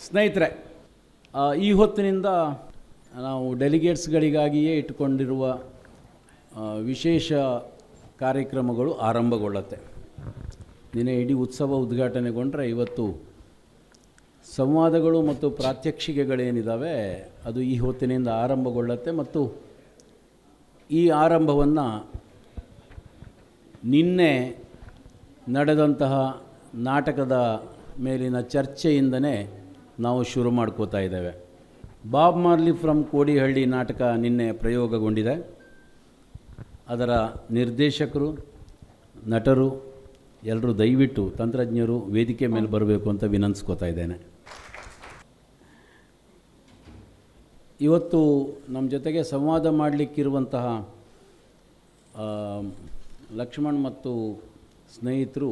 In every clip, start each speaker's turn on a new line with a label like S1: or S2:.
S1: ಸ್ನೇಹಿತರೆ, ಈ ಹೊತ್ತಿನಿಂದ ನಾವು ಡೆಲಿಗೇಟ್ಸ್ಗಳಿಗಾಗಿಯೇ ಇಟ್ಟುಕೊಂಡಿರುವ ವಿಶೇಷ ಕಾರ್ಯಕ್ರಮಗಳು ಆರಂಭಗೊಳ್ಳುತ್ತೆ. ನಿನ್ನೆ ಇಡೀ ಉತ್ಸವ ಉದ್ಘಾಟನೆಗೊಂಡ್ರೆ ಇವತ್ತು ಸಂವಾದಗಳು ಮತ್ತು ಪ್ರಾತ್ಯಕ್ಷಿಕೆಗಳೇನಿದ್ದಾವೆ ಅದು ಈ ಹೊತ್ತಿನಿಂದ ಆರಂಭಗೊಳ್ಳುತ್ತೆ. ಮತ್ತು ಈ ಆರಂಭವನ್ನು ನಿನ್ನೆ ನಡೆದಂತಹ ನಾಟಕದ ಮೇಲಿನ ಚರ್ಚೆಯಿಂದನೇ ನಾವು ಶುರು ಮಾಡ್ಕೋತಾ ಇದ್ದೇವೆ. ಬಾಬ್ ಮಾರ್ಲಿ ಫ್ರಮ್ ಕೋಡಿಹಳ್ಳಿ ನಾಟಕ ನಿನ್ನೆ ಪ್ರಯೋಗಗೊಂಡಿದೆ. ಅದರ ನಿರ್ದೇಶಕರು, ನಟರು ಎಲ್ಲರೂ ದಯವಿಟ್ಟು ತಂತ್ರಜ್ಞರು ವೇದಿಕೆ ಮೇಲೆ ಬರಬೇಕು ಅಂತ ವಿನಂತಿಸ್ಕೋತಾ ಇದ್ದೇನೆ. ಇವತ್ತು ನಮ್ಮ ಜೊತೆಗೆ ಸಂವಾದ ಮಾಡಲಿಕ್ಕಿರುವಂತಹ ಲಕ್ಷ್ಮಣ್ ಮತ್ತು ಸ್ನೇಹಿತರು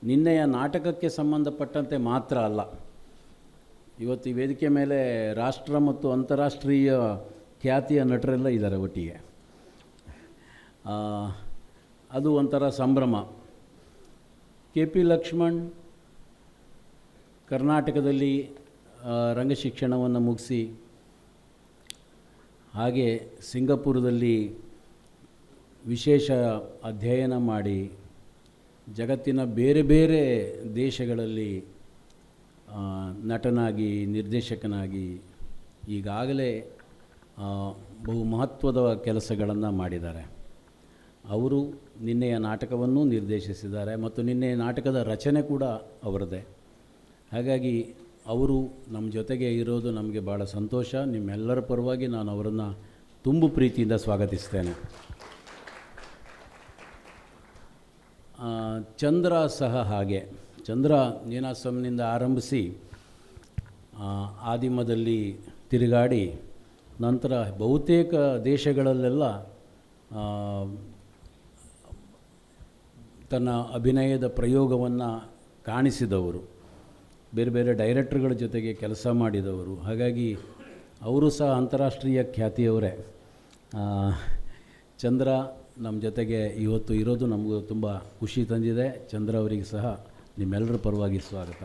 S1: ನಿನ್ನೆಯ ನಾಟಕಕ್ಕೆ ಸಂಬಂಧಪಟ್ಟಂತೆ ಮಾತ್ರ ಅಲ್ಲ, ಇವತ್ತು ಈ ವೇದಿಕೆ ಮೇಲೆ ರಾಷ್ಟ್ರ ಮತ್ತು ಅಂತಾರಾಷ್ಟ್ರೀಯ ಖ್ಯಾತಿಯ ನಟರೆಲ್ಲ ಇದ್ದಾರೆ ಒಟ್ಟಿಗೆ. ಅದು ಒಂಥರ ಸಂಭ್ರಮ. ಕೆ.ಪಿ. ಲಕ್ಷ್ಮಣ್ ಕರ್ನಾಟಕದಲ್ಲಿ ರಂಗಶಿಕ್ಷಣವನ್ನು ಮುಗಿಸಿ ಹಾಗೆ ಸಿಂಗಪುರದಲ್ಲಿ ವಿಶೇಷ ಅಧ್ಯಯನ ಮಾಡಿ ಜಗತ್ತಿನ ಬೇರೆ ಬೇರೆ ದೇಶಗಳಲ್ಲಿ ನಟನಾಗಿ, ನಿರ್ದೇಶಕನಾಗಿ ಈಗಾಗಲೇ ಬಹು ಮಹತ್ವದ ಕೆಲಸಗಳನ್ನು ಮಾಡಿದ್ದಾರೆ. ಅವರು ನಿನ್ನೆಯ ನಾಟಕವನ್ನು ನಿರ್ದೇಶಿಸಿದ್ದಾರೆ ಮತ್ತು ನಿನ್ನೆಯ ನಾಟಕದ ರಚನೆ ಕೂಡ ಅವರದೇ. ಹಾಗಾಗಿ ಅವರು ನಮ್ಮ ಜೊತೆಗೆ ಇರೋದು ನಮಗೆ ಭಾಳ ಸಂತೋಷ. ನಿಮ್ಮೆಲ್ಲರ ಪರವಾಗಿ ನಾನು ಅವರನ್ನು ತುಂಬು ಪ್ರೀತಿಯಿಂದ ಸ್ವಾಗತಿಸ್ತೇನೆ. ಚಂದ್ರ ಸಹ ಹಾಗೆ. ಚಂದ್ರ ನೀನಾಸಂನಿಂದ ಆರಂಭಿಸಿ ಆದಿಮದಲ್ಲಿ ತಿರುಗಾಡಿ ನಂತರ ಬಹುತೇಕ ದೇಶಗಳಲ್ಲೆಲ್ಲ ತನ್ನ ಅಭಿನಯದ ಪ್ರಯೋಗವನ್ನು ಕಾಣಿಸಿದವರು, ಬೇರೆ ಬೇರೆ ಡೈರೆಕ್ಟರ್ಗಳ ಜೊತೆಗೆ ಕೆಲಸ ಮಾಡಿದವರು. ಹಾಗಾಗಿ ಅವರು ಸಹ ಅಂತಾರಾಷ್ಟ್ರೀಯ ಖ್ಯಾತಿಯವರೇ. ಚಂದ್ರ ನಮ್ಮ ಜೊತೆಗೆ ಇವತ್ತು ಇರೋದು ನಮಗೂ ತುಂಬ ಖುಷಿ ತಂದಿದೆ. ಚಂದ್ರ ಅವರಿಗೆ ಸಹ ನಿಮ್ಮೆಲ್ಲರ ಪರವಾಗಿ ಸ್ವಾಗತ.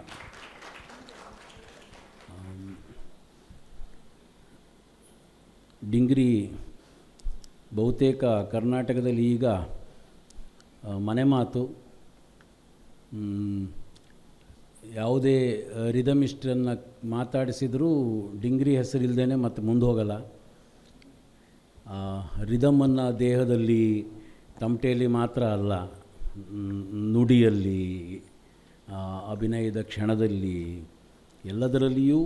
S1: ಡಿಂಗ್ರಿ ಬಹುತೇಕ ಕರ್ನಾಟಕದಲ್ಲಿ ಈಗ ಮನೆ ಮಾತು. ಯಾವುದೇ ರಿದಮಿಸ್ಟನ್ನು ಮಾತಾಡಿಸಿದರೂ ಡಿಂಗ್ರಿ ಹೆಸರಿಲ್ಲದೇ ಮತ್ತೆ ಮುಂದೆ ಹೋಗಲ್ಲ. ರಿದಮನ್ನು ದೇಹದಲ್ಲಿ, ತಮಟೆಯಲ್ಲಿ ಮಾತ್ರ ಅಲ್ಲ, ನುಡಿಯಲ್ಲಿ, ಅಭಿನಯದ ಕ್ಷಣದಲ್ಲಿ, ಎಲ್ಲದರಲ್ಲಿಯೂ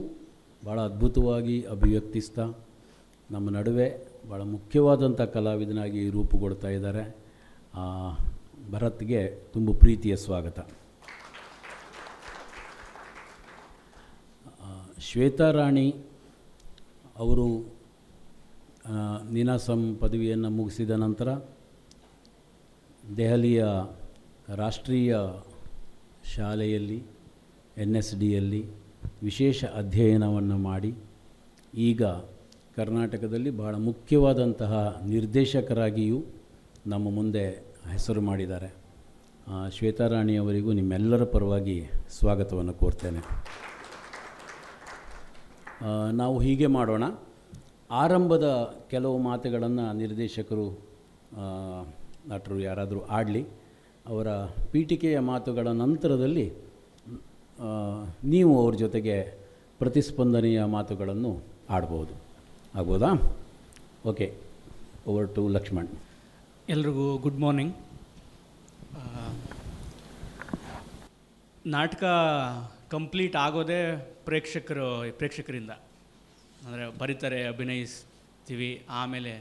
S1: ಭಾಳ ಅದ್ಭುತವಾಗಿ ಅಭಿವ್ಯಕ್ತಿಸ್ತಾ ನಮ್ಮ ನಡುವೆ ಭಾಳ ಮುಖ್ಯವಾದಂಥ ಕಲಾವಿದನಾಗಿ ರೂಪುಗೊಳ್ತಾ ಇದ್ದಾರೆ. ಭರತ್ಗೆ ತುಂಬ ಪ್ರೀತಿಯ ಸ್ವಾಗತ. ಶ್ವೇತಾ ರಾಣಿ ಅವರು ನೀನಾಸಂ ಪದವಿಯನ್ನು ಮುಗಿಸಿದ ನಂತರ ದೆಹಲಿಯ ರಾಷ್ಟ್ರೀಯ ಶಾಲೆಯಲ್ಲಿ NSDಯಲ್ಲಿ ವಿಶೇಷ ಅಧ್ಯಯನವನ್ನು ಮಾಡಿ ಈಗ ಕರ್ನಾಟಕದಲ್ಲಿ ಬಹಳ ಮುಖ್ಯವಾದಂತಹ ನಿರ್ದೇಶಕರಾಗಿಯೂ ನಮ್ಮ ಮುಂದೆ ಹೆಸರು ಮಾಡಿದ್ದಾರೆ. ಶ್ವೇತಾರಾಣಿಯವರಿಗೂ ನಿಮ್ಮೆಲ್ಲರ ಪರವಾಗಿ ಸ್ವಾಗತವನ್ನು ಕೋರ್ತೇನೆ. ನಾವು ಹೀಗೆ ಮಾಡೋಣ. ಆರಂಭದ ಕೆಲವು ಮಾತುಗಳನ್ನು ನಿರ್ದೇಶಕರು, ನಟರು ಯಾರಾದರೂ ಆಡಲಿ. ಅವರ ಪೀಠಿಕೆಯ ಮಾತುಗಳ ನಂತರದಲ್ಲಿ ನೀವು ಅವ್ರ ಜೊತೆಗೆ ಪ್ರತಿಸ್ಪಂದನೆಯ ಮಾತುಗಳನ್ನು ಆಡ್ಬೋದು. ಆಗ್ಬೋದಾ? Okay, over to Lakshman.
S2: ಎಲ್ರಿಗೂ ಗುಡ್ ಮಾರ್ನಿಂಗ್. ನಾಟಕ ಕಂಪ್ಲೀಟ್ ಆಗೋದೇ ಪ್ರೇಕ್ಷಕರಿಂದ. ಅಂದರೆ ಬರೀತಾರೆ, ಅಭಿನಯಿಸ್ತೀವಿ, ಆಮೇಲೆ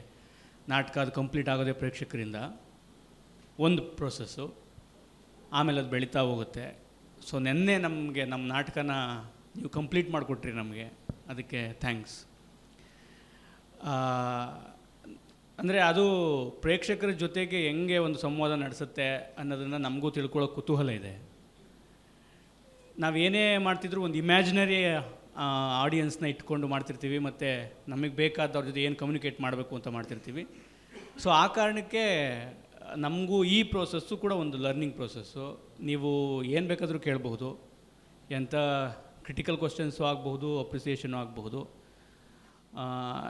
S2: ನಾಟಕ ಅದು ಕಂಪ್ಲೀಟ್ ಆಗೋದೇ ಪ್ರೇಕ್ಷಕರಿಂದ. ಒಂದು ಪ್ರೋಸೆಸ್ಸು, ಆಮೇಲೆ ಅದು ಬೆಳೀತಾ ಹೋಗುತ್ತೆ. ಸೊ ನೆನ್ನೆ ನಮಗೆ ನಮ್ಮ ನಾಟಕನ ನೀವು ಕಂಪ್ಲೀಟ್ ಮಾಡಿಕೊಟ್ರಿ ನಮಗೆ, ಅದಕ್ಕೆ ಥ್ಯಾಂಕ್ಸ್. ಅಂದರೆ ಅದು ಪ್ರೇಕ್ಷಕರ ಜೊತೆಗೆ ಹೆಂಗೆ ಒಂದು ಸಂವಾದ ನಡೆಸುತ್ತೆ ಅನ್ನೋದನ್ನು ನಮಗೂ ತಿಳ್ಕೊಳ್ಳೋ ಕುತೂಹಲ ಇದೆ. ನಾವೇನೇ ಮಾಡ್ತಿದ್ರು ಒಂದು ಇಮ್ಯಾಜಿನರಿ ಆಡಿಯನ್ಸ್ನ ಇಟ್ಕೊಂಡು ಮಾಡ್ತಿರ್ತೀವಿ, ಮತ್ತು ನಮಗೆ ಬೇಕಾದವ್ರ ಜೊತೆ ಏನು ಕಮ್ಯುನಿಕೇಟ್ ಮಾಡಬೇಕು ಅಂತ ಮಾಡ್ತಿರ್ತೀವಿ. ಸೊ ಆ ಕಾರಣಕ್ಕೆ ನಮಗೂ ಈ ಪ್ರೋಸೆಸ್ಸು ಕೂಡ ಒಂದು ಲರ್ನಿಂಗ್ ಪ್ರೋಸೆಸ್ಸು. ನೀವು ಏನು ಬೇಕಾದರೂ ಕೇಳಬಹುದು, ಎಂಥ ಕ್ರಿಟಿಕಲ್ ಕ್ವಶನ್ಸು ಆಗಬಹುದು, ಅಪ್ರಿಸಿಯೇಷನು ಆಗಬಹುದು.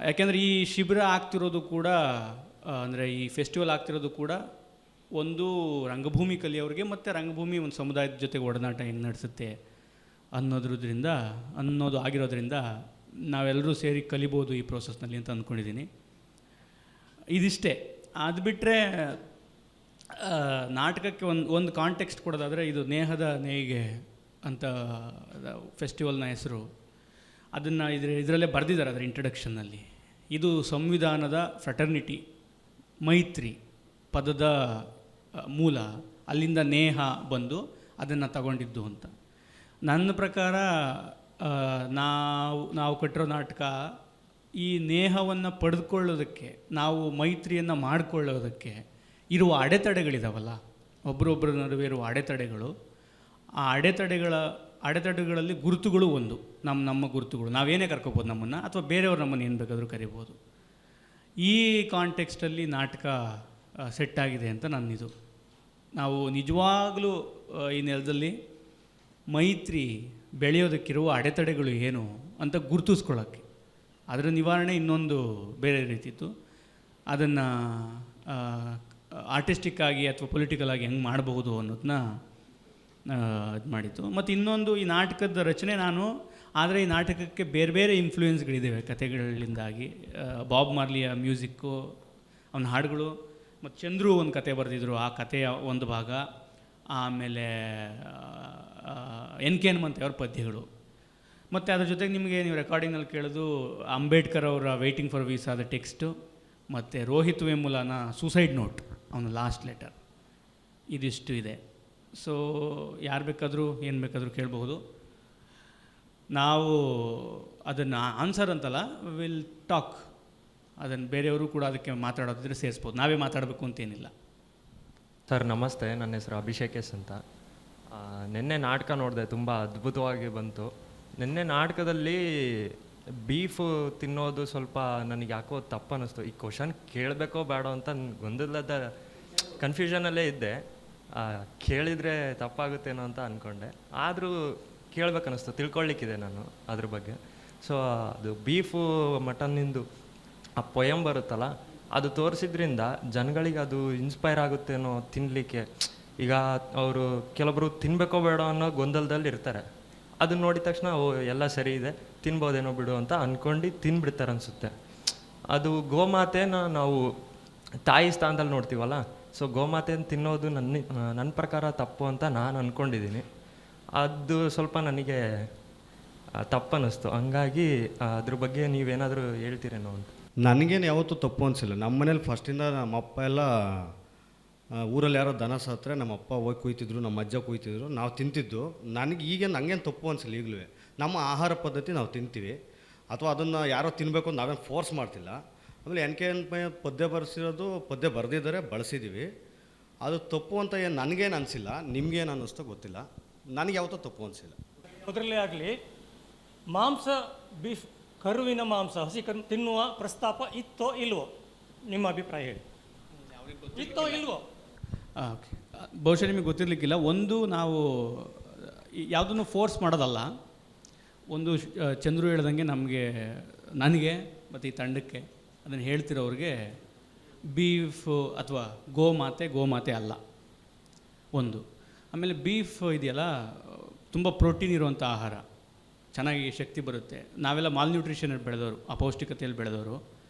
S2: ಯಾಕೆಂದರೆ ಈ ಶಿಬಿರ ಆಗ್ತಿರೋದು ಕೂಡ ಅಂದರೆ ಈ ಫೆಸ್ಟಿವಲ್ ಆಗ್ತಿರೋದು ಕೂಡ ಒಂದು ರಂಗಭೂಮಿ ಕಲಿಯೋರಿಗೆ ಮತ್ತು ರಂಗಭೂಮಿ ಒಂದು ಸಮುದಾಯದ ಜೊತೆಗೆ ಒಡನಾಟ ಹೆಂಗೆ ನಡೆಸುತ್ತೆ ಅನ್ನೋದು ಆಗಿರೋದ್ರಿಂದ ನಾವೆಲ್ಲರೂ ಸೇರಿ ಕಲಿಬೋದು ಈ ಪ್ರೋಸೆಸ್ನಲ್ಲಿ ಅಂತ ಅಂದ್ಕೊಂಡಿದ್ದೀನಿ. ಇದಿಷ್ಟೇ. ಅದು ಬಿಟ್ಟರೆ ನಾಟಕಕ್ಕೆ ಒಂದು ಕಾಂಟೆಕ್ಸ್ಟ್ ಕೊಡೋದಾದರೆ, ಇದು ನೇಹದ ನೇಯ್ಗೆ ಅಂತ ಫೆಸ್ಟಿವಲ್ನ ಹೆಸರು. ಅದನ್ನು ಇದರಲ್ಲೇ ಬರೆದಿದ್ದಾರೆ ಅದರ ಇಂಟ್ರಡಕ್ಷನ್ನಲ್ಲಿ. ಇದು ಸಂವಿಧಾನದ ಫ್ರಟರ್ನಿಟಿ, ಮೈತ್ರಿ ಪದದ ಮೂಲ, ಅಲ್ಲಿಂದ ನೇಹ ಬಂದು ಅದನ್ನು ತಗೊಂಡಿದ್ದು ಅಂತ. ನನ್ನ ಪ್ರಕಾರ ನಾವು ಕಟ್ಟಿರೋ ನಾಟಕ ಈ ನೇಹವನ್ನು ಪಡೆದುಕೊಳ್ಳೋದಕ್ಕೆ, ನಾವು ಮೈತ್ರಿಯನ್ನು ಮಾಡಿಕೊಳ್ಳೋದಕ್ಕೆ ಇರುವ ಅಡೆತಡೆಗಳಿದಾವಲ್ಲ, ಒಬ್ಬರೊಬ್ಬರ ನಡುವೆ ಇರುವ ಅಡೆತಡೆಗಳು, ಆ ಅಡೆತಡೆಗಳಲ್ಲಿ ಗುರುತುಗಳು ಒಂದು ನಮ್ಮ ಗುರುತುಗಳು. ನಾವೇನೇ ಕರ್ಕೋಬೋದು ನಮ್ಮನ್ನು, ಅಥವಾ ಬೇರೆಯವ್ರು ನಮ್ಮನ್ನು ಏನು ಬೇಕಾದರೂ ಕರಿಬೋದು. ಈ ಕಾಂಟೆಕ್ಸ್ಟಲ್ಲಿ ನಾಟಕ ಸೆಟ್ ಆಗಿದೆ ಅಂತ ನನ್ನಿದು. ನಾವು ನಿಜವಾಗಲೂ ಈ ನೆಲದಲ್ಲಿ ಮೈತ್ರಿ ಬೆಳೆಯೋದಕ್ಕಿರುವ ಅಡೆತಡೆಗಳು ಏನು ಅಂತ ಗುರುತಿಸ್ಕೊಳ್ಳೋಕ್ಕೆ, ಅದರ ನಿವಾರಣೆ ಇನ್ನೊಂದು ಬೇರೆ ರೀತಿತ್ತು. ಅದನ್ನು ಆರ್ಟಿಸ್ಟಿಕ್ಕಾಗಿ ಅಥವಾ ಪೊಲಿಟಿಕಲಾಗಿ ಹೆಂಗೆ ಮಾಡಬಹುದು ಅನ್ನೋದನ್ನ ಇದು ಮಾಡಿತ್ತು. ಮತ್ತು ಇನ್ನೊಂದು, ಈ ನಾಟಕದ ರಚನೆ ಆದರೆ ಈ ನಾಟಕಕ್ಕೆ ಬೇರೆ ಬೇರೆ ಇನ್ಫ್ಲೂಯೆನ್ಸ್ಗಳಿದ್ದಾವೆ ಕತೆಗಳಿಂದಾಗಿ. ಬಾಬ್ ಮಾರ್ಲಿಯ ಮ್ಯೂಸಿಕ್ಕು, ಅವನ ಹಾಡುಗಳು, ಮತ್ತು ಚಂದ್ರು ಒಂದು ಕತೆ ಬರೆದಿದ್ರು, ಆ ಕಥೆಯ ಒಂದು ಭಾಗ. ಆಮೇಲೆ ಎನ್ ಕೆ ಹನುಮಂತ ಅವ್ರ ಪದ್ಯಗಳು. ಮತ್ತು ಅದ್ರ ಜೊತೆಗೆ ನೀವು ರೆಕಾರ್ಡಿಂಗಲ್ಲಿ ಕೇಳೋದು ಅಂಬೇಡ್ಕರ್ ಅವರ ವೆಯ್ಟಿಂಗ್ ಫಾರ್ ವೀಸಾದ ಟೆಕ್ಸ್ಟು, ಮತ್ತು ರೋಹಿತ್ ವೇಮುಲಾನ ಸೂಸೈಡ್ ನೋಟ್, ಅವನ ಲಾಸ್ಟ್ ಲೆಟರ್. ಇದಿಷ್ಟು ಇದೆ. ಸೊ ಯಾರು ಬೇಕಾದರೂ ಏನು ಬೇಕಾದರೂ ಕೇಳಬಹುದು. ನಾವು ಅದನ್ನು ಆನ್ಸರ್ ಅಂತಲ್ಲ, ವಿಲ್ ಟಾಕ್. ಅದನ್ನು ಬೇರೆಯವರು ಕೂಡ ಅದಕ್ಕೆ ಮಾತಾಡೋದಿದ್ರೆ ಸೇರಿಸ್ಬೋದು, ನಾವೇ ಮಾತಾಡಬೇಕು ಅಂತೇನಿಲ್ಲ.
S3: ಸರ್ ನಮಸ್ತೆ, ನನ್ನ ಹೆಸರು ಅಭಿಷೇಕ್ ಎಸ್ ಅಂತ. ನಿನ್ನೆ ನಾಟಕ ನೋಡಿದೆ, ತುಂಬ ಅದ್ಭುತವಾಗಿ ಬಂತು. ನಿನ್ನೆ ನಾಟಕದಲ್ಲಿ ಬೀಫು ತಿನ್ನೋದು ಸ್ವಲ್ಪ ನನಗೆ ಯಾಕೋ ತಪ್ಪು ಅನ್ನಿಸ್ತು. ಈ ಕ್ವಶನ್ ಕೇಳಬೇಕೋ ಬೇಡೋ ಅಂತ ಗೊಂದಲದ ಕನ್ಫ್ಯೂಷನಲ್ಲೇ ಇದ್ದೆ. ಕೇಳಿದರೆ ತಪ್ಪಾಗುತ್ತೇನೋ ಅಂತ ಅಂದ್ಕೊಂಡೆ, ಆದರೂ ಕೇಳಬೇಕನ್ನಿಸ್ತು, ತಿಳ್ಕೊಳ್ಳಿಕ್ಕಿದೆ ನಾನು ಅದ್ರ ಬಗ್ಗೆ. ಸೊ ಅದು ಬೀಫು ಮಟನ್ನಿಂದು ಆ ಪೊಯಮ್ ಬರುತ್ತಲ್ಲ, ಅದು ತೋರಿಸಿದ್ರಿಂದ ಜನಗಳಿಗೆ ಅದು ಇನ್ಸ್ಪೈರ್ ಆಗುತ್ತೇನೋ ತಿನ್ನಲಿಕ್ಕೆ. ಈಗ ಅವರು ಕೆಲವೊಬ್ಬರು ತಿನ್ನಬೇಕೋ ಬೇಡೋ ಅನ್ನೋ ಗೊಂದಲದಲ್ಲಿ ಇರ್ತಾರೆ. ಅದನ್ನ ನೋಡಿದ ತಕ್ಷಣ ಎಲ್ಲ ಸರಿ ಇದೆ, ತಿನ್ಬೋದೇನೋ ಬಿಡು ಅಂತ ಅಂದ್ಕೊಂಡು ತಿನ್ಬಿಡ್ತಾರೆ ಅನಿಸುತ್ತೆ. ಅದು ಗೋಮಾತೆನ ನಾವು ತಾಯಿ ಸ್ಥಾನದಲ್ಲಿ ನೋಡ್ತೀವಲ್ಲ, ಸೊ ಗೋಮಾತೆನ ತಿನ್ನೋದು ನನ್ನ ಪ್ರಕಾರ ತಪ್ಪು ಅಂತ ನಾನು ಅಂದ್ಕೊಂಡಿದ್ದೀನಿ. ಅದು ಸ್ವಲ್ಪ ನನಗೆ ತಪ್ಪನ್ನಿಸ್ತು. ಹಂಗಾಗಿ ಅದ್ರ ಬಗ್ಗೆ ನೀವೇನಾದರೂ ಹೇಳ್ತೀರೇನೋ ಅಂತ.
S4: ನನಗೇನು ಯಾವತ್ತೂ ತಪ್ಪು ಅನಿಸಿಲ್ಲ. ನಮ್ಮ ಮನೇಲಿ ಫಸ್ಟಿಂದ ನಮ್ಮಪ್ಪ ಎಲ್ಲ ಊರಲ್ಲಿ ಯಾರೋ ದನ ಸತ್ತರೆ ನಮ್ಮಪ್ಪ ಹೋಗಿ ಕುಯ್ತಿದ್ರು, ನಮ್ಮ ಅಜ್ಜ ಕುಯ್ತಿದ್ರು, ನಾವು ತಿಂತಿದ್ದು. ನನಗೆ ಈಗೇನು ನನಗೇನು ತಪ್ಪು ಅನಿಸಿಲ್ಲ. ಈಗಲೂ ನಮ್ಮ ಆಹಾರ ಪದ್ಧತಿ ನಾವು ತಿಂತೀವಿ, ಅಥವಾ ಅದನ್ನು ಯಾರೋ ತಿನ್ನಬೇಕು ಅಂತ ನಾವೇನು ಫೋರ್ಸ್ ಮಾಡ್ತಿಲ್ಲ. ಆಮೇಲೆ ಎನ್ ಕೆ ಪದ್ಯ ಪದ್ಯ ಬರೆದಿದ್ದಾರೆ, ಬಳಸಿದ್ದೀವಿ. ಅದು ತಪ್ಪು ಅಂತ ಏನು ನನಗೇನು ಅನಿಸಿಲ್ಲ. ನಿಮಗೇನು ಅನ್ನಿಸ್ತೋ ಗೊತ್ತಿಲ್ಲ, ನನಗೆ ಯಾವತ್ತೂ ತಪ್ಪು ಅನಿಸಿಲ್ಲ.
S5: ಅದರಲ್ಲೇ ಆಗಲಿ, ಮಾಂಸ ಬೀಫ್, ಕರುವಿನ ಮಾಂಸ ಹಸಿ ತಿನ್ನುವ ಪ್ರಸ್ತಾಪ ಇತ್ತೋ ಇಲ್ವೋ? ನಿಮ್ಮ ಅಭಿಪ್ರಾಯ ಹೇಳಿ. ಇತ್ತೋ ಇಲ್ವೋ?
S2: ಓಕೆ, ಬಹುಶಃ ನಿಮಗೆ ಗೊತ್ತಿರಲಿಕ್ಕಿಲ್ಲ. ಒಂದು, ನಾವು ಯಾವುದನ್ನು ಫೋರ್ಸ್ ಮಾಡೋದಲ್ಲ. ಒಂದು ಚಂದ್ರು ಹೇಳ್ದಂಗೆ ನನಗೆ ಮತ್ತು ಈ ತಂಡಕ್ಕೆ ಅದನ್ನು ಹೇಳ್ತಿರೋರಿಗೆ ಬೀಫ್ ಅಥವಾ ಗೋಮಾತೆ ಅಲ್ಲ ಒಂದು. ಆಮೇಲೆ ಬೀಫ್ ಇದೆಯಲ್ಲ, ತುಂಬ ಪ್ರೋಟೀನ್ ಇರುವಂಥ ಆಹಾರ, ಚೆನ್ನಾಗಿ ಶಕ್ತಿ ಬರುತ್ತೆ. ನಾವೆಲ್ಲ ಮಾಲ್ನ್ಯೂಟ್ರಿಷನ್ ಬೆಳೆದವರು, ಅಪೌಷ್ಟಿಕತೆಯಲ್ಲಿ ಬೆಳೆದವರು,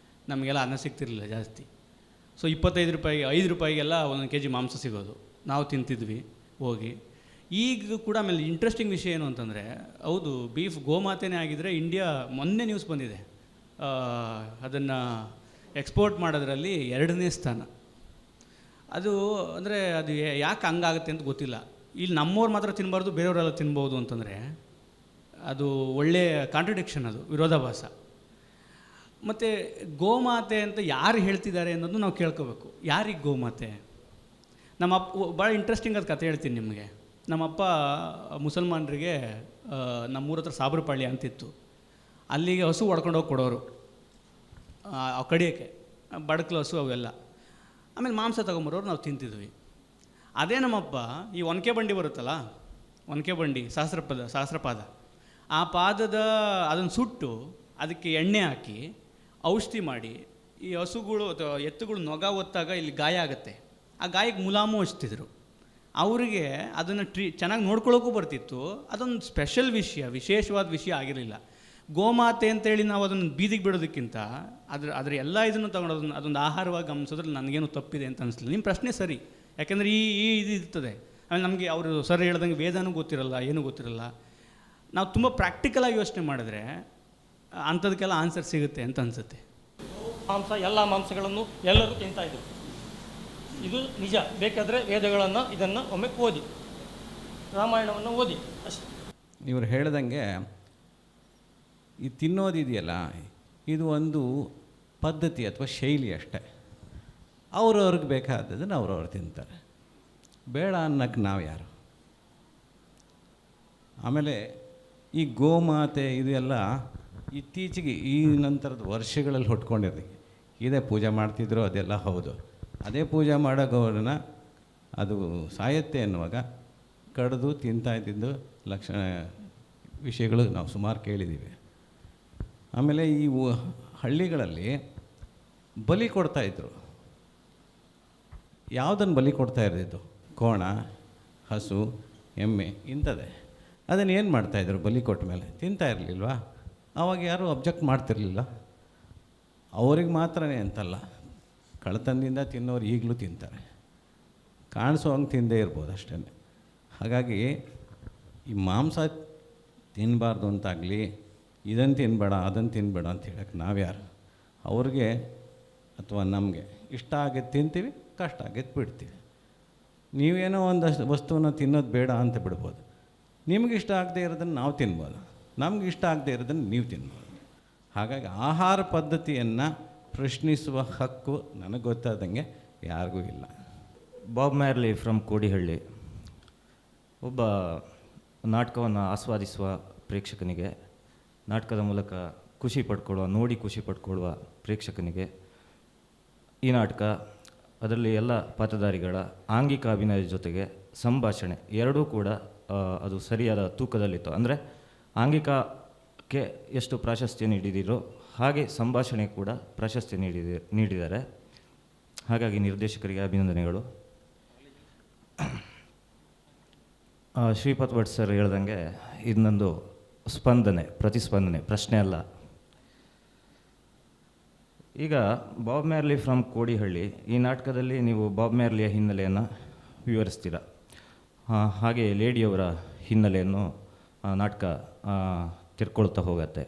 S2: ನಮಗೆಲ್ಲ ಅನ್ನ ಸಿಗ್ತಿರಲಿಲ್ಲ ಜಾಸ್ತಿ. ಸೊ 25 ರೂಪಾಯಿಗೆ 5 ರೂಪಾಯಿಗೆಲ್ಲ 1 kg ಮಾಂಸ ಸಿಗೋದು, ನಾವು ತಿಂತಿದ್ವಿ ಹೋಗಿ. ಈಗ ಕೂಡ ಆಮೇಲೆ ಇಂಟ್ರೆಸ್ಟಿಂಗ್ ವಿಷಯ ಏನು ಅಂತಂದರೆ, ಹೌದು ಬೀಫ್ ಗೋಮಾತೆನೇ ಆಗಿದ್ದರೆ ಇಂಡಿಯಾ, ಮೊನ್ನೆ ನ್ಯೂಸ್ ಬಂದಿದೆ, ಅದನ್ನು ಎಕ್ಸ್ಪೋರ್ಟ್ ಮಾಡೋದ್ರಲ್ಲಿ 2ನೇ ಸ್ಥಾನ. ಅದು ಅಂದರೆ ಅದು ಯಾಕೆ ಹಂಗಾಗುತ್ತೆ ಅಂತ ಗೊತ್ತಿಲ್ಲ. ಇಲ್ಲಿ ನಮ್ಮವ್ರು ಮಾತ್ರ ತಿನ್ನಬಾರ್ದು, ಬೇರೆಯವರೆಲ್ಲ ತಿನ್ಬೋದು ಅಂತಂದರೆ ಅದು ಒಳ್ಳೆಯ ಕಾಂಟ್ರಡಿಕ್ಷನ್, ಅದು ವಿರೋಧಾಭಾಸ. ಮತ್ತು ಗೋಮಾತೆ ಅಂತ ಯಾರು ಹೇಳ್ತಿದ್ದಾರೆ ಅನ್ನೋದು ನಾವು ಕೇಳ್ಕೋಬೇಕು. ಯಾರಿಗೆ ಗೋಮಾತೆ? ನಮ್ಮಪ್ಪ ಭಾಳ ಇಂಟ್ರೆಸ್ಟಿಂಗ್ ಅದು ಕತೆ ಹೇಳ್ತೀನಿ ನಿಮಗೆ. ನಮ್ಮಪ್ಪ ಮುಸಲ್ಮಾನರಿಗೆ ನಮ್ಮೂರ ಹತ್ರ ಸಾಬ್ರಪಾಳ್ಯ ಅಂತಿತ್ತು, ಅಲ್ಲಿಗೆ ಹಸು ಹೊಡ್ಕೊಂಡೋಗಿ ಕೊಡೋರು ಕಡಿಯೋಕ್ಕೆ, ಬಡಕ್ಲು ಹಸು ಅವೆಲ್ಲ. ಆಮೇಲೆ ಮಾಂಸ ತೊಗೊಂಬರೋರು ನಾವು ತಿಂತಿದ್ವಿ. ಅದೇ ನಮ್ಮಪ್ಪ ಈ ಒನಕೆ ಬಂಡಿ ಬರುತ್ತಲ್ಲ, ಒನಕೆ ಬಂಡಿ ಸಹಸ್ರಪಾದ, ಆ ಪಾದದ ಅದನ್ನು ಸುಟ್ಟು ಅದಕ್ಕೆ ಎಣ್ಣೆ ಹಾಕಿ ಔಷಧಿ ಮಾಡಿ ಈ ಹಸುಗಳು ಅಥವಾ ಎತ್ತುಗಳು ನೊಗ ಒತ್ತಾಗ ಇಲ್ಲಿ ಗಾಯ ಆಗುತ್ತೆ, ಆ ಗಾಯಕ್ಕೆ ಮುಲಾಮು ಹಚ್ತಿದ್ರು. ಅವರಿಗೆ ಅದನ್ನು ಚೆನ್ನಾಗಿ ನೋಡ್ಕೊಳ್ಳೋಕ್ಕೂ ಬರ್ತಿತ್ತು. ಅದೊಂದು ಸ್ಪೆಷಲ್ ವಿಷಯ, ವಿಶೇಷವಾದ ವಿಷಯ ಆಗಿರಲಿಲ್ಲ. ಗೋಮಾತೆ ಅಂತೇಳಿ ನಾವು ಅದನ್ನು ಬೀದಿಗೆ ಬಿಡೋದಕ್ಕಿಂತ ಅದರ ಎಲ್ಲ ಇದನ್ನು ತೊಗೊಂಡು ಅದೊಂದು ಆಹಾರವಾಗಿ ಗಮನಿಸೋದ್ರಲ್ಲಿ ನನಗೇನು ತಪ್ಪಿದೆ ಅಂತ ಅನಿಸ್ಲಿಲ್ಲ. ನಿಮ್ಮ ಪ್ರಶ್ನೆ ಸರಿ, ಯಾಕೆಂದರೆ ಈ ಇದು ಇರ್ತದೆ. ಆಮೇಲೆ ನಮಗೆ ಅವರು ಸರ್ ಹೇಳ್ದಂಗೆ ವೇದನೂ ಗೊತ್ತಿರಲ್ಲ, ಏನೂ ಗೊತ್ತಿರಲ್ಲ. ನಾವು ತುಂಬ ಪ್ರಾಕ್ಟಿಕಲಾಗಿ ಯೋಚನೆ ಮಾಡಿದ್ರೆ ಅಂಥದಕ್ಕೆಲ್ಲ ಆನ್ಸರ್ ಸಿಗುತ್ತೆ ಅಂತ ಅನಿಸುತ್ತೆ.
S5: ಮಾಂಸ, ಎಲ್ಲ ಮಾಂಸಗಳನ್ನು ಎಲ್ಲರೂ ತಿಂತಾಯಿದ್ರು, ಇದು ನಿಜ. ಬೇಕಾದರೆ ವೇದಗಳನ್ನು ಇದನ್ನು ಒಮ್ಮೆ ಓದಿ, ರಾಮಾಯಣವನ್ನು ಓದಿ ಅಷ್ಟೇ.
S1: ಇವರು ಹೇಳ್ದಂಗೆ ಈ ತಿನ್ನೋದಿದೆಯಲ್ಲ, ಇದು ಒಂದು ಪದ್ಧತಿ ಅಥವಾ ಶೈಲಿ ಅಷ್ಟೇ. ಅವ್ರವ್ರಿಗೆ ಬೇಕಾದದನ್ನು ಅವ್ರವ್ರು ತಿಂತಾರೆ, ಬೇಡ ಅನ್ನಕ್ಕೆ ನಾವು ಯಾರು? ಆಮೇಲೆ ಈ ಗೋಮಾತೆ ಇದೆಲ್ಲ ಇತ್ತೀಚೆಗೆ ಈ ನಂತರದ ವರ್ಷಗಳಲ್ಲಿ ಹುಟ್ಕೊಂಡಿರ್ತೀವಿ. ಇದೇ ಪೂಜೆ ಮಾಡ್ತಿದ್ರು, ಅದೆಲ್ಲ ಹೌದು. ಅದೇ ಪೂಜೆ ಮಾಡೋ ಗೋರನ್ನ ಅದು ಸಾಯತ್ತೆ ಅನ್ನುವಾಗ ಕಡಿದು ತಿಂತಾ ಇದ್ದಿದ್ದು ಲಕ್ಷಣ ವಿಷಯಗಳು ನಾವು ಸುಮಾರು ಕೇಳಿದ್ದೀವಿ. ಆಮೇಲೆ ಈ ಹಳ್ಳಿಗಳಲ್ಲಿ ಬಲಿ ಕೊಡ್ತಾಯಿದ್ರು. ಯಾವುದನ್ನು ಬಲಿ ಕೊಡ್ತಾ ಇರ್ತಿದ್ದು? ಕೋಣ, ಹಸು, ಎಮ್ಮೆ ಇಂಥದ್ದೇ. ಅದನ್ನು ಏನು ಮಾಡ್ತಾಯಿದ್ರು? ಬಲಿ ಕೊಟ್ಟ ಮೇಲೆ ತಿಂತಾ ಇರಲಿಲ್ವಾ? ಆವಾಗ ಯಾರೂ ಅಬ್ಜೆಕ್ಟ್ ಮಾಡ್ತಿರ್ಲಿಲ್ಲ. ಅವ್ರಿಗೆ ಮಾತ್ರನೇ ಅಂತಲ್ಲ, ಕಳ್ಳತನದಿಂದ ತಿನ್ನೋರು ಈಗಲೂ ತಿಂತಾರೆ, ಕಾಣಿಸೋ ಹಂಗೆ ತಿಂದೇ ಇರ್ಬೋದು ಅಷ್ಟೇ. ಹಾಗಾಗಿ ಈ ಮಾಂಸ ತಿನ್ನಬಾರ್ದು ಅಂತಾಗಲಿ, ಇದನ್ನು ತಿನ್ನಬೇಡ ಅದನ್ನು ತಿನ್ನಬೇಡ ಅಂತ ಹೇಳಕ್ಕೆ ನಾವ್ಯಾರು? ಅವ್ರಿಗೆ ಅಥವಾ ನಮಗೆ ಇಷ್ಟ ಆಗೈತೆ ತಿಂತೀವಿ, ಕಷ್ಟ ಆಗೈತೆ ಬಿಡ್ತೀವಿ. ನೀವೇನೋ ಒಂದಷ್ಟು ವಸ್ತುವನ್ನು ತಿನ್ನೋದು ಬೇಡ ಅಂತ ಬಿಡ್ಬೋದು. ನಿಮ್ಗೆ ಇಷ್ಟ ಆಗದೆ ಇರೋದನ್ನು ನಾವು ತಿನ್ಬೋದು, ನಮ್ಗೆ ಇಷ್ಟ ಆಗದೆ ಇರೋದನ್ನು ನೀವು ತಿನ್ಬೋದು. ಹಾಗಾಗಿ ಆಹಾರ ಪದ್ಧತಿಯನ್ನು ಪ್ರಶ್ನಿಸುವ ಹಕ್ಕು ನನಗೆ ಗೊತ್ತಾದಂಗೆ ಯಾರಿಗೂ ಇಲ್ಲ.
S6: Bob Marley from Kodihalli. ಒಬ್ಬ ನಾಟಕವನ್ನು ಆಸ್ವಾದಿಸುವ ಪ್ರೇಕ್ಷಕನಿಗೆ, ನಾಟಕದ ಮೂಲಕ ನೋಡಿ ಖುಷಿ ಪಡ್ಕೊಳ್ಳುವ ಪ್ರೇಕ್ಷಕನಿಗೆ ಈ ನಾಟಕ, ಅದರಲ್ಲಿ ಎಲ್ಲ ಪಾತ್ರಧಾರಿಗಳ ಆಂಗಿಕ ಅಭಿನಯದ ಜೊತೆಗೆ ಸಂಭಾಷಣೆ ಎರಡೂ ಕೂಡ ಅದು ಸರಿಯಾದ ತೂಕದಲ್ಲಿತ್ತು. ಅಂದರೆ ಆಂಗಿಕಕ್ಕೆ ಎಷ್ಟು ಪ್ರಾಶಸ್ತ್ಯ ನೀಡಿದಿರೋ ಹಾಗೆ ಸಂಭಾಷಣೆ ಕೂಡ ಪ್ರಾಶಸ್ತ್ಯ ನೀಡಿದ್ದಾರೆ. ಹಾಗಾಗಿ ನಿರ್ದೇಶಕರಿಗೆ ಅಭಿನಂದನೆಗಳು. ಶ್ರೀಪಾದ್ ಭಟ್ ಸರ್ ಹೇಳ್ದಂಗೆ ಇದನ್ನೊಂದು ಪ್ರತಿಸ್ಪಂದನೆ, ಪ್ರಶ್ನೆ ಅಲ್ಲ. ಈಗ ಬಾಬ್ ಮ್ಯಾರ್ಲಿ ಫ್ರಮ್ ಕೋಡಿಹಳ್ಳಿ, ಈ ನಾಟಕದಲ್ಲಿ ನೀವು ಬಾಬ್ ಮ್ಯಾರ್ಲಿಯ ಹಿನ್ನೆಲೆಯನ್ನು ವಿವರಿಸ್ತೀರ. ಹಾಗೆ ಲೇಡಿಯವರ ಹಿನ್ನೆಲೆಯನ್ನು ನಾಟಕ ತಿರ್ಕೊಳ್ತಾ ಹೋಗುತ್ತೆ.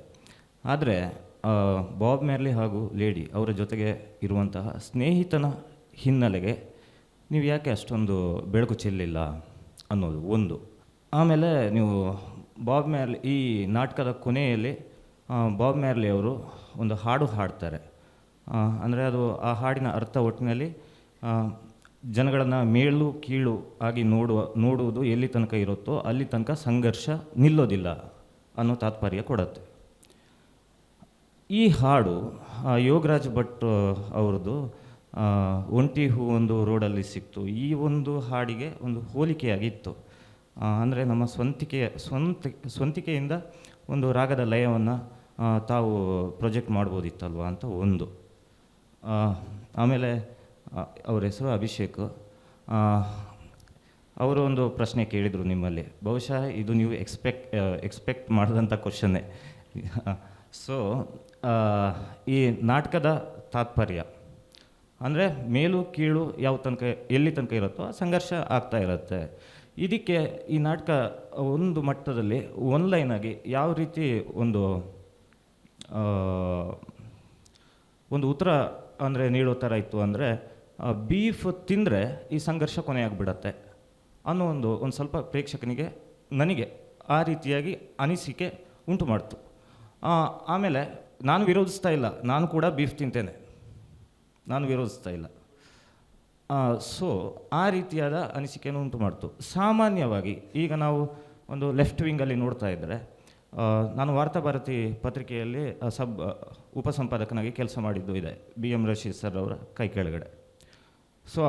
S6: ಆದರೆ ಬಾಬ್ ಮ್ಯಾರ್ಲಿ ಹಾಗೂ ಲೇಡಿ ಅವರ ಜೊತೆಗೆ ಇರುವಂತಹ ಸ್ನೇಹಿತನ ಹಿನ್ನೆಲೆಗೆ ನೀವು ಯಾಕೆ ಅಷ್ಟೊಂದು ಬೆಳಕು ಚೆಲ್ಲಿಲ್ಲ ಅನ್ನೋದು ಒಂದು. ಆಮೇಲೆ ನೀವು ಬಾಬ್ ಮ್ಯಾರ್ಲಿ, ಈ ನಾಟಕದ ಕೊನೆಯಲ್ಲಿ ಬಾಬ್ ಮ್ಯಾರ್ಲಿ ಅವರು ಒಂದು ಹಾಡು ಹಾಡ್ತಾರೆ. ಅಂದರೆ ಅದು ಆ ಹಾಡಿನ ಅರ್ಥ ಒಟ್ಟಿನಲ್ಲಿ ಜನಗಳನ್ನು ಮೇಲು ಕೀಳು ಆಗಿ ನೋಡುವುದು ಎಲ್ಲಿ ತನಕ ಇರುತ್ತೋ ಅಲ್ಲಿ ತನಕ ಸಂಘರ್ಷ ನಿಲ್ಲೋದಿಲ್ಲ ಅನ್ನೋ ತಾತ್ಪರ್ಯ ಕೊಡುತ್ತೆ. ಈ ಹಾಡು ಯೋಗರಾಜ್ ಭಟ್ ಅವ್ರದ್ದು ಒಂಟಿ ಹೂ ಒಂದು ರೋಡಲ್ಲಿ ಸಿಕ್ತು, ಈ ಒಂದು ಹಾಡಿಗೆ ಒಂದು ಹೋಲಿಕೆಯಾಗಿತ್ತು. ಅಂದರೆ ನಮ್ಮ ಸ್ವಂತಿಕೆಯಿಂದ ಒಂದು ರಾಗದ ಲಯವನ್ನು ತಾವು ಪ್ರೊಜೆಕ್ಟ್ ಮಾಡ್ಬೋದಿತ್ತಲ್ವ ಅಂತ ಒಂದು. ಆಮೇಲೆ ಅವ್ರ ಹೆಸರು ಅಭಿಷೇಕ್. ಅವರು ಒಂದು ಪ್ರಶ್ನೆ ಕೇಳಿದರು ನಿಮ್ಮಲ್ಲಿ, ಬಹುಶಃ ಇದು ನೀವು ಎಕ್ಸ್ಪೆಕ್ಟ್ ಮಾಡಿದಂಥ ಕ್ವಶನ್ನೇ. ಸೊ ಈ ನಾಟಕದ ತಾತ್ಪರ್ಯ ಅಂದರೆ ಮೇಲು ಕೀಳು ಎಲ್ಲಿ ತನಕ ಇರುತ್ತೋ ಸಂಘರ್ಷ ಆಗ್ತಾ ಇರುತ್ತೆ. ಇದಕ್ಕೆ ಈ ನಾಟಕ ಒಂದು ಮಟ್ಟದಲ್ಲಿ ಆಗಿ ಯಾವ ರೀತಿ ಒಂದು ಉತ್ತರ ಅಂದರೆ ನೀಡೋ ಥರ ಇತ್ತು ಅಂದರೆ, ಬೀಫ್ ತಿಂದರೆ ಈ ಸಂಘರ್ಷ ಕೊನೆಯಾಗಿಬಿಡತ್ತೆ ಅನ್ನೋ ಒಂದು ಸ್ವಲ್ಪ ಪ್ರೇಕ್ಷಕನಿಗೆ, ನನಗೆ ಆ ರೀತಿಯಾಗಿ ಅನಿಸಿಕೆ ಉಂಟು ಮಾಡ್ತು. ಆಮೇಲೆ ನಾನು ವಿರೋಧಿಸ್ತಾ ಇಲ್ಲ, ನಾನು ಕೂಡ ಬೀಫ್ ತಿಂತೇನೆ, ನಾನು ವಿರೋಧಿಸ್ತಾ ಇಲ್ಲ. ಸೊ ಆ ರೀತಿಯಾದ ಅನಿಸಿಕೆಯನ್ನು ಉಂಟು ಮಾಡ್ತು. ಸಾಮಾನ್ಯವಾಗಿ ಈಗ ನಾವು ಒಂದು ಲೆಫ್ಟ್ ವಿಂಗಲ್ಲಿ ನೋಡ್ತಾ ಇದ್ದರೆ, ನಾನು ವಾರ್ತಾಭಾರತಿ ಪತ್ರಿಕೆಯಲ್ಲಿ ಉಪಸಂಪಾದಕನಾಗಿ ಕೆಲಸ ಮಾಡಿದ್ದು ಇದೆ, BM ರಶೀದ್ ಸರ್ ಅವರ ಕೈ ಕೆಳಗಡೆ. ಸೊ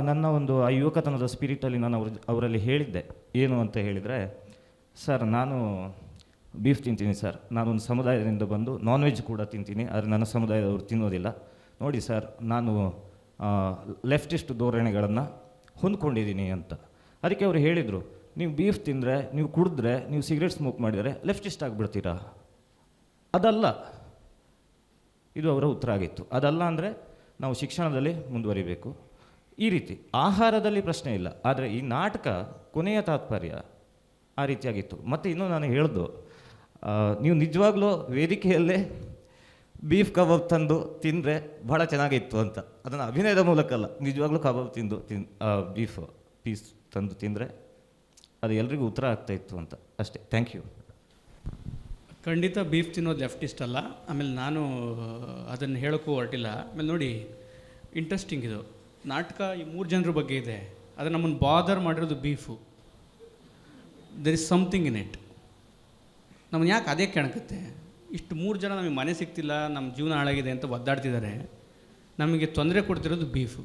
S6: ನನ್ನ ಒಂದು ಯುವಕತನದ ಸ್ಪಿರಿಟಲ್ಲಿ ನಾನು ಅವರಲ್ಲಿ ಹೇಳಿದ್ದೆ ಏನು ಅಂತ ಹೇಳಿದರೆ, ಸರ್ ನಾನು ಬೀಫ್ ತಿಂತೀನಿ ಸರ್, ನಾನೊಂದು ಸಮುದಾಯದಿಂದ ಬಂದು ನಾನ್ ವೆಜ್ ಕೂಡ ತಿಂತೀನಿ, ಆದರೆ ನನ್ನ ಸಮುದಾಯದವರು ತಿನ್ನೋದಿಲ್ಲ. ನೋಡಿ ಸರ್, ನಾನು ಲೆಫ್ಟಿಸ್ಟ್ ಧೋರಣೆಗಳನ್ನು ಹೊಂದ್ಕೊಂಡಿದ್ದೀನಿ ಅಂತ. ಅದಕ್ಕೆ ಅವರು ಹೇಳಿದರು, ನೀವು ಬೀಫ್ ತಿಂದರೆ, ನೀವು ಕುಡಿದ್ರೆ, ನೀವು ಸಿಗರೇಟ್ ಸ್ಮೋಕ್ ಮಾಡಿದರೆ ಲೆಫ್ಟಿಸ್ಟ್ ಆಗಿಬಿಡ್ತೀರಾ. ಅದಲ್ಲ, ಇದು ಅವರ ಉತ್ತರ ಆಗಿತ್ತು. ಅದಲ್ಲ ಅಂದರೆ ನಾವು ಶಿಕ್ಷಣದಲ್ಲಿ ಮುಂದುವರಿಬೇಕು. ಈ ರೀತಿ ಆಹಾರದಲ್ಲಿ ಪ್ರಶ್ನೆ ಇಲ್ಲ, ಆದರೆ ಈ ನಾಟಕ ಕೊನೆಯ ತಾತ್ಪರ್ಯ ಆ ರೀತಿಯಾಗಿತ್ತು. ಮತ್ತು ಇನ್ನೂ ನಾನು ಹೇಳ್ದು, ನೀವು ನಿಜವಾಗ್ಲೂ ವೇದಿಕೆಯಲ್ಲೇ ಬೀಫ್ ಕಬಾಬ್ ತಂದು ತಿಂದರೆ ಭಾಳ ಚೆನ್ನಾಗಿತ್ತು ಅಂತ. ಅದನ್ನು ಅಭಿನಯದ ಮೂಲಕ ಅಲ್ಲ, ನಿಜವಾಗ್ಲೂ ಕಬಾಬ್ ಬೀಫ್ ಪೀಸ್ ತಂದು ತಿಂದರೆ ಅದು ಎಲ್ರಿಗೂ ಉತ್ತರ ಆಗ್ತಾಯಿತ್ತು ಅಂತ ಅಷ್ಟೇ. Thank you.
S2: ಖಂಡಿತ ಬೀಫ್ ತಿನ್ನೋದು ಲೆಫ್ಟಿಸ್ಟ್ ಅಲ್ಲ. ಆಮೇಲೆ ನಾನು ಅದನ್ನು ಹೇಳೋಕ್ಕೂ ಹೊರಟಿಲ್ಲ. ಆಮೇಲೆ ನೋಡಿ, ಇಂಟ್ರೆಸ್ಟಿಂಗ್ ಇದು ನಾಟಕ. ಈ 3 ಜನರ ಬಗ್ಗೆ ಇದೆ, ಅದು ನಮ್ಮನ್ನು ಬಾದರ್ ಮಾಡಿರೋದು beef. There is something in it. ನಮ್ಮನ್ನು ಯಾಕೆ ಅದೇ ಕೆಣಕುತ್ತೆ? ಇಷ್ಟು 3 ಜನ ನಮಗೆ ಮನೆ ಸಿಗ್ತಿಲ್ಲ, ನಮ್ಮ ಜೀವನ ಹಾಳಾಗಿದೆ ಅಂತ ಒದ್ದಾಡ್ತಿದ್ದಾರೆ, ನಮಗೆ ತೊಂದರೆ ಕೊಡ್ತಿರೋದು ಬೀಫು.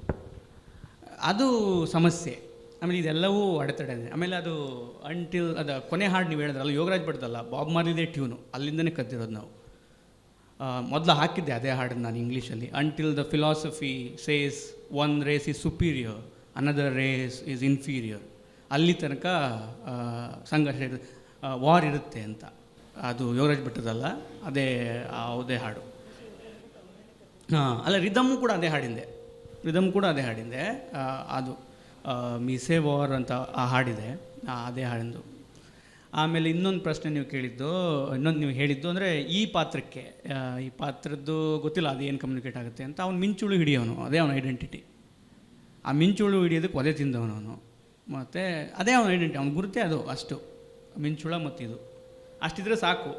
S2: ಅದು ಸಮಸ್ಯೆ. ಆಮೇಲೆ ಇದೆಲ್ಲವೂ ಅಡೆತಡೆ. ಆಮೇಲೆ ಅದು ಅದು ಕೊನೆ ಹಾಡು ನೀವು ಹೇಳಿದ್ರಲ್ಲ, ಯೋಗರಾಜ್ ಭಟ್ದಲ್ಲ, ಬಾಬ್ ಮಾರ್ಲಿದೇ ಟ್ಯೂನು, ಅಲ್ಲಿಂದನೇ ಕದ್ದಿರೋದು ನಾವು. ಮೊದಲು ಹಾಕಿದ್ದೆ ಅದೇ ಹಾಡನ್ನು ನಾನು ಇಂಗ್ಲೀಷಲ್ಲಿ. Until the philosophy says one race is superior, another race is inferior. ಅಲ್ಲಿ ತನಕ ಸಂಘರ್ಷ ವಾರ್ ಇರುತ್ತೆ ಅಂತ. ಅದು ಯೋಗರಾಜ್ ಭಟ್ಟದಲ್ಲ, ಅದೇ ಹಾಡು. ಅಲ್ಲ, ರಿದಮ್ ಕೂಡ ಅದೇ ಹಾಡಿಂದೆ. ಅದು ಮಿಸೆ ವಾರ್ ಅಂತ ಆ ಹಾಡಿದೆ, ಅದೇ ಹಾಡಿಂದು. ಆಮೇಲೆ ಇನ್ನೊಂದು ಪ್ರಶ್ನೆ ನೀವು ಹೇಳಿದ್ದು ಅಂದರೆ ಈ ಪಾತ್ರದ್ದು ಗೊತ್ತಿಲ್ಲ ಅದು ಏನು ಕಮ್ಯುನಿಕೇಟ್ ಆಗುತ್ತೆ ಅಂತ. ಅವ್ನು ಮಿಂಚುಳು ಹಿಡಿಯೋನು, ಅದೇ ಅವನ ಐಡೆಂಟಿಟಿ. ಆ ಮಿಂಚುಳು ಹಿಡಿಯೋದಕ್ಕೆ ಒದೆ ತಿಂದವನು ಅವನು, ಮತ್ತು ಅದೇ ಅವನ ಐಡೆಂಟಿಟಿ, ಅವ್ನ ಗುರುತೇ ಅದು. ಅಷ್ಟು ಮಿಂಚುಳ ಮತ್ತು ಇದು ಅಷ್ಟಿದ್ರೆ ಸಾಕು.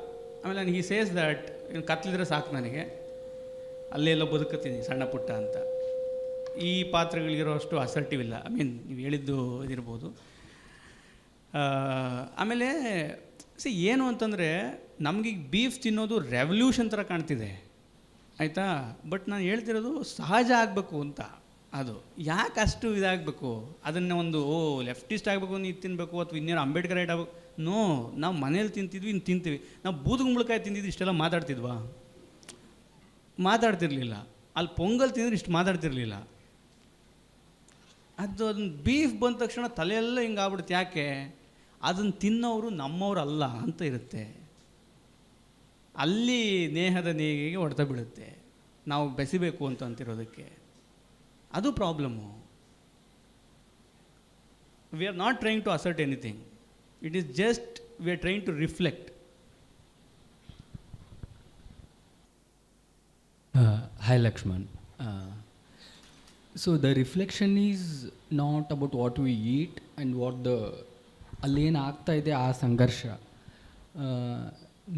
S2: ಆಮೇಲೆ ನನಗೆ ಈ ಸೇಸ್ ದ್ಯಾಟ್ ಕತ್ಲಿದ್ರೆ ಸಾಕು, ನನಗೆ ಅಲ್ಲೆಲ್ಲ ಬದುಕುತ್ತೀನಿ ಸಣ್ಣ ಪುಟ್ಟ ಅಂತ. ಈ ಪಾತ್ರಗಳಿಗಿರೋ ಅಷ್ಟು ಅಸರ್ಟಿವ್ ಇಲ್ಲ. ನೀವು ಹೇಳಿದ್ದು ಇದಿರ್ಬೋದು. ಆಮೇಲೆ ಏನು ಅಂತಂದರೆ, ನಮಗೆ ಬೀಫ್ ತಿನ್ನೋದು ರೆವಲ್ಯೂಷನ್ ಥರ ಕಾಣ್ತಿದೆ, ಆಯಿತಾ? ಬಟ್ ನಾನು ಹೇಳ್ತಿರೋದು ಸಹಜ ಆಗಬೇಕು ಅಂತ. ಅದು ಯಾಕೆ ಅಷ್ಟು ಇದಾಗಬೇಕು? ಅದನ್ನು ಒಂದು ಲೆಫ್ಟಿಸ್ಟ್ ಆಗಬೇಕು, ನೀವು ತಿನ್ನಬೇಕು, ಅಥವಾ ಇನ್ನೇನು ಅಂಬೇಡ್ಕರ್ ರೈಟ್ ಆಗಬೇಕು? ನೋ, ನಾವು ಮನೇಲಿ ತಿಂತಿದ್ವಿ, ಇನ್ನು ತಿಂತೀವಿ. ನಾವು ಬೂದುಗುಂಬಳಕಾಯಿ ತಿಂದಿದ್ದು ಇಷ್ಟೆಲ್ಲ ಮಾತಾಡ್ತಿರ್ಲಿಲ್ಲ. ಅಲ್ಲಿ ಪೊಂಗಲ್ ತಿಂದರೆ ಇಷ್ಟು ಮಾತಾಡ್ತಿರ್ಲಿಲ್ಲ. ಅದನ್ನು ಬೀಫ್ ಬಂದ ತಕ್ಷಣ ತಲೆಯೆಲ್ಲ ಹಿಂಗೆ ಆಗ್ಬಿಡುತ್ತೆ. ಯಾಕೆ? ಅದನ್ನು ತಿನ್ನೋರು ನಮ್ಮವ್ರಲ್ಲ ಅಂತ ಇರುತ್ತೆ. ಅಲ್ಲಿ ನೇಹದ ನೇಗಿಗೆ ಹೊಡೆತ ಬೀಳುತ್ತೆ, ನಾವು ಬೆಸಿಬೇಕು ಅಂತಿರೋದಕ್ಕೆ. ಅದು problem. We are not trying to assert anything. It is just we are trying to reflect.
S7: Hi Lakshman. So the reflection is not about what we eat and what ಅಲ್ಲೇನು ಆಗ್ತಾ ಇದೆ ಆ ಸಂಘರ್ಷ.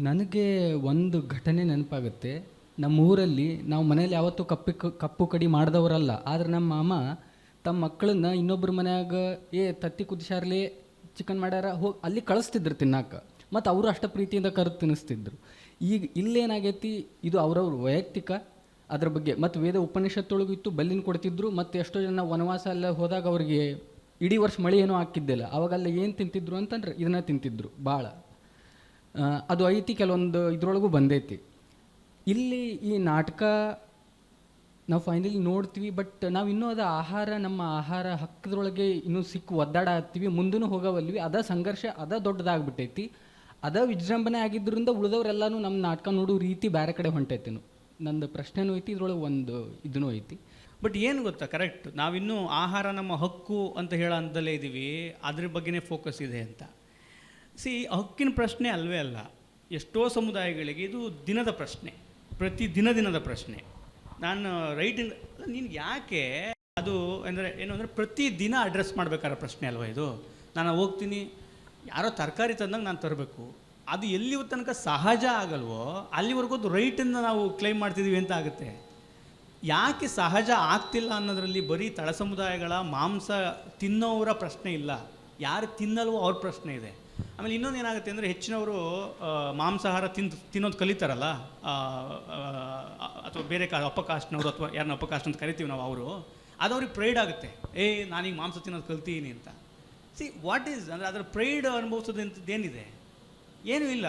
S7: ನನಗೆ ಒಂದು ಘಟನೆ ನೆನಪಾಗುತ್ತೆ. ನಮ್ಮೂರಲ್ಲಿ ನಾವು ಮನೇಲಿ ಯಾವತ್ತೂ ಕಪ್ಪು ಕಡಿ ಮಾಡಿದವರಲ್ಲ, ಆದರೆ ನಮ್ಮ ಮಾಮ ತಮ್ಮ ಮಕ್ಕಳನ್ನ ಇನ್ನೊಬ್ಬರ ಮನ್ಯಾಗ ತತ್ತಿ ಕುದಿಸಾರ್ಲಿ ಚಿಕನ್ ಮಾಡ್ಯಾರ ಹೋಗಿ ಅಲ್ಲಿ ಕಳಿಸ್ತಿದ್ರು ತಿನ್ನಕ್ಕೆ, ಮತ್ತು ಅವರು ಅಷ್ಟ ಪ್ರೀತಿಯಿಂದ ಕರೆದು ತಿನ್ನಿಸ್ತಿದ್ರು. ಈಗ ಇಲ್ಲೇನಾಗೈತಿ, ಇದು ಅವ್ರವ್ರ ವೈಯಕ್ತಿಕ ಅದ್ರ ಬಗ್ಗೆ. ಮತ್ತು ವೇದ ಉಪನಿಷತ್ತೊಳಗೂ ಇತ್ತು, ಬಲ್ಲಿನ ಕೊಡ್ತಿದ್ರು. ಮತ್ತು ಎಷ್ಟೋ ಜನ ವನವಾಸ ಎಲ್ಲ ಹೋದಾಗ ಅವ್ರಿಗೆ ಇಡೀ ವರ್ಷ ಮಳೆ ಏನೂ ಆಗ್ತಿದ್ದಿಲ್ಲ, ಅವಾಗೆಲ್ಲ ಏನು ತಿಂತಿದ್ರು ಅಂತಂದ್ರೆ ಇದನ್ನ ತಿಂತಿದ್ರು ಭಾಳ. ಅದು ಐತಿ, ಕೆಲವೊಂದು ಇದ್ರೊಳಗೂ ಬಂದೈತಿ. ಇಲ್ಲಿ ಈ ನಾಟಕ ನಾವು ಫೈನಲಿ ನೋಡ್ತೀವಿ, ಬಟ್ ನಾವು ಇನ್ನೂ ಅದು ನಮ್ಮ ಆಹಾರ ಹಕ್ಕದ್ರೊಳಗೆ ಇನ್ನೂ ಒದ್ದಾಡತ್ತೀವಿ, ಮುಂದೂ ಹೋಗವಲ್ವಿ. ಅದ ಸಂಘರ್ಷ ದೊಡ್ಡದಾಗ್ಬಿಟ್ಟೈತಿ. ವಿಜೃಂಭಣೆ ಆಗಿದ್ದರಿಂದ ಉಳಿದವರೆಲ್ಲನೂ ನಮ್ಮ ನಾಟಕ ನೋಡೋ ರೀತಿ ಬೇರೆ ಕಡೆ ಹೊಂಟೈತಿ. ನಂದು ಪ್ರಶ್ನೆನೂ ಐತಿ, ಇದ್ರೊಳಗೆ ಒಂದು ಇದೂ ಐತಿ.
S2: ಬಟ್ ಏನು ಗೊತ್ತಾ, ಕರೆಕ್ಟ್, ನಾವಿನ್ನೂ ಆಹಾರ ನಮ್ಮ ಹಕ್ಕು ಅಂತ ಹೇಳೋ ಅಂತಲೇ ಇದ್ದೀವಿ, ಅದ್ರ ಬಗ್ಗೆನೇ ಫೋಕಸ್ ಇದೆ ಅಂತ. ಹಕ್ಕಿನ ಪ್ರಶ್ನೆ ಅಲ್ವೇ ಅಲ್ಲ. ಎಷ್ಟೋ ಸಮುದಾಯಗಳಿಗೆ ಇದು ದಿನದ ಪ್ರಶ್ನೆ, ದಿನದ ಪ್ರಶ್ನೆ. ನಾನು ನಿನ್ಗೆ ಯಾಕೆ ಅದು ಏನು ಅಂದರೆ ಪ್ರತಿದಿನ ಅಡ್ರೆಸ್ ಮಾಡಬೇಕಾದ ಪ್ರಶ್ನೆ ಅಲ್ವ ಇದು? ನಾನು ಹೋಗ್ತೀನಿ, ಯಾರೋ ತರಕಾರಿ ತಂದಾಗ ನಾನು ತರಬೇಕು, ಅದು ಎಲ್ಲಿಯೂ ತನಕ ಸಹಜ ಆಗಲ್ವೋ ಅಲ್ಲಿವರೆಗೂ ಅದು ರೈಟನ್ನು ನಾವು ಕ್ಲೈಮ್ ಮಾಡ್ತಿದ್ದೀವಿ ಅಂತ ಆಗುತ್ತೆ. ಯಾಕೆ ಸಹಜ ಆಗ್ತಿಲ್ಲ ಅನ್ನೋದರಲ್ಲಿ ಬರೀ ತಳ ಸಮುದಾಯಗಳ ಮಾಂಸ ತಿನ್ನೋರ ಪ್ರಶ್ನೆ ಇಲ್ಲ, ಯಾರು ತಿನ್ನಲ್ವೋ ಅವ್ರ ಪ್ರಶ್ನೆ ಇದೆ. ಆಮೇಲೆ ಇನ್ನೊಂದು ಏನಾಗುತ್ತೆ ಅಂದರೆ, ಹೆಚ್ಚಿನವರು ಮಾಂಸಾಹಾರ ತಿನ್ನೋದು ಕಲಿತಾರಲ್ಲ, ಅಥವಾ ಬೇರೆ ಅಪ್ಪ ಕಾಸ್ಟ್ನವರು ಅಥವಾ ಯಾರನ್ನ ಅಪ್ಪ ಕಾಸ್ಟ್ ಅಂತ ಕರಿತೀವಿ ನಾವು, ಅದು ಅವ್ರಿಗೆ ಪ್ರೈಡ್ ಆಗುತ್ತೆ. ನಾನೀಗ ಮಾಂಸ ತಿನ್ನೋದು ಕಲ್ತೀನಿ ಅಂತ. ವಾಟ್ ಈಸ್ ಅಂದರೆ ಅದರ ಪ್ರೈಡ್ ಅನುಭವಿಸೋದಂಥದ್ದೇನಿದೆ? ಏನೂ ಇಲ್ಲ.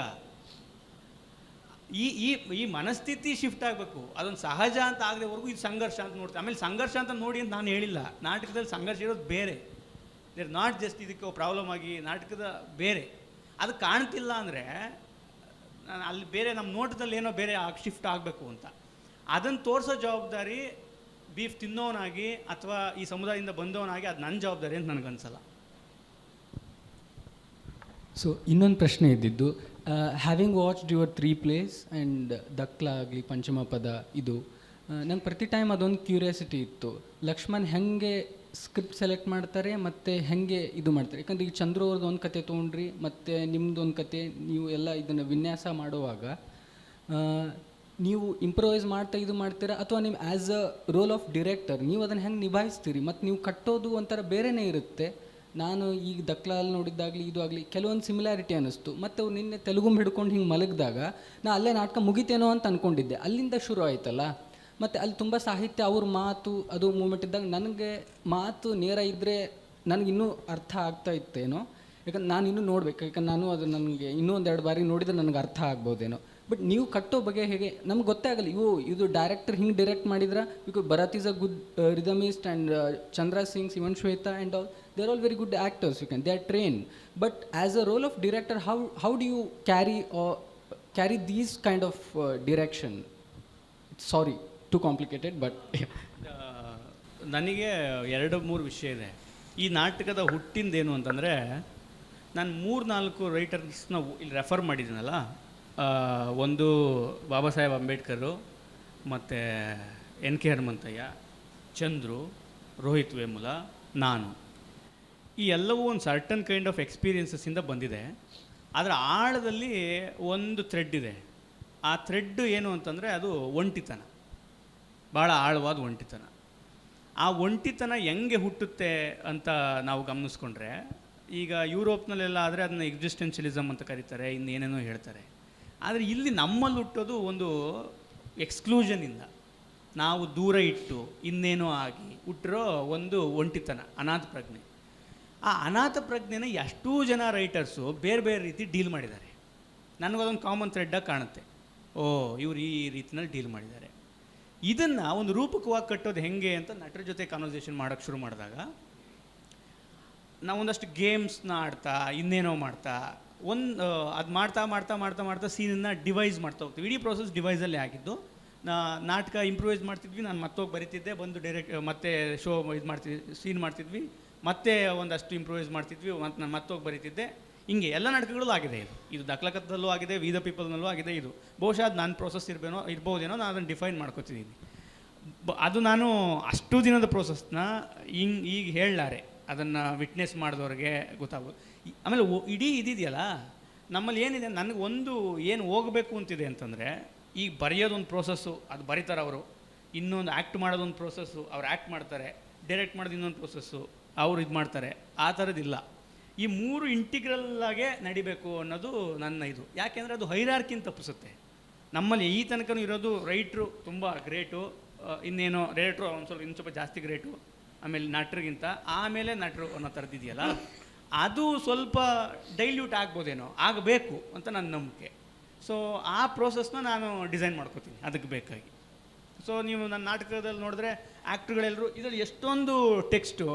S2: ಈ ಮನಸ್ಥಿತಿ ಶಿಫ್ಟ್ ಆಗಬೇಕು. ಅದೊಂದು ಸಹಜ ಅಂತ ಆಗದೆವರೆಗೂ ಇದು ಸಂಘರ್ಷ ಅಂತ ನೋಡ್ತೀವಿ. ಆಮೇಲೆ ಸಂಘರ್ಷ ಅಂತ ನೋಡಿ ಅಂತ ನಾನು ಹೇಳಿಲ್ಲ. ನಾಟಕದಲ್ಲಿ ಸಂಘರ್ಷ ಇರೋದು ಬೇರೆ. ದೇರ್ ನಾಟ್ ಜಸ್ಟ್ ಇದಕ್ಕೆ ಪ್ರಾಬ್ಲಮ್ ಆಗಿ ನಾಟಕದ ಬೇರೆ ಅದು ಕಾಣ್ತಿಲ್ಲ ಅಂದರೆ ಅಲ್ಲಿ ಬೇರೆ ನಮ್ಮ ನೋಟದಲ್ಲಿ ಏನೋ ಬೇರೆ ಶಿಫ್ಟ್ ಆಗಬೇಕು ಅಂತ. ಅದನ್ನು ತೋರಿಸೋ ಜವಾಬ್ದಾರಿ ಬೀಫ್ ತಿನ್ನೋನಾಗಿ ಅಥವಾ ಈ ಸಮುದಾಯದಿಂದ ಬಂದವನಾಗಿ ಅದು ನನ್ನ ಜವಾಬ್ದಾರಿ ಅಂತ ನನಗನ್ಸಲ್ಲ.
S7: ಸೊ ಇನ್ನೊಂದು ಪ್ರಶ್ನೆ ಇದ್ದಿದ್ದು, having watched your 3 plays and ದಕ್ಲ ಆಗಲಿ ಪಂಚಮಪದ ಇದು ನಂಗೆ ಪ್ರತಿ ಟೈಮ್ ಅದೊಂದು ಕ್ಯೂರಿಯಾಸಿಟಿ ಇತ್ತು. ಲಕ್ಷ್ಮಣ್ ಹೆಂಗೆ ಸ್ಕ್ರಿಪ್ಟ್ ಸೆಲೆಕ್ಟ್ ಮಾಡ್ತಾರೆ ಮತ್ತು ಹೆಂಗೆ ಇದು ಮಾಡ್ತಾರೆ? ಯಾಕಂದರೆ ಈಗ ಚಂದ್ರು ಅವ್ರದ್ದು ಒಂದು ಕತೆ ತೊಗೊಂಡ್ರಿ ಮತ್ತು ನಿಮ್ಮದು ಒಂದು ಕತೆ, ನೀವು ಎಲ್ಲ ಇದನ್ನು ವಿನ್ಯಾಸ ಮಾಡುವಾಗ ನೀವು ಇಂಪ್ರೂವೈಸ್ ಮಾಡ್ತಾ ಇದು ಮಾಡ್ತೀರಾ ಅಥವಾ ನೀವು as a role of director ನೀವು ಅದನ್ನು ಹೆಂಗೆ ನಿಭಾಯಿಸ್ತೀರಿ? ಮತ್ತು ನೀವು ಕಟ್ಟೋದು ಒಂಥರ ಬೇರೆಯೇ ಇರುತ್ತೆ. ನಾನು ಈಗ ದಕ್ಲಾಲ್ ನೋಡಿದ್ದಾಗಲಿ ಇದು ಆಗಲಿ ಕೆಲವೊಂದು ಸಿಮಿಲಾರಿಟಿ ಅನ್ನಿಸ್ತು. ಮತ್ತು ಅವ್ರು ನಿನ್ನೆ ತೆಲುಗು ಹಿಡ್ಕೊಂಡು ಹಿಂಗೆ ಮಲಗಿದಾಗ ನಾ ಅಲ್ಲೇ ನಾಟಕ ಮುಗಿತೇನೋ ಅಂತ ಅಂದ್ಕೊಂಡಿದ್ದೆ. ಅಲ್ಲಿಂದ ಶುರು ಆಯ್ತಲ್ಲ. ಮತ್ತು ಅಲ್ಲಿ ತುಂಬ ಸಾಹಿತ್ಯ, ಅವ್ರ ಮಾತು ಅದು ಮೂಮೆಂಟ್ ಇದ್ದಾಗ ನನಗೆ ಮಾತು ನೇರ ಇದ್ದರೆ ನನಗಿನ್ನೂ ಅರ್ಥ ಆಗ್ತಾ ಇತ್ತೇನೋ. ಯಾಕಂದ್ರೆ ನಾನು ಇನ್ನೂ ನೋಡಬೇಕು, ಯಾಕಂದ್ರೆ ನಾನು ಅದು ನನಗೆ ಇನ್ನೂ 1-2 ಬಾರಿ ನೋಡಿದರೆ ನನಗೆ ಅರ್ಥ ಆಗ್ಬೋದೇನೋ. ಬಟ್ ನೀವು ಕಟ್ಟೋ ಬಗ್ಗೆ ಹೇಗೆ ನಮ್ಗೆ ಗೊತ್ತೇ ಆಗಲ್ಲ. ಇದು ಡೈರೆಕ್ಟರ್ ಹಿಂಗೆ ಡೈರೆಕ್ಟ್ ಮಾಡಿದ್ರೆ because Bharat is a good rhythmist and Chandra Singh, Shivan Shweta and all they are all very good actors, you can they are train. But as a role of director how do you carry these kind of direction? Sorry too complicated, but
S2: ನನಗೆ 2-3 ವಿಷಯ ಇದೆ. ಈ ನಾಟಕದ ಹುಟ್ಟಿಂದೇನು ಅಂತಂದರೆ, ನಾನು 3-4 ರೈಟರ್ಸ್ನ ಇಲ್ಲಿ refer ಮಾಡಿದ್ದೀನಲ್ಲ. ಒಂದು ಬಾಬಾ ಸಾಹೇಬ್ ಅಂಬೇಡ್ಕರು, ಮತ್ತು NK ಹನುಮಂತಯ್ಯ, ಚಂದ್ರು, ರೋಹಿತ್ ವೇಮುಲ, ನಾನು. ಈ ಎಲ್ಲವೂ ಒಂದು ಸರ್ಟನ್ ಕೈಂಡ್ ಆಫ್ ಎಕ್ಸ್ಪೀರಿಯನ್ಸಸ್ಸಿಂದ ಬಂದಿದೆ. ಅದರ ಆಳದಲ್ಲಿ ಒಂದು ಥ್ರೆಡ್ ಇದೆ. ಆ ಥ್ರೆಡ್ ಏನು ಅಂತಂದರೆ ಅದು ಒಂಟಿತನ, ಭಾಳ ಆಳವಾದ ಒಂಟಿತನ. ಆ ಒಂಟಿತನ ಹೆಂಗೆ ಹುಟ್ಟುತ್ತೆ ಅಂತ ನಾವು ಗಮನಿಸ್ಕೊಂಡ್ರೆ, ಈಗ ಯುರೋಪ್ನಲ್ಲೆಲ್ಲ ಆದರೆ ಅದನ್ನ ಎಕ್ಸಿಸ್ಟೆನ್ಷಿಯಲಿಸಮ್ ಅಂತ ಕರೀತಾರೆ, ಇನ್ನೇನೇನೋ ಹೇಳ್ತಾರೆ. ಆದರೆ ಇಲ್ಲಿ ನಮ್ಮಲ್ಲಿ ಹುಟ್ಟೋದು ಒಂದು ಎಕ್ಸ್ಕ್ಲೂಷನಿಂದ, ನಾವು ದೂರ ಇಟ್ಟು ಇನ್ನೇನೋ ಆಗಿ ಹುಟ್ಟಿರೋ ಒಂದು ಒಂಟಿತನ, ಅನಾಥ ಪ್ರಜ್ಞೆ. ಆ ಅನಾಥ ಪ್ರಜ್ಞೆನ ಎಷ್ಟೋ ಜನ ರೈಟರ್ಸು ಬೇರೆ ಬೇರೆ ರೀತಿ ಡೀಲ್ ಮಾಡಿದ್ದಾರೆ. ನನಗದೊಂದು ಕಾಮನ್ ಥ್ರೆಡ್ಡಾಗಿ ಕಾಣುತ್ತೆ. ಇವ್ರು ಈ ರೀತಿನಲ್ಲಿ ಡೀಲ್ ಮಾಡಿದ್ದಾರೆ. ಇದನ್ನು ಒಂದು ರೂಪಕವಾಗಿ ಕಟ್ಟೋದು ಹೆಂಗೆ ಅಂತ ನಟರ ಜೊತೆ ಕಾನ್ವರ್ಸೇಷನ್ ಮಾಡೋಕ್ಕೆ ಶುರು ಮಾಡಿದಾಗ, ನಾವು ಒಂದಷ್ಟು ಗೇಮ್ಸ್ನ ಆಡ್ತಾ ಇನ್ನೇನೋ ಮಾಡ್ತಾ ಅದು ಮಾಡ್ತಾ ಮಾಡ್ತಾ ಮಾಡ್ತಾ ಮಾಡ್ತಾ ಸೀನನ್ನು ಡಿವೈಸ್ ಮಾಡ್ತಾ ಹೋಗ್ತೀವಿ. ಇಡೀ ಪ್ರೋಸೆಸ್ ಡಿವೈಸಲ್ಲೇ ಆಗಿದ್ದು. ನಾಟಕ ಇಂಪ್ರೂವೈಸ್ ಮಾಡ್ತಿದ್ವಿ, ನಾನು ಮತ್ತೋಗಿ ಬರಿತಿದ್ದೆ, ಬಂದು ಡೈರೆಕ್ಟ್ ಮತ್ತೆ ಶೋ ಇದು ಮಾಡ್ತಿದ್ವಿ, ಸೀನ್ ಮಾಡ್ತಿದ್ವಿ, ಮತ್ತೆ ಒಂದಷ್ಟು ಇಂಪ್ರೂವೈಸ್ ಮಾಡ್ತಿದ್ವಿ, ಮತ್ತು ನಾನು ಮತ್ತೋಗಿ ಬರಿತಿದ್ದೆ. ಹಿಂಗೆ ಎಲ್ಲ ನಾಟಕಗಳಲ್ಲೂ ಆಗಿದೆ. ಇದು ದಕ್ಲಕತ್ತಲ್ಲೂ ಆಗಿದೆ, ವಿ ದ ಪೀಪಲ್ನಲ್ಲೂ ಆಗಿದೆ. ಇದು ಬಹುಶಃ ಅದು ನನ್ನ ಪ್ರೋಸೆಸ್ ಇರ್ಬೋದೇನೋ, ನಾನು ಅದನ್ನು ಡಿಫೈನ್ ಮಾಡ್ಕೊತಿದ್ದೀನಿ. ಅದು ನಾನು ಅಷ್ಟು ದಿನದ ಪ್ರೋಸೆಸ್ನ ಈಗ ಹೇಳಲಾರೆ, ಅದನ್ನು ವಿಟ್ನೆಸ್ ಮಾಡಿದವ್ರಿಗೆ ಗೊತ್ತಾಗೋದು. ಆಮೇಲೆ ಇಡೀ ಇದಿದೆಯಲ್ಲ ನಮ್ಮಲ್ಲಿ ಏನಿದೆ, ನನಗೆ ಏನು ಹೋಗಬೇಕು ಅಂತಿದೆ ಅಂತಂದರೆ, ಈಗ ಬರೆಯೋದೊಂದು ಪ್ರೋಸೆಸ್ಸು, ಅದು ಬರೀತಾರೆ ಅವರು. ಇನ್ನೊಂದು ಆ್ಯಕ್ಟ್ ಮಾಡೋದೊಂದು ಪ್ರೋಸೆಸ್ಸು, ಅವ್ರು ಆ್ಯಕ್ಟ್ ಮಾಡ್ತಾರೆ. ಡೈರೆಕ್ಟ್ ಮಾಡೋದು ಇನ್ನೊಂದು ಪ್ರೋಸೆಸ್ಸು, ಅವ್ರು ಇದು ಮಾಡ್ತಾರೆ. ಆ ಥರದ್ದಿಲ್ಲ. ಈ 3 ಇಂಟಿಗ್ರಲ್ಲಾಗೆ ನಡಿಬೇಕು ಅನ್ನೋದು ನನ್ನ ಇದು. ಯಾಕೆಂದರೆ ಅದು ಹೈರಾರ್ಕಿನ ತಪ್ಪಿಸುತ್ತೆ. ನಮ್ಮಲ್ಲಿ ಈ ತನಕ ಇರೋದು ರೈಟ್ರು ತುಂಬ ಗ್ರೇಟು, ಇನ್ನೇನೋ ಡೈರೆಕ್ಟ್ರು ಇನ್ನು ಸ್ವಲ್ಪ ಜಾಸ್ತಿ ಗ್ರೇಟು, ಆಮೇಲೆ ನಟರಿಗಿಂತ ಆಮೇಲೆ ನಟರು ಅನ್ನೋ ಥರದ್ದಿದೆಯಲ್ಲ, ಅದು ಸ್ವಲ್ಪ ಡೈಲ್ಯೂಟ್ ಆಗ್ಬೋದೇನೋ, ಆಗಬೇಕು ಅಂತ ನನ್ನ ನಂಬಿಕೆ. ಸೊ ಆ ಪ್ರೋಸೆಸ್ನ ನಾನು ಡಿಸೈನ್ ಮಾಡ್ಕೋತೀನಿ ಅದಕ್ಕೆ ಬೇಕಾಗಿ. ಸೊ ನೀವು ನನ್ನ ನಾಟಕದಲ್ಲಿ ನೋಡಿದ್ರೆ ಆ್ಯಕ್ಟ್ರುಗಳೆಲ್ಲರೂ ಇದರಲ್ಲಿ ಎಷ್ಟೊಂದು ಟೆಕ್ಸ್ಟು,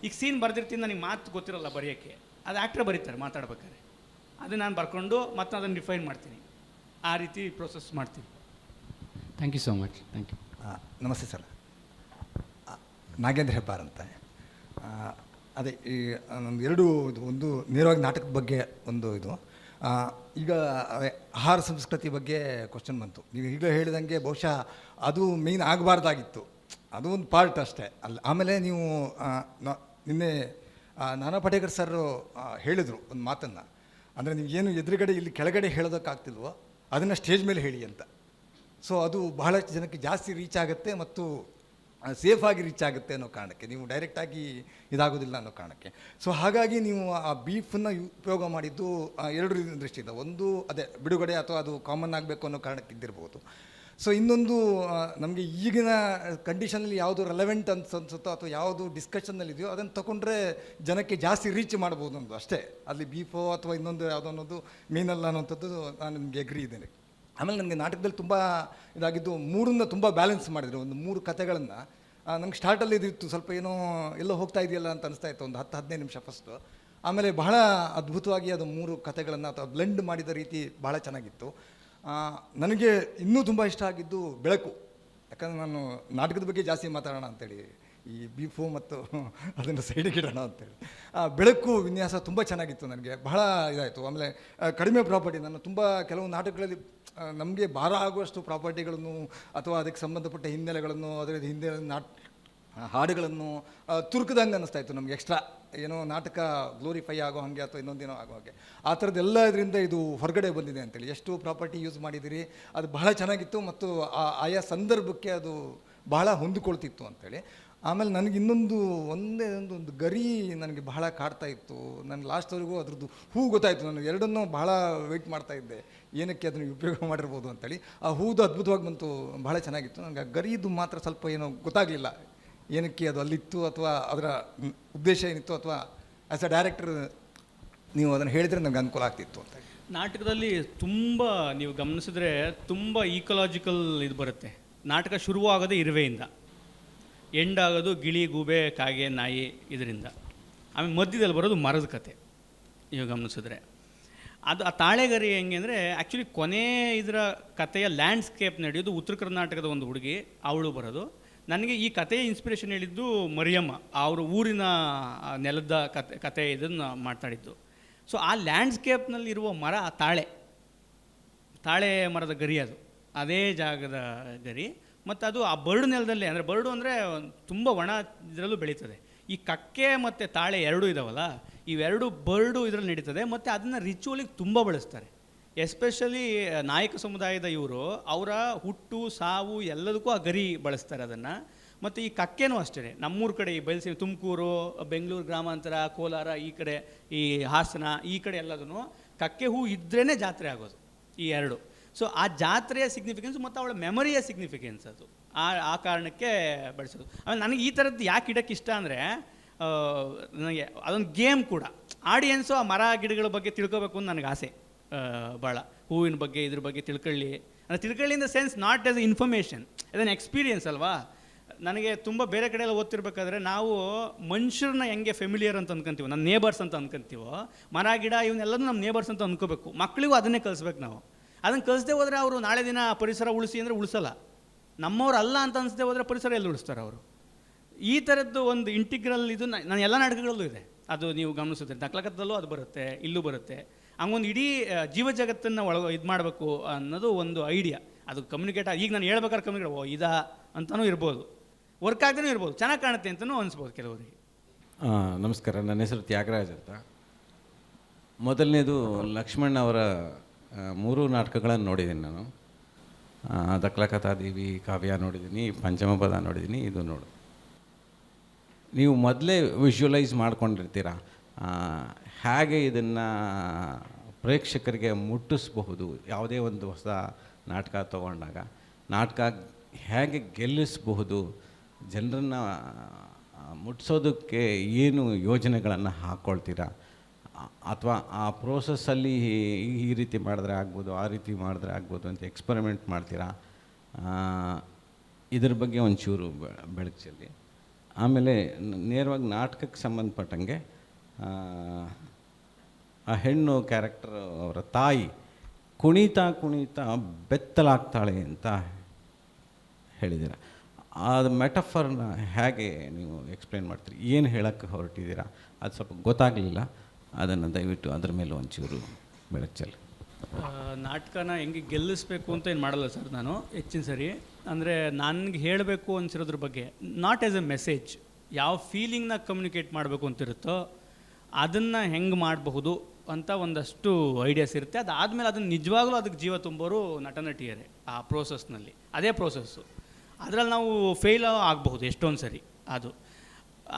S2: ಈಗ ಸೀನ್ ಬರೆದಿರ್ತೀನಿ, ನನಗೆ ಮಾತು ಗೊತ್ತಿರೋಲ್ಲ ಬರೆಯೋಕ್ಕೆ, ಅದು ಆ್ಯಕ್ಟ್ರೇ ಬರೀತಾರೆ ಮಾತಾಡ್ಬೇಕಾದ್ರೆ. ಅದು ನಾನು ಬರ್ಕೊಂಡು ಮತ್ತೆ ಅದನ್ನು ಡಿಫೈನ್ ಮಾಡ್ತೀನಿ. ಆ ರೀತಿ ಪ್ರೋಸೆಸ್ ಮಾಡ್ತೀನಿ.
S7: Thank you so much. Thank you.
S8: ನಮಸ್ತೆ ಸರ್, ನಾಗೇಂದ್ರ ಹೆಬ್ಬಾರ್ ಅಂತ. ಅದೇ ಈ ನಮ್ದು 2 ಇದು, ಒಂದು ನೇರವಾಗಿ ನಾಟಕದ ಬಗ್ಗೆ ಒಂದು ಇದು. ಈಗ ಆಹಾರ ಸಂಸ್ಕೃತಿ ಬಗ್ಗೆ ಕ್ವಶನ್ ಬಂತು. ನೀವು ಈಗ ಹೇಳಿದಂಗೆ ಬಹುಶಃ ಅದು ಮೇಯ್ನ್ ಆಗಬಾರ್ದಾಗಿತ್ತು, ಅದು ಒಂದು ಪಾರ್ಟ್ ಅಷ್ಟೇ ಅಲ್ಲ. ಆಮೇಲೆ ನೀವು ನಿನ್ನೆ ನಾನಾ ಪಾಟೇಕರ್ ಸರ್ ಹೇಳಿದರು ಒಂದು ಮಾತನ್ನು, ಅಂದರೆ ನೀವು ಏನು ಎದುರುಗಡೆ ಇಲ್ಲಿ ಕೆಳಗಡೆ ಹೇಳೋದಕ್ಕಾಗ್ತಿಲ್ವೋ ಅದನ್ನು ಸ್ಟೇಜ್ ಮೇಲೆ ಹೇಳಿ ಅಂತ. ಸೊ ಅದು ಬಹಳಷ್ಟು ಜನಕ್ಕೆ ಜಾಸ್ತಿ ರೀಚ್ ಆಗುತ್ತೆ ಮತ್ತು ಸೇಫಾಗಿ ರೀಚ್ ಆಗುತ್ತೆ ಅನ್ನೋ ಕಾರಣಕ್ಕೆ, ನೀವು ಡೈರೆಕ್ಟಾಗಿ ಇದಾಗೋದಿಲ್ಲ ಅನ್ನೋ ಕಾರಣಕ್ಕೆ. ಸೊ ಹಾಗಾಗಿ ನೀವು ಆ ಬೀಫನ್ನು ಉಪಯೋಗ ಮಾಡಿದ್ದು 2 ದೃಷ್ಟಿಯಿಂದ. ಒಂದು ಅದೇ ಬಿಡುಗಡೆ ಅಥವಾ ಅದು ಕಾಮನ್ ಆಗಬೇಕು ಅನ್ನೋ ಕಾರಣಕ್ಕೆ ಇದ್ದಿರ್ಬೋದು. ಸೊ ಇನ್ನೊಂದು ನಮಗೆ ಈಗಿನ ಕಂಡೀಷನಲ್ಲಿ ಯಾವುದು ರೆಲೆವೆಂಟ್ ಅನ್ಸುತ್ತೋ ಅಥವಾ ಯಾವುದು ಡಿಸ್ಕಷನ್ನಲ್ಲಿದೆಯೋ ಅದನ್ನು ತೊಗೊಂಡ್ರೆ ಜನಕ್ಕೆ ಜಾಸ್ತಿ ರೀಚ್ ಮಾಡ್ಬೋದು ಅನ್ನೋದು ಅಷ್ಟೇ. ಅಲ್ಲಿ ಬೀಫೋ ಅಥವಾ ಇನ್ನೊಂದು ಯಾವುದೋ ಅನ್ನೋದು ಮೇನಲ್ಲ ಅನ್ನೋಂಥದ್ದು ನಾನು ನಿಮಗೆ ಅಗ್ರಿ ಇದ್ದೇನೆ. ಆಮೇಲೆ ನನಗೆ ನಾಟಕದಲ್ಲಿ ತುಂಬ ಇದಾಗಿದ್ದು ಮೂರನ್ನ ತುಂಬ ಬ್ಯಾಲೆನ್ಸ್ ಮಾಡಿದರು. ಒಂದು 3 ಕಥೆಗಳನ್ನು ನಂಗೆ ಸ್ಟಾರ್ಟಲ್ಲಿ ಇದಿತ್ತು, ಸ್ವಲ್ಪ ಏನೋ ಎಲ್ಲೋ ಹೋಗ್ತಾ ಇದೆಯಲ್ಲ ಅಂತ ಅನಿಸ್ತಾ ಇತ್ತು ಒಂದು 10-15 ನಿಮಿಷ ಫಸ್ಟು. ಆಮೇಲೆ ಬಹಳ ಅದ್ಭುತವಾಗಿ ಅದು 3 ಕಥೆಗಳನ್ನು ಅಥವಾ ಬ್ಲೆಂಡ್ ಮಾಡಿದ ರೀತಿ ಭಾಳ ಚೆನ್ನಾಗಿತ್ತು. ನನಗೆ ಇನ್ನೂ ತುಂಬ ಇಷ್ಟ ಆಗಿದ್ದು ಬೆಳಕು. ಯಾಕಂದರೆ ನಾನು ನಾಟಕದ ಬಗ್ಗೆ ಜಾಸ್ತಿ ಮಾತಾಡೋಣ ಅಂತೇಳಿ, ಈ ಬೀಫು ಮತ್ತು ಅದನ್ನು ಸೈಡಿಗೆ ಇಡೋಣ ಅಂತೇಳಿ. ಬೆಳಕು ವಿನ್ಯಾಸ ತುಂಬ ಚೆನ್ನಾಗಿತ್ತು, ನನಗೆ ಬಹಳ ಇದಾಯಿತು. ಆಮೇಲೆ ಕಡಿಮೆ ಪ್ರಾಪರ್ಟಿ, ನಾನು ತುಂಬ ಕೆಲವು ನಾಟಕಗಳಲ್ಲಿ ನಮಗೆ ಭಾರ ಆಗುವಷ್ಟು ಪ್ರಾಪರ್ಟಿಗಳನ್ನು ಅಥವಾ ಅದಕ್ಕೆ ಸಂಬಂಧಪಟ್ಟ ಹಿನ್ನೆಲೆಗಳನ್ನು, ಅದರ ಹಿಂದೆ ಹಾಡುಗಳನ್ನು ತುರುಕದಂಗೆ ಅನ್ನಿಸ್ತಾ ಇತ್ತು ನಮಗೆ. ಎಕ್ಸ್ಟ್ರಾ ಏನೋ ನಾಟಕ ಗ್ಲೋರಿಫೈ ಆಗೋ ಹಾಗೆ ಅಥವಾ ಇನ್ನೊಂದೇನೋ ಆಗೋ ಹಾಗೆ ಆ ಥರದ್ದೆಲ್ಲ ಇದರಿಂದ ಇದು ಹೊರಗಡೆ ಬಂದಿದೆ ಅಂತೇಳಿ. ಎಷ್ಟು ಪ್ರಾಪರ್ಟಿ ಯೂಸ್ ಮಾಡಿದ್ದೀರಿ, ಅದು ಬಹಳ ಚೆನ್ನಾಗಿತ್ತು ಮತ್ತು ಆಯಾ ಸಂದರ್ಭಕ್ಕೆ ಅದು ಬಹಳ ಹೊಂದಿಕೊಳ್ತಿತ್ತು ಅಂಥೇಳಿ. ಆಮೇಲೆ ನನಗೆ ಇನ್ನೊಂದು ಒಂದು ಗರಿ ನನಗೆ ಬಹಳ ಕಾಡ್ತಾ ಇತ್ತು. ನಾನು ಲಾಸ್ಟ್ವರೆಗೂ ಅದ್ರದ್ದು ಹೂ ಗೊತ್ತಾಯಿತು. ನಾನು ಎರಡನ್ನೂ ಬಹಳ ವೆಯ್ಟ್ ಮಾಡ್ತಾ ಇದ್ದೆ, ಏನಕ್ಕೆ ಅದನ್ನು ಉಪಯೋಗ ಮಾಡಿರ್ಬೋದು ಅಂತೇಳಿ. ಆ ಹೂದು ಅದ್ಭುತವಾಗಿ ಬಂತು, ಬಹಳ ಚೆನ್ನಾಗಿತ್ತು. ನನಗೆ ಆ ಗರಿದು ಮಾತ್ರ ಸ್ವಲ್ಪ ಏನೋ ಗೊತ್ತಾಗಲಿಲ್ಲ, ಏನಕ್ಕೆ ಅದು ಅಲ್ಲಿತ್ತು ಅಥವಾ ಅದರ ಉದ್ದೇಶ ಏನಿತ್ತು, ಅಥವಾ ಆ್ಯಸ್ ಅ ಡೈರೆಕ್ಟರ್ ನೀವು ಅದನ್ನು ಹೇಳಿದರೆ ನನಗೆ ಅನುಕೂಲ ಆಗ್ತಿತ್ತು ಅಂತ.
S2: ನಾಟಕದಲ್ಲಿ ತುಂಬ ನೀವು ಗಮನಿಸಿದ್ರೆ ತುಂಬ ಈಕಲಾಜಿಕಲ್ ಇದು ಬರುತ್ತೆ. ನಾಟಕ ಶುರುವಾಗೋದೇ ಇರುವೆಯಿಂದ, ಎಂಡ್ ಆಗೋದು ಗಿಳಿ, ಗೂಬೆ, ಕಾಗೆ, ನಾಯಿ ಇದರಿಂದ. ಆಮೇಲೆ ಮಧ್ಯದಲ್ಲಿ ಬರೋದು ಮರದ ಕತೆ ನೀವು ಗಮನಿಸಿದ್ರೆ. ಅದು ಆ ತಾಳೆಗರಿ ಹೆಂಗೆ ಅಂದರೆ ಆ್ಯಕ್ಚುಲಿ ಕೊನೆ ಇದರ ಕಥೆಯ ಲ್ಯಾಂಡ್ಸ್ಕೇಪ್ ನಡೆಯೋದು ಉತ್ತರ ಕರ್ನಾಟಕದ ಒಂದು ಹುಡುಗಿ, ಅವಳು ಬರೋದು. ನನಗೆ ಈ ಕಥೆಯ ಇನ್ಸ್ಪಿರೇಷನ್ ಹೇಳಿದ್ದು ಮರಿಯಮ್ಮ, ಅವ್ರ ಊರಿನ ನೆಲದ ಕತೆ ಇದನ್ನು ಮಾತಾಡಿದ್ದು. ಸೊ ಆ ಲ್ಯಾಂಡ್ಸ್ಕೇಪ್ನಲ್ಲಿರುವ ಮರ ತಾಳೆ ಮರದ ಗರಿ, ಅದು ಅದೇ ಜಾಗದ ಗರಿ. ಮತ್ತು ಅದು ಆ ಬರ್ಡು ನೆಲದಲ್ಲೇ, ಅಂದರೆ ಬರ್ಡು ಅಂದರೆ ತುಂಬ ಒಣ ಇದರಲ್ಲೂ ಬೆಳೀತದೆ. ಈ ಕಕ್ಕೆ ಮತ್ತು ತಾಳೆ ಎರಡೂ ಇದಾವಲ್ಲ, ಇವೆರಡು ಬರ್ಡು ಇದರಲ್ಲಿ ನಡೀತದೆ. ಮತ್ತು ಅದನ್ನು ರಿಚುವಲಿಗೆ ತುಂಬ ಬಳಸ್ತಾರೆ. ಎಸ್ಪೆಷಲಿ ನಾಯಕ ಸಮುದಾಯದ ಇವರು ಅವರ ಹುಟ್ಟು ಸಾವು ಎಲ್ಲದಕ್ಕೂ ಆ ಗರಿ ಬಳಸ್ತಾರೆ ಅದನ್ನು. ಮತ್ತು ಈ ಕಕ್ಕೆನೂ ಅಷ್ಟೇ, ನಮ್ಮೂರ ಕಡೆ ಈ ಬಯಲುಸೀಮೆ, ತುಮಕೂರು, ಬೆಂಗಳೂರು ಗ್ರಾಮಾಂತರ, ಕೋಲಾರ, ಈ ಕಡೆ ಈ ಹಾಸನ, ಈ ಕಡೆ ಎಲ್ಲದೂ ಕಕ್ಕೆ ಹೂ ಇದ್ರೇ ಜಾತ್ರೆ ಆಗೋದು ಈ ಎರಡು. ಸೊ ಆ ಜಾತ್ರೆಯ ಸಿಗ್ನಿಫಿಕೆನ್ಸ್ ಮತ್ತು ಅವಳ ಮೆಮೊರಿಯ ಸಿಗ್ನಿಫಿಕೆನ್ಸ್ ಅದು ಆ ಕಾರಣಕ್ಕೆ ಬಳಸೋದು. ಆಮೇಲೆ ನನಗೆ ಈ ಥರದ್ದು ಯಾಕೆ ಇಡೋಕ್ಕೆ ಇಷ್ಟ ಅಂದರೆ, ನನಗೆ ಅದೊಂದು ಗೇಮ್ ಕೂಡ. ಆಡಿಯನ್ಸು ಆ ಮರ ಗಿಡಗಳ ಬಗ್ಗೆ ತಿಳ್ಕೊಬೇಕು ಅಂತ ನನಗೆ ಆಸೆ ಭಾಳ. ಹೂವಿನ ಬಗ್ಗೆ ಇದ್ರ ಬಗ್ಗೆ ತಿಳ್ಕೊಳ್ಳಿ, ಅಂದರೆ ತಿಳ್ಕೊಳ್ಳಿ in the sense not as A information, ಅದನ್ನು ಎಕ್ಸ್ಪೀರಿಯನ್ಸ್ ಅಲ್ವಾ. ನನಗೆ ತುಂಬ ಬೇರೆ ಕಡೆ ಎಲ್ಲ ಓದ್ತಿರ್ಬೇಕಾದ್ರೆ ನಾವು ಮನುಷ್ಯರನ್ನ ಹೆಂಗೆ ಫೆಮಿಲಿಯರ್ ಅಂತ ಅಂದ್ಕೊಂತೀವೋ, ನಮ್ಮ ನೇಬರ್ಸ್ ಅಂತ ಅಂದ್ಕೊಂತೀವೋ, ಮರ ಗಿಡ ಇವನ್ನೆಲ್ಲದೂ ನಮ್ಮ ನೇಬರ್ಸ್ ಅಂತ ಅಂದ್ಕೋಬೇಕು. ಮಕ್ಕಳಿಗೂ ಅದನ್ನೇ ಕಲಿಸ್ಬೇಕು ನಾವು. ಅದನ್ನು ಕಲಿಸದೆ ಹೋದರೆ ಅವರು ನಾಳೆ ದಿನ ಪರಿಸರ ಉಳಿಸಿ ಅಂದರೆ ಉಳಿಸಲ್ಲ. ನಮ್ಮವ್ರು ಅಲ್ಲ ಅಂತ ಅನಿಸದೆ ಹೋದರೆ ಪರಿಸರ ಎಲ್ಲಿ ಉಳಿಸ್ತಾರೆ ಅವರು. ಈ ಥರದ್ದು ಒಂದು ಇಂಟಿಗ್ರಲ್ ಇದು ನಾನು ಎಲ್ಲ ನಾಟಕಗಳಲ್ಲೂ ಇದೆ. ಅದು ನೀವು ಗಮನಿಸಿದ್ರೆ ದಕ್ಲಕತ್ತದಲ್ಲೂ ಅದು ಬರುತ್ತೆ, ಇಲ್ಲೂ ಬರುತ್ತೆ. ಹಂಗೊಂದು ಇಡೀ ಜೀವ ಜಗತ್ತನ್ನು ಇದು ಮಾಡಬೇಕು ಅನ್ನೋದು ಒಂದು ಐಡಿಯಾ. ಅದು ಕಮ್ಯುನಿಕೇಟ್ ಈಗ ನಾನು ಹೇಳ್ಬೇಕಾದ್ರೆ ಕಮ್ಯುನಿಕೇಟ್ ಇದಾ ಅಂತಲೂ ಇರ್ಬೋದು, ವರ್ಕ್ ಆಗದೇ ಇರ್ಬೋದು, ಚೆನ್ನಾಗಿ ಕಾಣುತ್ತೆ ಅಂತಲೂ ಅನಿಸ್ಬೋದು ಕೆಲವರಿಗೆ.
S1: ನಮಸ್ಕಾರ, ನನ್ನ ಹೆಸರು ತ್ಯಾಗರಾಜ್ ಅಂತ. ಮೊದಲನೇದು ಲಕ್ಷ್ಮಣ್ ಅವರ 3 ನಾಟಕಗಳನ್ನು ನೋಡಿದ್ದೀನಿ ನಾನು. ದಕ್ಲಕಥಾದೇವಿ, ಕಾವ್ಯ ನೋಡಿದ್ದೀನಿ, ಪಂಚಮಪದ ನೋಡಿದ್ದೀನಿ, ಇದು ನೋಡು. ನೀವು ಮೊದಲೇ ವಿಜುವಲೈಸ್ ಮಾಡ್ಕೊಂಡಿರ್ತೀರ ಹೇಗೆ ಇದನ್ನು ಪ್ರೇಕ್ಷಕರಿಗೆ ಮುಟ್ಟಿಸಬಹುದು. ಯಾವುದೇ ಒಂದು ಹೊಸ ನಾಟಕ ತೊಗೊಂಡಾಗ ನಾಟಕ ಹೇಗೆ ಗೆಲ್ಲಿಸಬಹುದು, ಜನರನ್ನು ಮುಟ್ಟಿಸೋದಕ್ಕೆ ಏನು ಯೋಜನೆಗಳನ್ನು ಹಾಕ್ಕೊಳ್ತೀರಾ, ಅಥವಾ ಆ ಪ್ರೋಸೆಸ್ಸಲ್ಲಿ ಈ ರೀತಿ ಮಾಡಿದ್ರೆ ಆಗ್ಬೋದು, ಆ ರೀತಿ ಮಾಡಿದ್ರೆ ಆಗ್ಬೋದು ಅಂತ ಎಕ್ಸ್ಪರಿಮೆಂಟ್ ಮಾಡ್ತೀರಾ, ಇದ್ರ ಬಗ್ಗೆ ಒಂಚೂರು ಬೆಳಕು ಚೆಲ್ಲಿ. ಆಮೇಲೆ ನೇರವಾಗಿ ನಾಟಕಕ್ಕೆ ಸಂಬಂಧಪಟ್ಟಂಗೆ ಆ ಹೆಣ್ಣು ಕ್ಯಾರೆಕ್ಟರ್ ಅವರ ತಾಯಿ ಕುಣಿತಾ ಕುಣಿತಾ ಬೆತ್ತಲಾಗ್ತಾಳೆ ಅಂತ ಹೇಳಿದ್ದೀರ. ಅದು ಮೆಟಫರ್ನ ಹೇಗೆ ನೀವು ಎಕ್ಸ್ಪ್ಲೇನ್ ಮಾಡ್ತೀರಿ, ಏನು ಹೇಳೋಕ್ಕೆ ಹೊರಟಿದ್ದೀರಾ, ಅದು ಸ್ವಲ್ಪ ಗೊತ್ತಾಗಲಿಲ್ಲ. ಅದನ್ನು ದಯವಿಟ್ಟು ಅದ್ರ ಮೇಲೆ ಒಂಚೂರು ಬೆಳಕು ಚೆಲ್ಲಿ.
S2: ನಾಟಕನ ಹೆಂಗೆ ಗೆಲ್ಲಿಸ್ಬೇಕು ಅಂತ ಏನು ಮಾಡಲ್ಲ ಸರ್ ನಾನು ಹೆಚ್ಚಿನ ಸರಿ. ಅಂದರೆ ನನಗೆ ಹೇಳಬೇಕು ಅನ್ಸಿರೋದ್ರ ಬಗ್ಗೆ, ನಾಟ್ ಆ್ಯಸ್ ಎ ಮೆಸೇಜ್, ಯಾವ ಫೀಲಿಂಗ್ನ ಕಮ್ಯುನಿಕೇಟ್ ಮಾಡಬೇಕು ಅಂತಿರುತ್ತೋ ಅದನ್ನು ಹೆಂಗೆ ಮಾಡಬಹುದು ಅಂತ ಒಂದಷ್ಟು ಐಡಿಯಾಸ್ ಇರುತ್ತೆ. ಅದಾದಮೇಲೆ ಅದನ್ನು ನಿಜವಾಗ್ಲೂ ಅದಕ್ಕೆ ಜೀವ ತುಂಬೋರು ನಟ ನಟಿಯರೇ ಆ ಪ್ರೋಸೆಸ್ನಲ್ಲಿ. ಅದೇ ಪ್ರೋಸೆಸ್ಸು, ಅದರಲ್ಲಿ ನಾವು ಫೇಲ್ ಆಗಬಹುದು ಎಷ್ಟೊಂದು ಸರಿ ಅದು.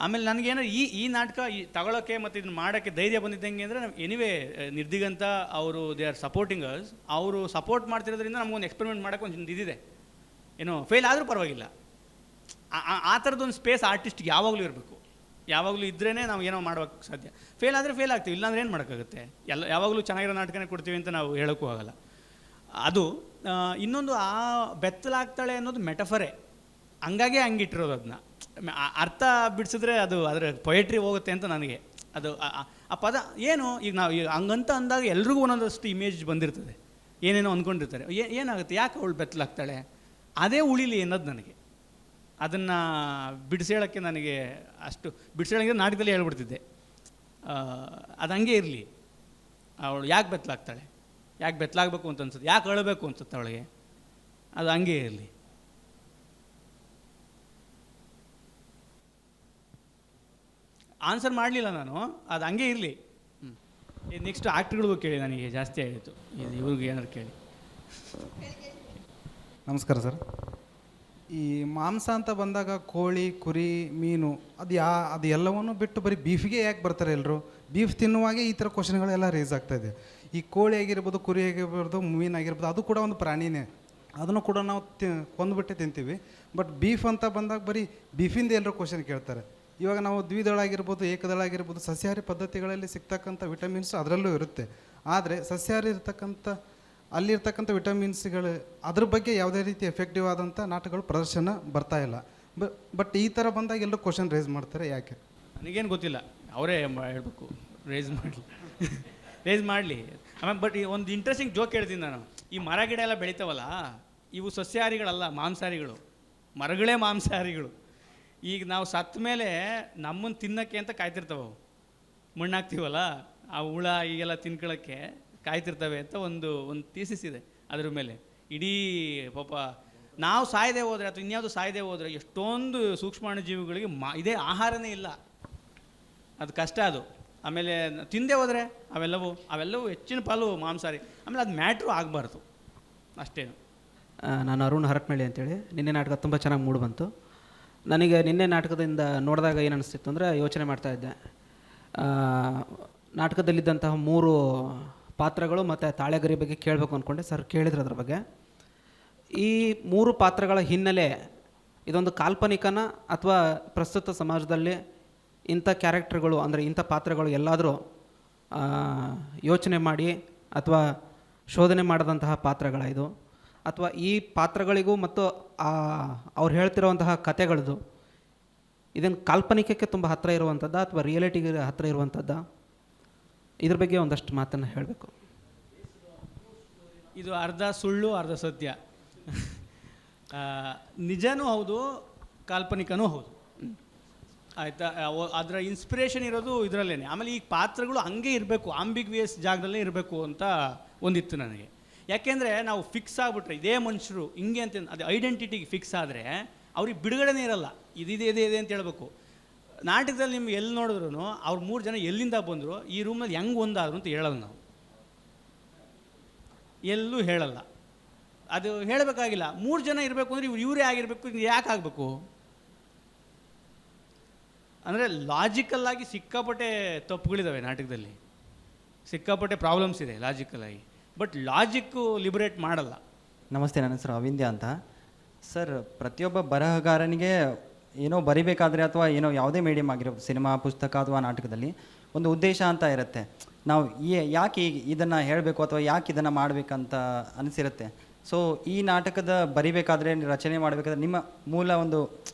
S2: ಆಮೇಲೆ ನನಗೇನೋ ಈ ನಾಟಕ ತಗೊಳ್ಳೋಕ್ಕೆ ಮತ್ತು ಇದನ್ನು ಮಾಡೋಕ್ಕೆ ಧೈರ್ಯ ಬಂದಿದ್ದಂಗೆ ಅಂದರೆ ಎನಿವೇ ನಿರ್ದಿಗಂತ ಅವರು ದೇ ಆರ್ ಸಪೋರ್ಟಿಂಗ್ ಅಸ್. ಅವರು ಸಪೋರ್ಟ್ ಮಾಡ್ತಿರೋದ್ರಿಂದ ನಮಗೊಂದು ಎಕ್ಸ್ಪೆರಿಮೆಂಟ್ ಮಾಡೋಕ್ಕೆ ಒಂದು ಇದಿದೆ. ಏನೋ ಫೇಲ್ ಆದರೂ ಪರವಾಗಿಲ್ಲ, ಆ ಥರದ್ದೊಂದು ಸ್ಪೇಸ್ ಆರ್ಟಿಸ್ಟ್ಗೆ ಯಾವಾಗಲೂ ಇರಬೇಕು. ಯಾವಾಗಲೂ ಇದ್ರೇ ನಾವು ಏನೋ ಮಾಡೋಕ್ಕೆ ಸಾಧ್ಯ. ಫೇಲ್ ಆದರೆ ಫೇಲ್ ಆಗ್ತೀವಿ, ಇಲ್ಲಾಂದ್ರೆ ಏನು ಮಾಡೋಕ್ಕಾಗುತ್ತೆ. ಯಾವಾಗಲೂ ಚೆನ್ನಾಗಿರೋ ನಾಟಕನೇ ಕೊಡ್ತೀವಿ ಅಂತ ನಾವು ಹೇಳೋಕ್ಕೂ ಆಗಲ್ಲ. ಅದು ಇನ್ನೊಂದು ಆ ಬೆತ್ತಲಾಗ್ತಾಳೆ ಅನ್ನೋದು ಮೆಟಫರೇ, ಹಂಗಾಗೆ ಹಂಗಿಟ್ಟಿರೋದು ಅದನ್ನ. ಅರ್ಥ ಬಿಡಿಸಿದ್ರೆ ಅದು ಅದರ ಪೊಯೆಟ್ರಿ ಹೋಗುತ್ತೆ ಅಂತ ನನಗೆ. ಅದು ಆ ಪದ ಏನು, ಈಗ ನಾವು ಹಂಗಂತ ಅಂದಾಗ ಎಲ್ರಿಗೂ ಒಂದೊಂದಷ್ಟು ಇಮೇಜ್ ಬಂದಿರ್ತದೆ, ಏನೇನೋ ಅಂದ್ಕೊಂಡಿರ್ತಾರೆ. ಏನಾಗುತ್ತೆ, ಯಾಕೆ ಅವಳು ಬೆತ್ತಲಾಗ್ತಾಳೆ, ಅದೇ ಉಳಿಲಿ ಅನ್ನೋದು ನನಗೆ. ಅದನ್ನು ಬಿಡಿಸೇಳೋಕ್ಕೆ ನನಗೆ ಅಷ್ಟು ಬಿಡಿಸೇಳಂಗೆ ನಾಟಕದಲ್ಲಿ ಹೇಳ್ಬಿಡ್ತಿದ್ದೆ. ಅದು ಹಂಗೆ ಇರಲಿ, ಅವಳು ಯಾಕೆ ಬೆತ್ತಲಾಗ್ತಾಳೆ, ಯಾಕೆ ಬೆತ್ತಲಾಗಬೇಕು ಅಂತ ಅನ್ಸುತ್ತೆ, ಯಾಕೆ ಅಳಬೇಕು ಅನ್ಸುತ್ತೆ ಅವಳಿಗೆ, ಅದು ಹಂಗೆ ಇರಲಿ. ಆನ್ಸರ್ ಮಾಡಲಿಲ್ಲ ನಾನು, ಅದು ಹಂಗೆ ಇರಲಿ. ಇದು ನೆಕ್ಸ್ಟ್ ಆ್ಯಕ್ಟ್ರಿಗಳಿಗೂ ಕೇಳಿ, ನನಗೆ ಜಾಸ್ತಿ ಆಯಿತು, ಇದು ಇವ್ರಿಗೆ ಏನಾದ್ರು ಕೇಳಿ.
S9: ನಮಸ್ಕಾರ ಸರ್. ಈ ಮಾಂಸ ಅಂತ ಬಂದಾಗ ಕೋಳಿ, ಕುರಿ, ಮೀನು ಅದು ಎಲ್ಲವನ್ನೂ ಬಿಟ್ಟು ಬರೀ ಬೀಫಿಗೆ ಯಾಕೆ ಬರ್ತಾರೆ ಎಲ್ಲರೂ? ಬೀಫ್ ತಿನ್ನುವಾಗೆ ಈ ಥರ ಕ್ವಶನ್ಗಳೆಲ್ಲ ರೇಸ್ ಆಗ್ತಾಯಿದೆ. ಈ ಕೋಳಿ ಆಗಿರ್ಬೋದು, ಕುರಿ ಆಗಿರ್ಬೋದು, ಮೀನಾಗಿರ್ಬೋದು, ಅದು ಕೂಡ ಒಂದು ಪ್ರಾಣಿನೇ. ಅದನ್ನು ಕೂಡ ನಾವು ಕೊಂದುಬಿಟ್ಟೆ ತಿಂತೀವಿ. ಬಟ್ ಬೀಫ್ ಅಂತ ಬಂದಾಗ ಬರೀ ಬೀಫಿಂದ ಎಲ್ಲರೂ ಕ್ವಶನ್ ಕೇಳ್ತಾರೆ. ಇವಾಗ ನಾವು ದ್ವಿದಳ ಆಗಿರ್ಬೋದು, ಏಕದಳ ಆಗಿರ್ಬೋದು, ಸಸ್ಯಾಹಾರಿ ಪದ್ಧತಿಗಳಲ್ಲಿ ಸಿಗ್ತಕ್ಕಂಥ ವಿಟಮಿನ್ಸ್ ಅದರಲ್ಲೂ ಇರುತ್ತೆ. ಆದರೆ ಸಸ್ಯಾಹಾರಿ ಅಲ್ಲಿರ್ತಕ್ಕಂಥ ವಿಟಮಿನ್ಸ್ಗಳು ಅದ್ರ ಬಗ್ಗೆ ಯಾವುದೇ ರೀತಿ ಎಫೆಕ್ಟಿವ್ ಆದಂಥ ನಾಟಕಗಳು ಪ್ರದರ್ಶನ ಬರ್ತಾ ಇಲ್ಲ. ಬಟ್ ಈ ಥರ ಬಂದಾಗ ಎಲ್ಲರೂ ಕ್ವಶನ್ ರೇಸ್ ಮಾಡ್ತಾರೆ, ಯಾಕೆ?
S2: ನನಗೇನು ಗೊತ್ತಿಲ್ಲ, ಅವರೇ ಹೇಳ್ಬೇಕು, ರೇಸ್ ಮಾಡಲಿ. ಆಮೇಲೆ ಬಟ್ ಒಂದು ಇಂಟ್ರೆಸ್ಟಿಂಗ್ ಜೋಕ್ ಹೇಳ್ತೀನಿ ನಾನು. ಈ ಮರ ಗಿಡ ಎಲ್ಲ ಬೆಳಿತಾವಲ್ಲ, ಇವು ಸಸ್ಯಾಹಾರಿಗಳಲ್ಲ, ಮಾಂಸಾಹಾರಿಗಳು. ಮರಗಳೇ ಮಾಂಸಾಹಾರಿಗಳು. ಈಗ ನಾವು ಸತ್ತ ಮೇಲೆ ನಮ್ಮನ್ನು ತಿನ್ನೋಕ್ಕೆ ಅಂತ ಕಾಯ್ತಿರ್ತಾವೆ ಅವು. ಮಣ್ಣಾಕ್ತೀವಲ್ಲ, ಆ ಹುಳ ಈಗೆಲ್ಲ ತಿನ್ಕೊಳ್ಳೋಕ್ಕೆ ಕಾಯ್ತಿರ್ತವೆ ಅಂತ ಒಂದು ಥೀಸಿಸ್ ಇದೆ ಅದ್ರ ಮೇಲೆ. ಇಡೀ ಪಾಪ ನಾವು ಸಾಯದೆ ಹೋದರೆ ಅಥವಾ ಇನ್ಯಾವುದು ಸಾಯದೆ ಹೋದರೆ ಎಷ್ಟೊಂದು ಸೂಕ್ಷ್ಮಾಣು ಜೀವಿಗಳಿಗೆ ಇದೇ ಆಹಾರನೇ ಇಲ್ಲ. ಅದು ಕಷ್ಟ ಅದು. ಆಮೇಲೆ ತಿಂದೇ ಹೋದರೆ ಅವೆಲ್ಲವೂ ಹೆಚ್ಚಿನ ಪಾಲು ಮಾಂಸಾಹಾರಿ. ಆಮೇಲೆ ಅದು ಮ್ಯಾಟ್ರು ಆಗಬಾರ್ದು ಅಷ್ಟೇನು.
S10: ನಾನು ಅರುಣ್ ಹರಟ್ಮೇಳಿ ಅಂತೇಳಿ. ನಿನ್ನೆ ನಾಟಕ ತುಂಬ ಚೆನ್ನಾಗಿ ಮೂಡಿ ಬಂತು. ನನಗೆ ನಿನ್ನೆ ನಾಟಕದಿಂದ ನೋಡಿದಾಗ ಏನು ಅನಿಸ್ತಿತ್ತು ಅಂದರೆ, ಯೋಚನೆ ಮಾಡ್ತಾಯಿದ್ದೆ, ನಾಟಕದಲ್ಲಿದ್ದಂತಹ 3 ಪಾತ್ರಗಳು ಮತ್ತು ತಾಳೆಗರಿ ಬಗ್ಗೆ ಕೇಳಬೇಕು ಅಂದ್ಕೊಂಡೆ. ಸರ್ ಕೇಳಿದ್ರು ಅದ್ರ ಬಗ್ಗೆ. ಈ 3 ಪಾತ್ರಗಳ ಹಿನ್ನೆಲೆ ಇದೊಂದು ಕಾಲ್ಪನಿಕನ ಅಥವಾ ಪ್ರಸ್ತುತ ಸಮಾಜದಲ್ಲಿ ಇಂಥ ಕ್ಯಾರೆಕ್ಟರ್ಗಳು ಅಂದರೆ ಇಂಥ ಪಾತ್ರಗಳು ಎಲ್ಲಾದರೂ ಯೋಚನೆ ಮಾಡಿ ಅಥವಾ ಶೋಧನೆ ಮಾಡಿದಂತಹ ಪಾತ್ರಗಳ ಇದು, ಅಥವಾ ಈ ಪಾತ್ರಗಳಿಗೂ ಮತ್ತು ಅವ್ರು ಹೇಳ್ತಿರುವಂತಹ ಕಥೆಗಳದು ಇದನ್ನು ಕಾಲ್ಪನಿಕಕ್ಕೆ ತುಂಬ ಹತ್ತಿರ ಇರುವಂಥದ್ದು ಅಥವಾ ರಿಯಾಲಿಟಿಗೆ ಹತ್ತಿರ ಇರುವಂಥದ್ದು? ಇದ್ರ ಬಗ್ಗೆ ಒಂದಷ್ಟು ಮಾತನ್ನು ಹೇಳಬೇಕು.
S2: ಇದು ಅರ್ಧ ಸುಳ್ಳು ಅರ್ಧ ಸತ್ಯ. ನಿಜನೂ ಹೌದು, ಕಾಲ್ಪನಿಕನೂ ಹೌದು. ಆಯಿತಾ? ಅದರ ಇನ್ಸ್ಪಿರೇಷನ್ ಇರೋದು ಇದರಲ್ಲೇ. ಆಮೇಲೆ ಈ ಪಾತ್ರಗಳು ಹಂಗೆ ಇರಬೇಕು, ಆಂಬಿಗ್ವಿಯಸ್ ಜಾಗದಲ್ಲೇ ಇರಬೇಕು ಅಂತ ಒಂದಿತ್ತು ನನಗೆ. ಯಾಕೆಂದರೆ ನಾವು ಫಿಕ್ಸ್ ಆಗಿಬಿಟ್ರೆ ಇದೇ ಮನುಷ್ಯರು ಹಿಂಗೆ ಅಂತ ಅದು ಐಡೆಂಟಿಟಿಗೆ ಫಿಕ್ಸ್ ಆದರೆ ಅವ್ರಿಗೆ ಬಿಡುಗಡೆನೇ ಇರಲ್ಲ. ಇದಿದೆ ಅಂತ ಹೇಳ್ಬೇಕು. ನಾಟಕದಲ್ಲಿ ನಿಮ್ಗೆ ಎಲ್ಲಿ ನೋಡಿದ್ರು ಅವ್ರು 3 ಜನ ಎಲ್ಲಿಂದ ಬಂದರು, ಈ ರೂಮಲ್ಲಿ ಹೆಂಗೆ ಒಂದಾದ್ರು ಅಂತ ಹೇಳಲ್ಲ ನಾವು, ಎಲ್ಲೂ ಹೇಳಲ್ಲ. ಅದು ಹೇಳಬೇಕಾಗಿಲ್ಲ. 3 ಜನ ಇರಬೇಕು ಅಂದರೆ ಇವರೇ ಆಗಿರಬೇಕು, ಯಾಕೆ ಆಗಬೇಕು ಅಂದರೆ ಲಾಜಿಕಲ್ಲಾಗಿ ಸಿಕ್ಕಾಪಟ್ಟೆ ತಪ್ಪುಗಳಿದ್ದಾವೆ ನಾಟಕದಲ್ಲಿ, ಸಿಕ್ಕಾಪಟ್ಟೆ ಪ್ರಾಬ್ಲಮ್ಸ್ ಇದೆ ಲಾಜಿಕಲ್ಲಾಗಿ. ಬಟ್ ಲಾಜಿಕ್ಕು ಲಿಬರೇಟ್ ಮಾಡಲ್ಲ.
S11: ನಮಸ್ತೆ, ನನ್ನ ಹೆಸರು ಅವಿಂದ್ಯ ಅಂತ. ಸರ್, ಪ್ರತಿಯೊಬ್ಬ ಬರಹಗಾರನಿಗೆ ಏನೋ ಬರಿಬೇಕಾದ್ರೆ ಅಥವಾ ಏನೋ ಯಾವುದೇ ಮೀಡಿಯಮ್ ಆಗಿರ್ಬೋದು, ಸಿನಿಮಾ, ಪುಸ್ತಕ ಅಥವಾ ನಾಟಕದಲ್ಲಿ ಒಂದು ಉದ್ದೇಶ ಅಂತ ಇರುತ್ತೆ. ನಾವು ಯಾಕೆ ಇದನ್ನು ಹೇಳಬೇಕು ಅಥವಾ ಯಾಕೆ ಇದನ್ನು ಮಾಡಬೇಕಂತ ಅನಿಸಿರುತ್ತೆ. ಸೊ ಈ ನಾಟಕದ ಬರಿಬೇಕಾದ್ರೆ, ರಚನೆ ಮಾಡಬೇಕಾದ್ರೆ ನಿಮ್ಮ ಮೂಲ ಒಂದು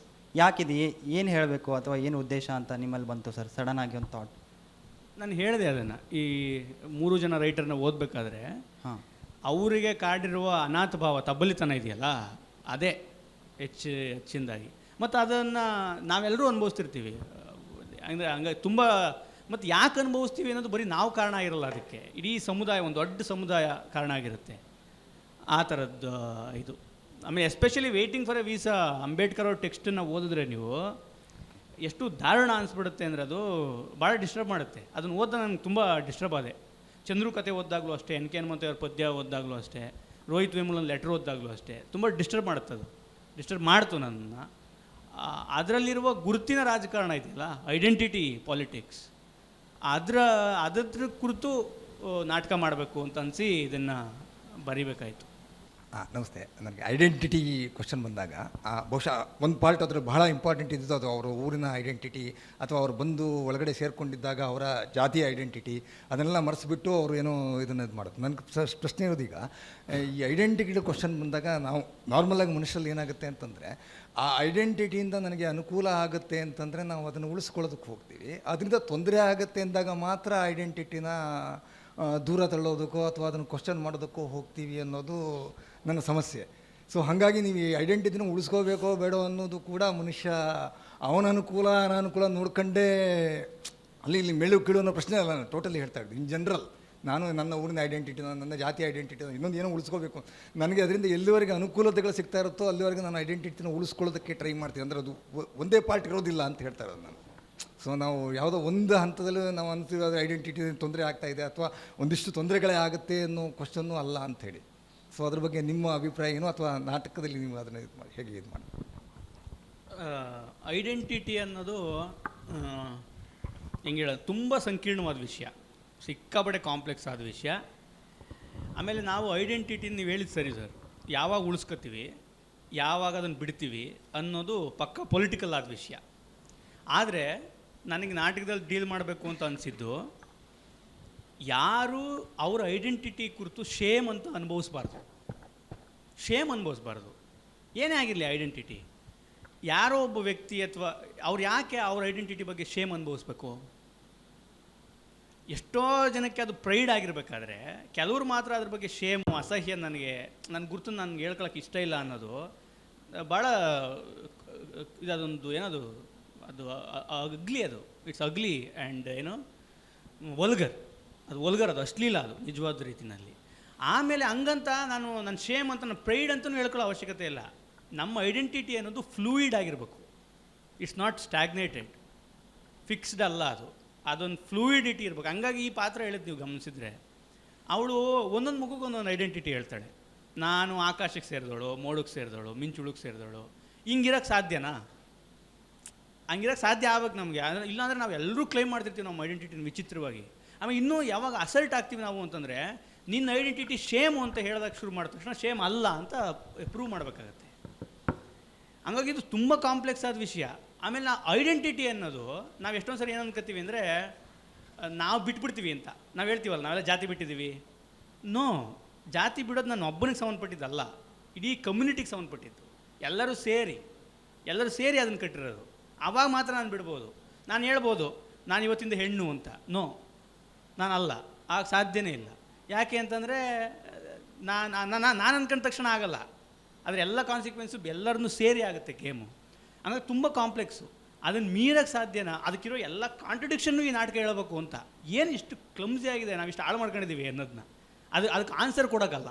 S11: ಯಾಕಿದೆ, ಏನು ಹೇಳಬೇಕು ಅಥವಾ ಏನು ಉದ್ದೇಶ ಅಂತ ನಿಮ್ಮಲ್ಲಿ ಬಂತು ಸರ್ ಸಡನ್ ಆಗಿ ಒಂದು ಥಾಟ್?
S2: ನಾನು ಹೇಳಿದೆ ಅದನ್ನು. ಈ 3 ಜನ ರೈಟರ್ನ ಓದಬೇಕಾದ್ರೆ ಅವರಿಗೆ ಕಾಡಿರುವ ಅನಾಥ ಭಾವ, ತಬ್ಬಲಿತನ ಇದೆಯಲ್ಲ, ಅದೇ ಹೆಚ್ಚಿನದಾಗಿ. ಮತ್ತು ಅದನ್ನು ನಾವೆಲ್ಲರೂ ಅನುಭವಿಸ್ತಿರ್ತೀವಿ. ಅಂದರೆ ಹಂಗೆ ತುಂಬ. ಮತ್ತು ಯಾಕೆ ಅನುಭವಿಸ್ತೀವಿ ಅನ್ನೋದು ಬರೀ ನಾವು ಕಾರಣ ಆಗಿರಲ್ಲ, ಅದಕ್ಕೆ ಇಡೀ ಸಮುದಾಯ, ಒಂದು ದೊಡ್ಡ ಸಮುದಾಯ ಕಾರಣ ಆಗಿರುತ್ತೆ. ಆ ಥರದ್ದು ಇದು. ಆಮೇಲೆ especially waiting for A visa, Ambedkar ಅವ್ರ ಟೆಕ್ಸ್ಟನ್ನು ಓದಿದ್ರೆ ನೀವು ಎಷ್ಟು ದಾರುಣ ಅನಿಸ್ಬಿಡುತ್ತೆ ಅಂದರೆ ಅದು ಭಾಳ ಡಿಸ್ಟರ್ಬ್ ಮಾಡುತ್ತೆ. ಅದನ್ನು ಓದಿದ ನನಗೆ ತುಂಬ ಡಿಸ್ಟರ್ಬ್ ಆದೆ. ಚಂದ್ರು ಕತೆ ಓದಿದಾಗಲೂ ಅಷ್ಟೇ, ಎನ್ ಕೆ ಹನುಮಂತ ಅವ್ರ ಪದ್ಯ ಓದಿದಾಗಲೂ ಅಷ್ಟೇ, ರೋಹಿತ್ ವೇಮುಲನ್ ಲೆಟ್ರ್ ಓದಿದಾಗಲೂ ಅಷ್ಟೇ, ತುಂಬ ಡಿಸ್ಟರ್ಬ್ ಮಾಡುತ್ತೆ. ಅದು ಡಿಸ್ಟರ್ಬ್ ಮಾಡ್ತು ನನ್ನನ್ನು. ಅದರಲ್ಲಿರುವ ಗುರುತಿನ ರಾಜಕಾರಣ ಇದೆಯಲ್ಲ, ಐಡೆಂಟಿಟಿ ಪಾಲಿಟಿಕ್ಸ್, ಅದರ ಕುರಿತು ನಾಟಕ ಮಾಡಬೇಕು ಅಂತ ಅನಿಸಿ ಇದನ್ನು ಬರಿಬೇಕಾಯಿತು.
S8: ನಮಸ್ತೆ. ನನಗೆ ಐಡೆಂಟಿಟಿ ಕ್ವಶನ್ ಬಂದಾಗ ಬಹುಶಃ ಒಂದು ಪಾರ್ಟ್ ಅದ್ರ ಬಹಳ ಇಂಪಾರ್ಟೆಂಟ್ ಇದ್ದಿದ್ದು ಅದು ಅವರ ಊರಿನ ಐಡೆಂಟಿಟಿ ಅಥವಾ ಅವರು ಬಂದು ಒಳಗಡೆ ಸೇರಿಕೊಂಡಿದ್ದಾಗ ಅವರ ಜಾತಿಯ ಐಡೆಂಟಿಟಿ ಅದನ್ನೆಲ್ಲ ಮರೆಸಿಬಿಟ್ಟು ಅವರು ಏನೋ ಇದನ್ನು ಇದು ಮಾಡೋದು. ನನಗೆ ಪ್ರಶ್ನೆ ಇರೋದೀಗ ಈ ಐಡೆಂಟಿಟಿ ಕ್ವಶನ್ ಬಂದಾಗ ನಾವು ನಾರ್ಮಲಾಗಿ ಮನುಷ್ಯರಲ್ಲಿ ಏನಾಗುತ್ತೆ ಅಂತಂದರೆ ಆ ಐಡೆಂಟಿಟಿಯಿಂದ ನನಗೆ ಅನುಕೂಲ ಆಗುತ್ತೆ ಅಂತಂದರೆ ನಾವು ಅದನ್ನು ಉಳಿಸ್ಕೊಳ್ಳೋದಕ್ಕೆ ಹೋಗ್ತೀವಿ. ಅದರಿಂದ ತೊಂದರೆ ಆಗುತ್ತೆ ಅಂದಾಗ ಮಾತ್ರ ಐಡೆಂಟಿಟಿನ ದೂರ ತಳ್ಳೋದಕ್ಕೋ ಅಥವಾ ಅದನ್ನು ಕ್ವಶನ್ ಮಾಡೋದಕ್ಕೋ ಹೋಗ್ತೀವಿ ಅನ್ನೋದು ನನ್ನ ಸಮಸ್ಯೆ. ಸೊ ಹಾಗಾಗಿ ನೀವು ಈ ಐಡೆಂಟಿಟಿನ ಉಳಿಸ್ಕೋಬೇಕೋ ಬೇಡೋ ಅನ್ನೋದು ಕೂಡ ಮನುಷ್ಯ ಅವನ ಅನುಕೂಲ ಅನಾನುಕೂಲ ನೋಡ್ಕೊಂಡೇ ಅಲ್ಲಿ ಇಲ್ಲಿ ಮೇಳು ಕೀಳು ಅನ್ನೋ ಪ್ರಶ್ನೆ ಅಲ್ಲ, ನಾನು ಟೋಟಲಿ ಹೇಳ್ತಾ ಇದ್ದೀನಿ. ಇನ್ ಜನರಲ್ ನಾನು ನನ್ನ ಊರಿನ ಐಡೆಂಟಿಟಿ, ನನ್ನ ಜಾತಿ ಐಡೆಂಟಿಟಿ, ಇನ್ನೊಂದು ಏನೋ ಉಳಿಸ್ಕೋಬೇಕು, ನನಗೆ ಅದರಿಂದ ಎಲ್ಲಿವರೆಗೆ ಅನುಕೂಲತೆಗಳು ಸಿಗ್ತಾ ಇರುತ್ತೋ ಅಲ್ಲಿವರೆಗೆ ನಾನು ಐಡೆಂಟಿಟಿನ ಉಳಿಸ್ಕೊಳ್ಳೋದಕ್ಕೆ ಟ್ರೈ ಮಾಡ್ತೀನಿ. ಅಂದರೆ ಅದು ಒಂದೇ ಪಾರ್ಟ್ ಇರೋದಿಲ್ಲ ಅಂತ ಹೇಳ್ತಾ ಇರೋದು ನಾನು. ಸೊ ನಾವು ಯಾವುದೋ ಒಂದು ಹಂತದಲ್ಲಿ ನಾವು ಅನ್ತೀವಿ ಅದು ಐಡೆಂಟಿಟಿ ತೊಂದರೆ ಆಗ್ತಾಯಿದೆ ಅಥವಾ ಒಂದಿಷ್ಟು ತೊಂದರೆಗಳೇ ಆಗುತ್ತೆ ಅನ್ನೋ ಕ್ವಶನ್ನು ಅಲ್ಲ ಅಂಥೇಳಿ. ಸೊ ಅದ್ರ ಬಗ್ಗೆ ನಿಮ್ಮ ಅಭಿಪ್ರಾಯ ಏನು, ಅಥವಾ ನಾಟಕದಲ್ಲಿ ನೀವು ಅದನ್ನು ಇದು ಮಾಡಿ ಹೇಗೆ ಇದು ಮಾಡಿ?
S2: ಐಡೆಂಟಿಟಿ ಅನ್ನೋದು ಹೆಂಗೆ ಹೇಳೋದು, ತುಂಬ ಸಂಕೀರ್ಣವಾದ ವಿಷಯ, ಸಿಕ್ಕಾಪಟ್ಟೆ ಕಾಂಪ್ಲೆಕ್ಸ್ ಆದ ವಿಷಯ. ಆಮೇಲೆ ನಾವು ಐಡೆಂಟಿಟಿ ನೀವು ಹೇಳಿದ್ದು ಸರಿ ಸರ್, ಯಾವಾಗ ಉಳಿಸ್ಕೊತೀವಿ ಯಾವಾಗ ಅದನ್ನು ಬಿಡ್ತೀವಿ ಅನ್ನೋದು ಪಕ್ಕ ಪೊಲಿಟಿಕಲ್ ಆದ ವಿಷಯ. ಆದರೆ ನನಗೆ ನಾಟಕದಲ್ಲಿ ಡೀಲ್ ಮಾಡಬೇಕು ಅಂತ ಅನಿಸಿದ್ದು, ಯಾರು ಅವರ ಐಡೆಂಟಿಟಿ ಕುರಿತು ಶೇಮ್ ಅಂತ ಅನುಭವಿಸ್ಬಾರ್ದು. ಏನೇ ಆಗಿರಲಿ ಐಡೆಂಟಿಟಿ, ಯಾರೋ ಒಬ್ಬ ವ್ಯಕ್ತಿ ಅಥವಾ ಅವ್ರು ಯಾಕೆ ಅವ್ರ ಐಡೆಂಟಿಟಿ ಬಗ್ಗೆ ಶೇಮ್ ಅನುಭವಿಸ್ಬೇಕು? ಎಷ್ಟೋ ಜನಕ್ಕೆ ಅದು ಪ್ರೈಡ್ ಆಗಿರಬೇಕಾದ್ರೆ ಕೆಲವರು ಮಾತ್ರ ಅದ್ರ ಬಗ್ಗೆ ಶೇಮು, ಅಸಹ್ಯ, ನನ್ನ ಗುರುತು ನನಗೆ ಹೇಳ್ಕೊಳಕ್ಕೆ ಇಷ್ಟ ಇಲ್ಲ ಅನ್ನೋದು ಭಾಳ ಇದೊಂದು ಏನದು, ಅದು ಅಗ್ಲಿ, ಅದು ಇಟ್ಸ್ ಅಗ್ಲಿ ಆ್ಯಂಡ್ ವಲ್ಗರ್, ಅದು ಅಶ್ಲೀಲ, ಅದು ನಿಜವಾದ ರೀತಿಯಲ್ಲಿ. ಆಮೇಲೆ ಹಂಗಂತ ನನ್ನ ಶೇಮ್ ಅಂತ ನನ್ನ ಪ್ರೈಡ್ ಅಂತಲೂ ಹೇಳ್ಕೊಳ್ಳೋ ಅವಶ್ಯಕತೆ ಇಲ್ಲ. ನಮ್ಮ ಐಡೆಂಟಿಟಿ ಅನ್ನೋದು ಫ್ಲೂಯಿಡ್ ಆಗಿರಬೇಕು. ಇಟ್ಸ್ ನಾಟ್ ಸ್ಟ್ಯಾಗ್ನೇಟೆಡ್, ಫಿಕ್ಸ್ಡ್ ಅಲ್ಲ, ಅದೊಂದು ಫ್ಲೂಯಿಡಿಟಿ ಇರ್ಬೇಕು. ಹಂಗಾಗಿ ಈ ಪಾತ್ರ ಹೇಳಿದ್ದು ನೀವು ಗಮನಿಸಿದರೆ, ಅವಳು ಒಂದೊಂದು ಮಗುಗೆ ಒಂದೊಂದು ಐಡೆಂಟಿಟಿ ಹೇಳ್ತಾಳೆ. ನಾನು ಆಕಾಶಕ್ಕೆ ಸೇರಿದವಳು, ಮೋಡಕ್ಕೆ ಸೇರಿದವಳು, ಮಿಂಚುಳಕ್ಕೆ ಸೇರಿದವಳು. ಹಿಂಗಿರೋಕ್ಕೆ ಸಾಧ್ಯನಾ? ಹಂಗಿರೋಕ್ಕೆ ಸಾಧ್ಯ ಆಗ್ಬೇಕು ನಮಗೆ. ಇಲ್ಲಾಂದರೆ ನಾವು ಎಲ್ಲರೂ ಕ್ಲೈಮ್ ಮಾಡ್ತಿರ್ತೀವಿ ನಮ್ಮ ಐಡೆಂಟಿಟಿನ ವಿಚಿತ್ರವಾಗಿ. ಆಮೇಲೆ ಇನ್ನೂ ಯಾವಾಗ ಅಸಲ್ಟ್ ಆಗ್ತೀವಿ ನಾವು ಅಂತಂದರೆ, ನಿನ್ನ ಐಡೆಂಟಿಟಿ ಶೇಮು ಅಂತ ಹೇಳಿದಾಗ ಶುರು ಮಾಡಿದ ತಕ್ಷಣ ಶೇಮ್ ಅಲ್ಲ ಅಂತ ಪ್ರೂವ್ ಮಾಡಬೇಕಾಗತ್ತೆ. ಹಂಗಾಗಿ ಇದು ತುಂಬ ಕಾಂಪ್ಲೆಕ್ಸ್ ಆದ ವಿಷಯ. ಆಮೇಲೆ ನಾವು ಐಡೆಂಟಿಟಿ ಅನ್ನೋದು ನಾವು ಎಷ್ಟೊಂದು ಸರಿ ಏನು ಅನ್ಕೋತೀವಿ ಅಂದರೆ, ನಾವು ಬಿಟ್ಬಿಡ್ತೀವಿ ಅಂತ ನಾವು ಹೇಳ್ತೀವಲ್ಲ, ನಾವೆಲ್ಲ ಜಾತಿ ಬಿಟ್ಟಿದ್ದೀವಿ. ನೋ, ಜಾತಿ ಬಿಡೋದು ನಾನು ಒಬ್ಬನಿಗೆ ಸಂಬಂಧಪಟ್ಟಿದ್ದಲ್ಲ, ಇಡೀ ಕಮ್ಯುನಿಟಿಗೆ ಸಂಬಂಧಪಟ್ಟಿದ್ದು. ಎಲ್ಲರೂ ಸೇರಿ ಅದನ್ನು ಕಟ್ಟಿರೋದು. ಆವಾಗ ಮಾತ್ರ ನಾನು ಬಿಡ್ಬೋದು. ನಾನು ಹೇಳ್ಬೋದು ನಾನು ಇವತ್ತಿಂದ ಹೆಣ್ಣು ಅಂತ. ನೋ, ನಾನಲ್ಲ, ಆಗ ಸಾಧ್ಯನೇ ಇಲ್ಲ. ಯಾಕೆ ಅಂತಂದರೆ ನಾನು ಅಂದ್ಕೊಂಡ ತಕ್ಷಣ ಆಗಲ್ಲ, ಆದರೆ ಎಲ್ಲ ಕಾನ್ಸಿಕ್ವೆನ್ಸು ಎಲ್ಲರನ್ನೂ ಸೇರಿ ಆಗುತ್ತೆ ಗೇಮು. ಹಂಗಾಗಿ ತುಂಬ ಕಾಂಪ್ಲೆಕ್ಸು. ಅದನ್ನು ಮೀರಕ್ಕೆ ಸಾಧ್ಯನಾ? ಅದಕ್ಕಿರೋ ಎಲ್ಲ ಕಾಂಟ್ರಡಿಕ್ಷನ್ನು ಈ ನಾಟಕ ಹೇಳಬೇಕು ಅಂತ. ಏನು ಇಷ್ಟು ಕ್ಲಮ್ಸಿ ಆಗಿದೆ, ನಾವು ಇಷ್ಟು ಹಾಳು ಮಾಡ್ಕೊಂಡಿದ್ದೀವಿ ಅನ್ನೋದನ್ನ ಅದಕ್ಕೆ ಆನ್ಸರ್ ಕೊಡೋಕ್ಕಲ್ಲ.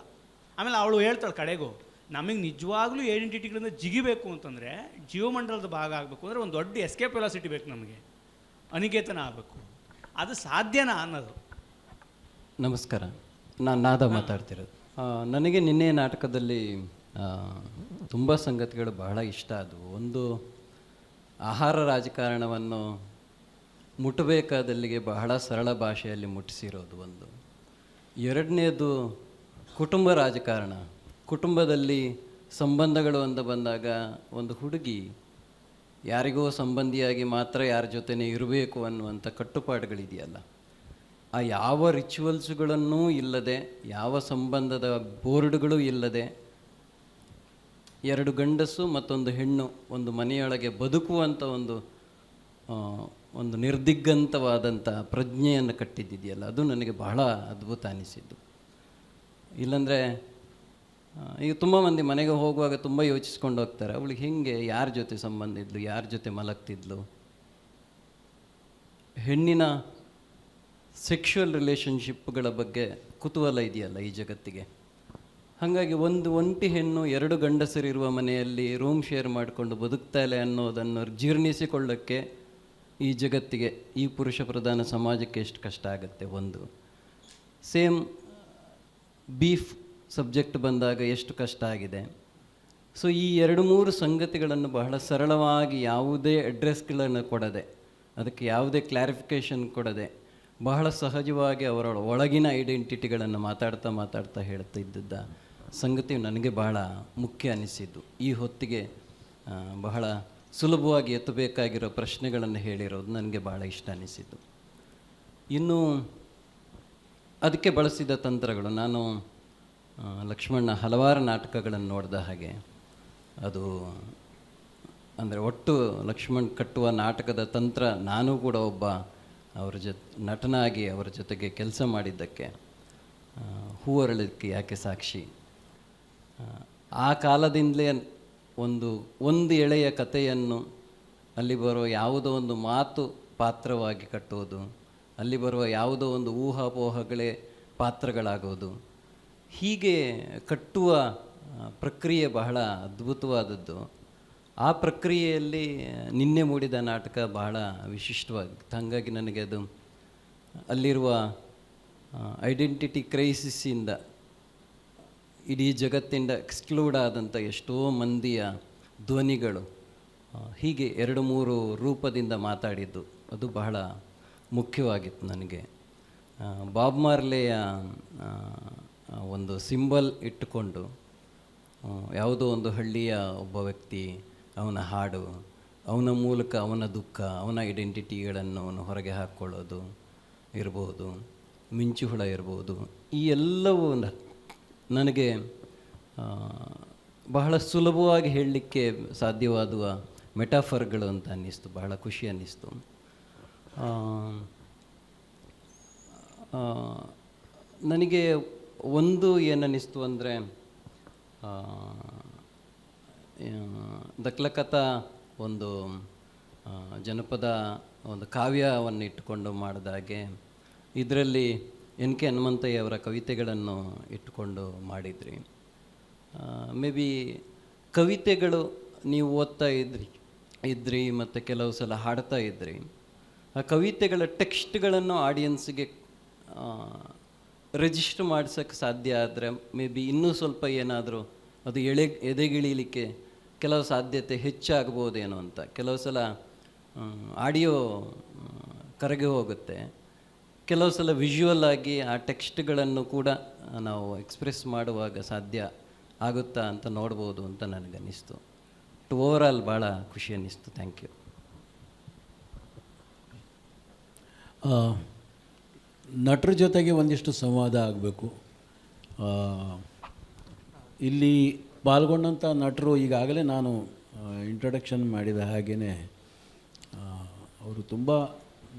S2: ಆಮೇಲೆ ಅವಳು ಹೇಳ್ತಾಳೆ ಕಡೆಗೂ, ನಮಗೆ ನಿಜವಾಗ್ಲೂ ಐಡೆಂಟಿಟಿಗಳಿಂದ ಜಿಗಿಬೇಕು ಅಂತಂದರೆ, ಜೀವಮಂಡಲದ ಭಾಗ ಆಗಬೇಕು ಅಂದರೆ ಒಂದು ದೊಡ್ಡ ಎಸ್ಕೇಪ್ ವೆಲಾಸಿಟಿ ಬೇಕು ನಮಗೆ, ಅನಿಕೇತನ ಆಗಬೇಕು. ಅದು ಸಾಧ್ಯನಾ ಅನ್ನೋದು.
S12: ನಮಸ್ಕಾರ, ನಾನು ನಾದ ಮಾತಾಡ್ತಿರೋದು. ನನಗೆ ನಿನ್ನೆ ನಾಟಕದಲ್ಲಿ ತುಂಬ ಸಂಗತಿಗಳು ಬಹಳ ಇಷ್ಟ ಆದವು. ಒಂದು, ಆಹಾರ ರಾಜಕಾರಣವನ್ನು ಮುಟ್ಟಬೇಕಾದಲ್ಲಿಗೆ ಬಹಳ ಸರಳ ಭಾಷೆಯಲ್ಲಿ ಮುಟ್ಟಿಸಿರೋದು ಒಂದು. ಎರಡನೇದು, ಕುಟುಂಬ ರಾಜಕಾರಣ. ಕುಟುಂಬದಲ್ಲಿ ಸಂಬಂಧಗಳು ಅಂತ ಬಂದಾಗ ಒಂದು ಹುಡುಗಿ ಯಾರಿಗೋ ಸಂಬಂಧಿಯಾಗಿ ಮಾತ್ರ ಯಾರ ಜೊತೆನೇ ಇರಬೇಕು ಅನ್ನುವಂಥ ಕಟ್ಟುಪಾಡುಗಳಿದೆಯಲ್ಲ, ಆ ಯಾವ ರಿಚುವಲ್ಸ್ಗಳನ್ನೂ ಇಲ್ಲದೆ, ಯಾವ ಸಂಬಂಧದ ಬೋರ್ಡ್ಗಳು ಇಲ್ಲದೆ, ಎರಡು ಗಂಡಸು ಮತ್ತೊಂದು ಹೆಣ್ಣು ಒಂದು ಮನೆಯೊಳಗೆ ಬದುಕುವಂಥ ಒಂದು ನಿರ್ದಿಗ್ಗಂತವಾದಂಥ ಪ್ರಜ್ಞೆಯನ್ನು ಕಟ್ಟಿದ್ದಿದೆಯಲ್ಲ, ಅದು ನನಗೆ ಬಹಳ ಅದ್ಭುತ ಅನಿಸಿದ್ದು. ಇಲ್ಲಾಂದರೆ ಈಗ ತುಂಬ ಮಂದಿ ಮನೆಗೆ ಹೋಗುವಾಗ ತುಂಬ ಯೋಚಿಸ್ಕೊಂಡು ಹೋಗ್ತಾರೆ, ಅವಳಿಗೆ ಹೆಂಗೆ, ಯಾರ ಜೊತೆ ಸಂಬಂಧ ಇದ್ಲು, ಯಾರ ಜೊತೆ ಮಲಗ್ತಿದ್ಲು. ಹೆಣ್ಣಿನ ಸೆಕ್ಷುವಲ್ ರಿಲೇಷನ್ಶಿಪ್ಗಳ ಬಗ್ಗೆ ಕುತೂಹಲ ಇದೆಯಲ್ಲ ಈ ಜಗತ್ತಿಗೆ. ಹಾಗಾಗಿ ಒಂದು ಒಂಟಿ ಹೆಣ್ಣು ಎರಡು ಗಂಡಸರಿರುವ ಮನೆಯಲ್ಲಿ ರೂಮ್ ಶೇರ್ ಮಾಡಿಕೊಂಡು ಬದುಕ್ತಾಳೆ ಅನ್ನೋದನ್ನು ಜೀರ್ಣಿಸಿಕೊಳ್ಳೋಕ್ಕೆ ಈ ಜಗತ್ತಿಗೆ, ಈ ಪುರುಷ ಪ್ರಧಾನ ಸಮಾಜಕ್ಕೆ ಎಷ್ಟು ಕಷ್ಟ ಆಗುತ್ತೆ. ಒಂದು ಸೇಮ್ ಬೀಫ್ ಸಬ್ಜೆಕ್ಟ್ ಬಂದಾಗ ಎಷ್ಟು ಕಷ್ಟ ಆಗಿದೆ. ಸೊ ಈ ಎರಡು ಮೂರು ಸಂಗತಿಗಳನ್ನು ಬಹಳ ಸರಳವಾಗಿ, ಯಾವುದೇ ಅಡ್ರೆಸ್ಗಳನ್ನು ಕೊಡದೆ, ಅದಕ್ಕೆ ಯಾವುದೇ ಕ್ಲಾರಿಫಿಕೇಷನ್ ಕೊಡದೆ, ಬಹಳ ಸಹಜವಾಗಿ ಅವರ ಒಳಗಿನ ಐಡೆಂಟಿಟಿಗಳನ್ನು ಮಾತಾಡ್ತಾ ಹೇಳ್ತಾ ಇದ್ದದ್ದ ಸಂಗತಿ ನನಗೆ ಬಹಳ ಮುಖ್ಯ ಅನಿಸಿದ್ದು. ಈ ಹೊತ್ತಿಗೆ ಬಹಳ ಸುಲಭವಾಗಿ ಎತ್ತಬೇಕಾಗಿರೋ ಪ್ರಶ್ನೆಗಳನ್ನು ಹೇಳಿರೋದು ನನಗೆ ಭಾಳ ಇಷ್ಟ ಅನಿಸಿದ್ದು. ಇನ್ನು ಅದಕ್ಕೆ ಬಳಸಿದ ತಂತ್ರಗಳು, ನಾನು ಲಕ್ಷ್ಮಣ್ಣ ಹಲವಾರು ನಾಟಕಗಳನ್ನು ನೋಡಿದ ಹಾಗೆ, ಅದು ಅಂದರೆ ಒಟ್ಟು ಲಕ್ಷ್ಮಣ್ ಕಟ್ಟುವ ನಾಟಕದ ತಂತ್ರ ನಾನು ಕೂಡ ಒಬ್ಬ ಅವರ ನಟನಾಗಿ ಅವರ ಜೊತೆಗೆ ಕೆಲಸ ಮಾಡಿದ್ದಕ್ಕೆ ಹೂವರಳಕ್ಕೆ ಯಾಕೆ ಸಾಕ್ಷಿ. ಆ ಕಾಲದಿಂದಲೇ ಒಂದು ಎಳೆಯ ಕಥೆಯನ್ನು ಅಲ್ಲಿ ಬರುವ ಯಾವುದೋ ಒಂದು ಮಾತು ಪಾತ್ರವಾಗಿ ಕಟ್ಟುವುದು, ಅಲ್ಲಿ ಬರುವ ಯಾವುದೋ ಒಂದು ಊಹಾಪೋಹಗಳೇ ಪಾತ್ರಗಳಾಗೋದು, ಹೀಗೆ ಕಟ್ಟುವ ಪ್ರಕ್ರಿಯೆ ಬಹಳ ಅದ್ಭುತವಾದದ್ದು. ಆ ಪ್ರಕ್ರಿಯೆಯಲ್ಲಿ ನಿನ್ನೆ ಮೂಡಿದ ನಾಟಕ ಬಹಳ ವಿಶಿಷ್ಟವಾಗಿತ್ತು. ಹಾಗಾಗಿ ನನಗೆ ಅದು ಅಲ್ಲಿರುವ ಐಡೆಂಟಿಟಿ ಕ್ರೈಸಿಸ್ಸಿಂದ ಇಡೀ ಜಗತ್ತಿಂದ ಎಕ್ಸ್ಕ್ಲೂಡ್ ಆದಂಥ ಎಷ್ಟೋ ಮಂದಿಯ ಧ್ವನಿಗಳು ಹೀಗೆ 2-3 ರೂಪದಿಂದ ಮಾತಾಡಿದ್ದು ಅದು ಬಹಳ ಮುಖ್ಯವಾಗಿತ್ತು ನನಗೆ. ಬಾಬ್ ಮಾರ್ಲೆಯ ಒಂದು ಸಿಂಬಲ್ ಇಟ್ಟುಕೊಂಡು ಯಾವುದೋ ಒಂದು ಹಳ್ಳಿಯ ಒಬ್ಬ ವ್ಯಕ್ತಿ, ಅವನ ಹಾಡು, ಅವನ ಮೂಲಕ ಅವನ ದುಃಖ, ಅವನ ಐಡೆಂಟಿಟಿಗಳನ್ನು ಅವನು ಹೊರಗೆ ಹಾಕ್ಕೊಳ್ಳೋದು ಇರ್ಬೋದು, ಮಿಂಚುಹುಳ ಇರ್ಬೋದು, ಈ ಎಲ್ಲವೂ ನನಗೆ ಬಹಳ ಸುಲಭವಾಗಿ ಹೇಳಲಿಕ್ಕೆ ಸಾಧ್ಯವಾದುವ ಮೆಟಾಫರ್ಗಳು ಅಂತ ಅನ್ನಿಸ್ತು. ಬಹಳ ಖುಷಿ ಅನ್ನಿಸ್ತು. ನನಗೆ ಒಂದು ಏನನ್ನಿಸ್ತು ಅಂದರೆ, ದಕ್ಲಕಥಾ ಒಂದು ಜನಪದ ಒಂದು ಕಾವ್ಯವನ್ನು ಇಟ್ಟುಕೊಂಡು ಮಾಡಿದಾಗೆ ಇದರಲ್ಲಿ ಎನ್ ಕೆ ಹನುಮಂತಯ್ಯವರ ಕವಿತೆಗಳನ್ನು ಇಟ್ಟುಕೊಂಡು ಮಾಡಿದ್ರಿ. ಮೇ ಬಿ ಕವಿತೆಗಳು ನೀವು ಓದ್ತಾ ಇದ್ರಿ ಮತ್ತು ಕೆಲವು ಸಲ ಹಾಡ್ತಾ ಇದ್ರಿ. ಆ ಕವಿತೆಗಳ ಟೆಕ್ಸ್ಟ್ಗಳನ್ನು ಆಡಿಯನ್ಸ್ಗೆ ರಿಜಿಸ್ಟರ್ ಮಾಡಿಸೋಕ್ಕೆ ಸಾಧ್ಯ ಆದರೆ ಮೇ ಬಿ ಇನ್ನೂ ಸ್ವಲ್ಪ ಏನಾದರೂ ಅದು ಎದೆಗಿಳಿಲಿಕ್ಕೆ ಕೆಲವು ಸಾಧ್ಯತೆ ಹೆಚ್ಚಾಗ್ಬೋದೇನೋ ಅಂತ. ಕೆಲವು ಸಲ ಆಡಿಯೋ ಕರಗಿ ಹೋಗುತ್ತೆ, ಕೆಲವು ಸಲ ವಿಜುವಲ್ ಆಗಿ ಆ ಟೆಕ್ಸ್ಟ್ಗಳನ್ನು ಕೂಡ ನಾವು ಎಕ್ಸ್ಪ್ರೆಸ್ ಮಾಡುವಾಗ ಸಾಧ್ಯ ಆಗುತ್ತಾ ಅಂತ ನೋಡ್ಬೋದು ಅಂತ ನನಗನ್ನಿಸ್ತು. ಓವರಾಲ್ ಭಾಳ ಖುಷಿ ಅನ್ನಿಸ್ತು. Thank you.
S1: ನಟರ ಜೊತೆಗೆ ಒಂದಿಷ್ಟು ಸಂವಾದ ಆಗಬೇಕು. ಇಲ್ಲಿ ಪಾಲ್ಗೊಂಡಂಥ ನಟರು ಈಗಾಗಲೇ ನಾನು ಇಂಟ್ರಡಕ್ಷನ್ ಮಾಡಿದ ಹಾಗೆಯೇ ಅವರು ತುಂಬ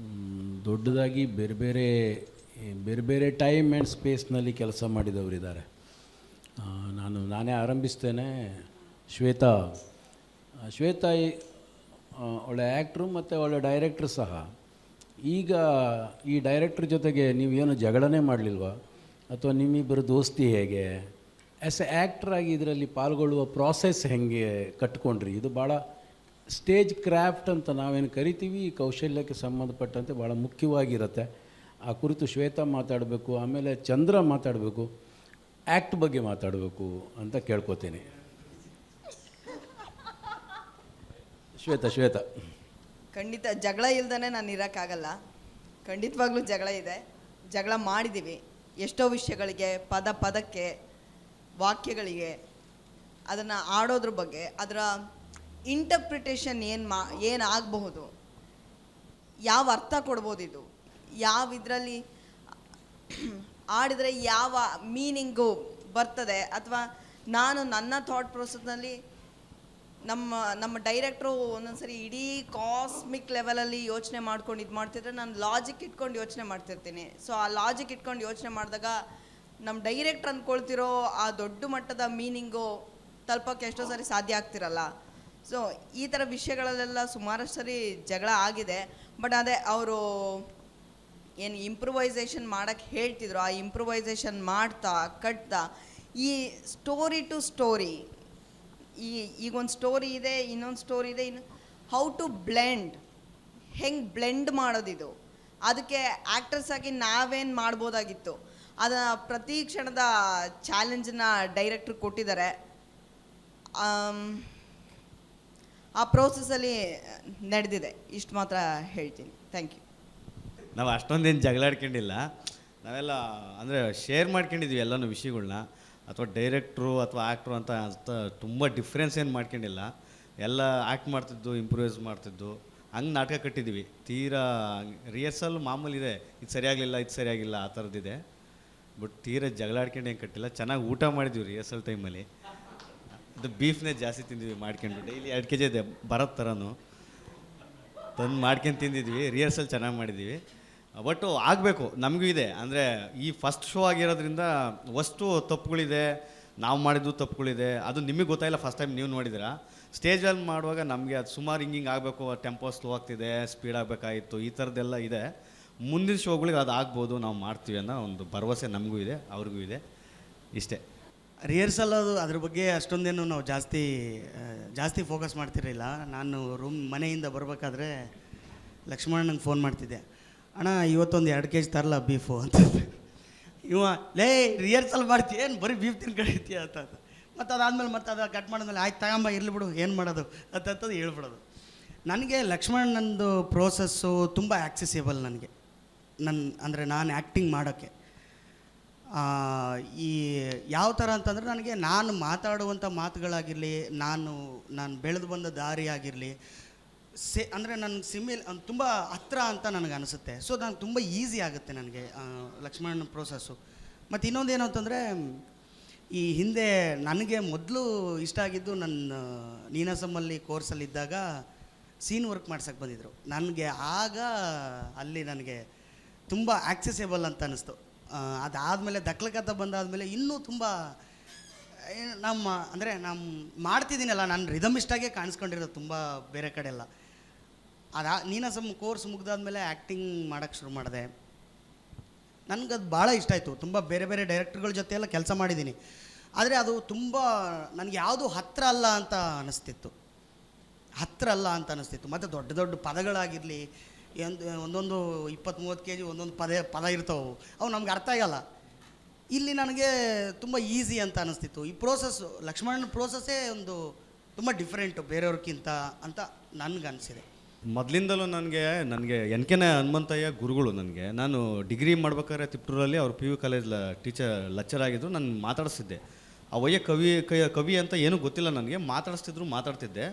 S1: ದೊಡ್ಡದಾಗಿ ಬೇರೆ ಬೇರೆ ಟೈಮ್ ಆ್ಯಂಡ್ ಸ್ಪೇಸ್ನಲ್ಲಿ ಕೆಲಸ ಮಾಡಿದವರಿದ್ದಾರೆ. ನಾನೇ ಆರಂಭಿಸ್ತೇನೆ. ಶ್ವೇತಾ ಒಳ್ಳೆ ಆ್ಯಕ್ಟ್ರು ಮತ್ತು ಒಳ್ಳೆ ಡೈರೆಕ್ಟ್ರು ಸಹ. ಈಗ ಈ ಡೈರೆಕ್ಟ್ರ್ ಜೊತೆಗೆ ನೀವೇನು ಜಗಳನೇ ಮಾಡಲಿಲ್ವಾ, ಅಥವಾ ನಿಮ್ಮಿಬ್ಬರು ದೋಸ್ತಿ ಹೇಗೆ, ಆ್ಯಸ್ ಎ ಆ್ಯಕ್ಟ್ರಾಗಿ ಇದರಲ್ಲಿ ಪಾಲ್ಗೊಳ್ಳುವ ಪ್ರಾಸೆಸ್ ಹೇಗೆ ಕಟ್ಕೊಂಡ್ರಿ? ಇದು ಭಾಳ ಸ್ಟೇಜ್ ಕ್ರಾಫ್ಟ್ ಅಂತ ನಾವೇನು ಕರಿತೀವಿ, ಈ ಕೌಶಲ್ಯಕ್ಕೆ ಸಂಬಂಧಪಟ್ಟಂತೆ ಭಾಳ ಮುಖ್ಯವಾಗಿರುತ್ತೆ. ಆ ಕುರಿತು ಶ್ವೇತಾ ಮಾತಾಡಬೇಕು, ಆಮೇಲೆ ಚಂದ್ರ ಮಾತಾಡಬೇಕು, ಆ್ಯಕ್ಟ್ ಬಗ್ಗೆ ಮಾತಾಡಬೇಕು ಅಂತ ಕೇಳ್ಕೊತೀನಿ. ಶ್ವೇತಾ.
S13: ಖಂಡಿತ ಜಗಳ ಇಲ್ದೇ ನಾನು ಇರೋಕ್ಕಾಗಲ್ಲ. ಖಂಡಿತವಾಗ್ಲೂ ಜಗಳ ಇದೆ, ಜಗಳ ಮಾಡಿದ್ದೀವಿ ಎಷ್ಟೋ ವಿಷಯಗಳಿಗೆ, ಪದಕ್ಕೆ, ವಾಕ್ಯಗಳಿಗೆ, ಅದನ್ನು ಆಡೋದ್ರ ಬಗ್ಗೆ, ಅದರ ಇಂಟರ್ಪ್ರಿಟೇಷನ್ ಏನಾಗಬಹುದು, ಯಾವ ಅರ್ಥ ಕೊಡ್ಬೋದು, ಇದು ಯಾವ ಇದರಲ್ಲಿ ಆಡಿದರೆ ಯಾವ ಮೀನಿಂಗು ಬರ್ತದೆ, ಅಥವಾ ನಾನು ನನ್ನ ಥಾಟ್ ಪ್ರೊಸೆಸ್ನಲ್ಲಿ ನಮ್ಮ ಡೈರೆಕ್ಟ್ರು ಒಂದೊಂದ್ಸರಿ ಇಡೀ ಕಾಸ್ಮಿಕ್ ಲೆವೆಲಲ್ಲಿ ಯೋಚನೆ ಮಾಡ್ಕೊಂಡು ಇದು ಮಾಡ್ತಿದ್ರೆ ನಾನು ಲಾಜಿಕ್ ಇಟ್ಕೊಂಡು ಯೋಚನೆ ಮಾಡ್ತಿರ್ತೀನಿ. ಸೊ ಆ ಲಾಜಿಕ್ ಇಟ್ಕೊಂಡು ಯೋಚನೆ ಮಾಡಿದಾಗ ನಮ್ಮ ಡೈರೆಕ್ಟ್ರ್ ಅಂದ್ಕೊಳ್ತಿರೋ ಆ ದೊಡ್ಡ ಮಟ್ಟದ ಮೀನಿಂಗು ತಲುಪೋಕ್ಕೆ ಎಷ್ಟೋ ಸರಿ ಸಾಧ್ಯ ಆಗ್ತಿರಲ್ಲ. ಸೊ ಈ ಥರ ವಿಷಯಗಳಲ್ಲೆಲ್ಲ ಸುಮಾರಷ್ಟು ಸರಿ ಜಗಳ ಆಗಿದೆ. ಬಟ್ ಅದೇ ಅವರು ಏನು ಇಂಪ್ರೂವೈಸೇಷನ್ ಮಾಡೋಕ್ಕೆ ಹೇಳ್ತಿದ್ರು, ಆ ಇಂಪ್ರೂವೈಸೇಷನ್ ಮಾಡ್ತಾ ಕಟ್ತಾ ಈ ಸ್ಟೋರಿ ಟು ಸ್ಟೋರಿ, ಈಗೊಂದು ಸ್ಟೋರಿ ಇದೆ, ಇನ್ನೊಂದು ಸ್ಟೋರಿ ಇದೆ, ಹೌ ಟು ಬ್ಲೆಂಡ್, ಹೆಂಗೆ ಬ್ಲೆಂಡ್ ಮಾಡೋದಿದು, ಅದಕ್ಕೆ ಆ್ಯಕ್ಟರ್ಸ್ ಆಗಿ ನಾವೇನು ಮಾಡ್ಬೋದಾಗಿತ್ತು, ಅದನ್ನು ಪ್ರತಿ ಕ್ಷಣದ ಚಾಲೆಂಜನ್ನ ಡೈರೆಕ್ಟ್ರ್ ಕೊಟ್ಟಿದ್ದಾರೆ. ಆ ಪ್ರೋಸೆಸ್ಸಲ್ಲಿ ನಡೆದಿದೆ, ಇಷ್ಟು ಮಾತ್ರ ಹೇಳ್ತೀನಿ. Thank you.
S4: ನಾವು ಅಷ್ಟೊಂದೇನು ಜಗಳಾಡ್ಕೊಂಡಿಲ್ಲ, ನಾವೆಲ್ಲ ಅಂದರೆ ಶೇರ್ ಮಾಡ್ಕೊಂಡಿದ್ವಿ ಎಲ್ಲನೂ ವಿಷಯಗಳ್ನ. ಅಥವಾ ಡೈರೆಕ್ಟ್ರು ಅಥವಾ ಆ್ಯಕ್ಟ್ರು ಅಂತ ತುಂಬ ಡಿಫ್ರೆನ್ಸ್ ಏನು ಮಾಡ್ಕೊಂಡಿಲ್ಲ. ಎಲ್ಲ ಆ್ಯಕ್ಟ್ ಮಾಡ್ತಿದ್ದು, ಇಂಪ್ರೂವೈಸ್ ಮಾಡ್ತಿದ್ದು, ಹಂಗೆ ನಾಟಕ ಕಟ್ಟಿದ್ವಿ. ತೀರಾ ರಿಹರ್ಸಲ್ ಮಾಮೂಲಿ ಇದೆ, ಇದು ಸರಿಯಾಗಲಿಲ್ಲ, ಇದು ಸರಿಯಾಗಿಲ್ಲ, ಆ ಥರದ್ದಿದೆ. ಬಟ್ ತೀರಾ ಜಗಳಾಡ್ಕೊಂಡು ಏನು ಕಟ್ಟಿಲ್ಲ. ಚೆನ್ನಾಗಿ ಊಟ ಮಾಡಿದ್ವಿ ರಿಹರ್ಸಲ್ ಟೈಮಲ್ಲಿ. ಅದು ಬೀಫ್ನೇ ಜಾಸ್ತಿ ತಿಂದ್ವಿ ಮಾಡ್ಕೊಂಡು. ಡೈಲಿ 2 kg ಇದೆ ಬರೋ ಥರನೂ ತಂದು ಮಾಡ್ಕೊಂಡು ತಿಂದಿದ್ವಿ. ರಿಹರ್ಸಲ್ ಚೆನ್ನಾಗಿ ಮಾಡಿದ್ವಿ. ಬಟ್ಟು ಆಗಬೇಕು, ನಮಗೂ ಇದೆ. ಅಂದರೆ ಈ ಫಸ್ಟ್ ಶೋ ಆಗಿರೋದ್ರಿಂದ ಅಷ್ಟು ತಪ್ಪುಗಳಿದೆ, ನಾವು ಮಾಡಿದ್ದು ತಪ್ಪುಗಳಿದೆ. ಅದು ನಿಮಗೆ ಗೊತ್ತಾಯಿಲ್ಲ, ಫಸ್ಟ್ ಟೈಮ್ ನೀವು ನೋಡಿದ್ದೀರಾ. ಸ್ಟೇಜಲ್ಲಿ ಮಾಡುವಾಗ ನಮಗೆ ಅದು ಸುಮಾರು ಹಿಂಗೆ ಆಗಬೇಕು, ಟೆಂಪೋ ಸ್ಲೋ ಆಗ್ತಿದೆ, ಸ್ಪೀಡ್ ಆಗಬೇಕಾಗಿತ್ತು, ಈ ಥರದ್ದೆಲ್ಲ ಇದೆ. ಮುಂದಿನ ಶೋಗಳಿಗೆ ಅದು ಆಗ್ಬೋದು, ನಾವು ಮಾಡ್ತೀವಿ ಅನ್ನೋ ಒಂದು ಭರವಸೆ ನಮಗೂ ಇದೆ, ಅವ್ರಿಗೂ ಇದೆ. ಇಷ್ಟೇ.
S14: ರಿಹರ್ಸಲ್ ಅದು ಅದ್ರ ಬಗ್ಗೆ ಅಷ್ಟೊಂದೇನು ನಾವು ಜಾಸ್ತಿ ಫೋಕಸ್ ಮಾಡ್ತಿರಲಿಲ್ಲ. ನಾನು ಮನೆಯಿಂದ ಬರಬೇಕಾದ್ರೆ ಲಕ್ಷ್ಮಣನಿಗೆ ಫೋನ್ ಮಾಡ್ತಿದ್ದೆ, ಅಣ್ಣ ಇವತ್ತೊಂದು 2 kg ತರಲ್ಲ ಬೀಫು ಅಂತ. ಇವ ಲೇ ರಿಹರ್ಸಲ್ ಮಾಡ್ತೀಯ ಏನು ಬರೀ ಬೀಫ್ ತಿನ್ಕೊಂಡಿರ್ತೀಯ ಅಂತ. ಮತ್ತು ಅದಾದಮೇಲೆ ಮತ್ತೆ ಅದು ಕಟ್ ಮಾಡಿದ್ಮೇಲೆ ಆಯ್ತು ತಗೊಂಬ ಇರಲಿ ಬಿಡು ಏನು ಮಾಡೋದು ಅಂತಂತದ್ದು ಹೇಳ್ಬಿಡೋದು. ನನಗೆ ಲಕ್ಷ್ಮಣನಂದು ಪ್ರೋಸೆಸ್ಸು ತುಂಬ ಆ್ಯಕ್ಸೆಸಿಬಲ್ ನನಗೆ. ಅಂದರೆ ನಾನು ಆ್ಯಕ್ಟಿಂಗ್ ಮಾಡೋಕ್ಕೆ ಈ ಯಾವ ಥರ ಅಂತಂದರೆ ನನಗೆ ನಾನು ಮಾತಾಡುವಂಥ ಮಾತುಗಳಾಗಿರಲಿ, ನಾನು ಬೆಳೆದು ಬಂದ ದಾರಿ ಆಗಿರಲಿ, ಅಂದರೆ ನನಗೆ ತುಂಬ ಹತ್ರ ಅಂತ ನನಗೆ ಅನಿಸುತ್ತೆ. ಸೊ ನನಗೆ ತುಂಬ ಈಸಿ ಆಗುತ್ತೆ ನನಗೆ ಲಕ್ಷ್ಮಣನ ಪ್ರೋಸೆಸ್ಸು. ಮತ್ತು ಇನ್ನೊಂದೇನು ಅಂತಂದರೆ, ಈ ಹಿಂದೆ ನನಗೆ ಮೊದಲು ಇಷ್ಟ ಆಗಿದ್ದು ನನ್ನ ನೀನಾಸಮ್ಮಲ್ಲಿ ಕೋರ್ಸಲ್ಲಿದ್ದಾಗ ಸೀನ್ ವರ್ಕ್ ಮಾಡ್ಸೋಕ್ಕೆ ಬಂದಿದ್ದರು. ನನಗೆ ಆಗ ಅಲ್ಲಿ ನನಗೆ ತುಂಬ ಆ್ಯಕ್ಸೆಸಿಬಲ್ ಅಂತ ಅನ್ನಿಸ್ತು. ಅದಾದಮೇಲೆ ದಕ್ಲಕಥ ಬಂದಾದಮೇಲೆ ಇನ್ನೂ ತುಂಬ ನಮ್ಮ ಮಾಡ್ತಿದ್ದೀನಲ್ಲ, ನಾನು ರಿದಮಿಸ್ಟಾಗೆ ಕಾಣಿಸ್ಕೊಂಡಿರೋದು ತುಂಬ ಬೇರೆ ಕಡೆ ಎಲ್ಲ. ನೀನಾಸಮ್ ಕೋರ್ಸ್ ಮುಗ್ದಾದ್ಮೇಲೆ ಆ್ಯಕ್ಟಿಂಗ್ ಮಾಡೋಕ್ಕೆ ಶುರು ಮಾಡಿದೆ. ನನಗದು ಭಾಳ ಇಷ್ಟ ಆಯಿತು. ತುಂಬ ಬೇರೆ ಬೇರೆ ಡೈರೆಕ್ಟರ್ಗಳ ಜೊತೆ ಎಲ್ಲ ಕೆಲಸ ಮಾಡಿದ್ದೀನಿ. ಆದರೆ ಅದು ತುಂಬ ನನಗೆ ಯಾವುದು ಹತ್ತಿರ ಅಲ್ಲ ಅಂತ ಅನ್ನಿಸ್ತಿತ್ತು. ಮತ್ತು ದೊಡ್ಡ ದೊಡ್ಡ ಪದಗಳಾಗಿರಲಿ, ಒಂದೊಂದು 20-30 kg ಒಂದೊಂದು ಪದ ಇರ್ತವೆ, ಅವು ನಮ್ಗೆ ಅರ್ಥ ಆಗಲ್ಲ. ಇಲ್ಲಿ ನನಗೆ ತುಂಬ ಈಸಿ ಅಂತ ಅನ್ನಿಸ್ತಿತ್ತು. ಈ ಪ್ರೋಸೆಸ್ಸು ಲಕ್ಷ್ಮಣನ ಪ್ರೋಸೆಸ್ಸೇ ಒಂದು ತುಂಬ ಡಿಫ್ರೆಂಟು ಬೇರೆಯವ್ರಿಗಿಂತ ಅಂತ ನನಗನ್ಸಿದೆ.
S4: ಮೊದಲಿಂದಲೂ ನನಗೆ ಎನ್.ಕೆ. ಹನುಮಂತಯ್ಯ ಗುರುಗಳು. ನಾನು ಡಿಗ್ರಿ ಮಾಡ್ಬೇಕಾದ್ರೆ ತಿಪ್ಟೂರಲ್ಲಿ ಅವ್ರು PU ಕಾಲೇಜ್ ಲೆಕ್ಚರ್ ಆಗಿದ್ದರು. ನಾನು ಮಾತಾಡಿಸ್ತಿದ್ದೆ. ಅವಯ್ಯ ಕವಿ ಅಂತ ಏನೂ ಗೊತ್ತಿಲ್ಲ ನನಗೆ, ಮಾತಾಡ್ತಿದ್ದೆ.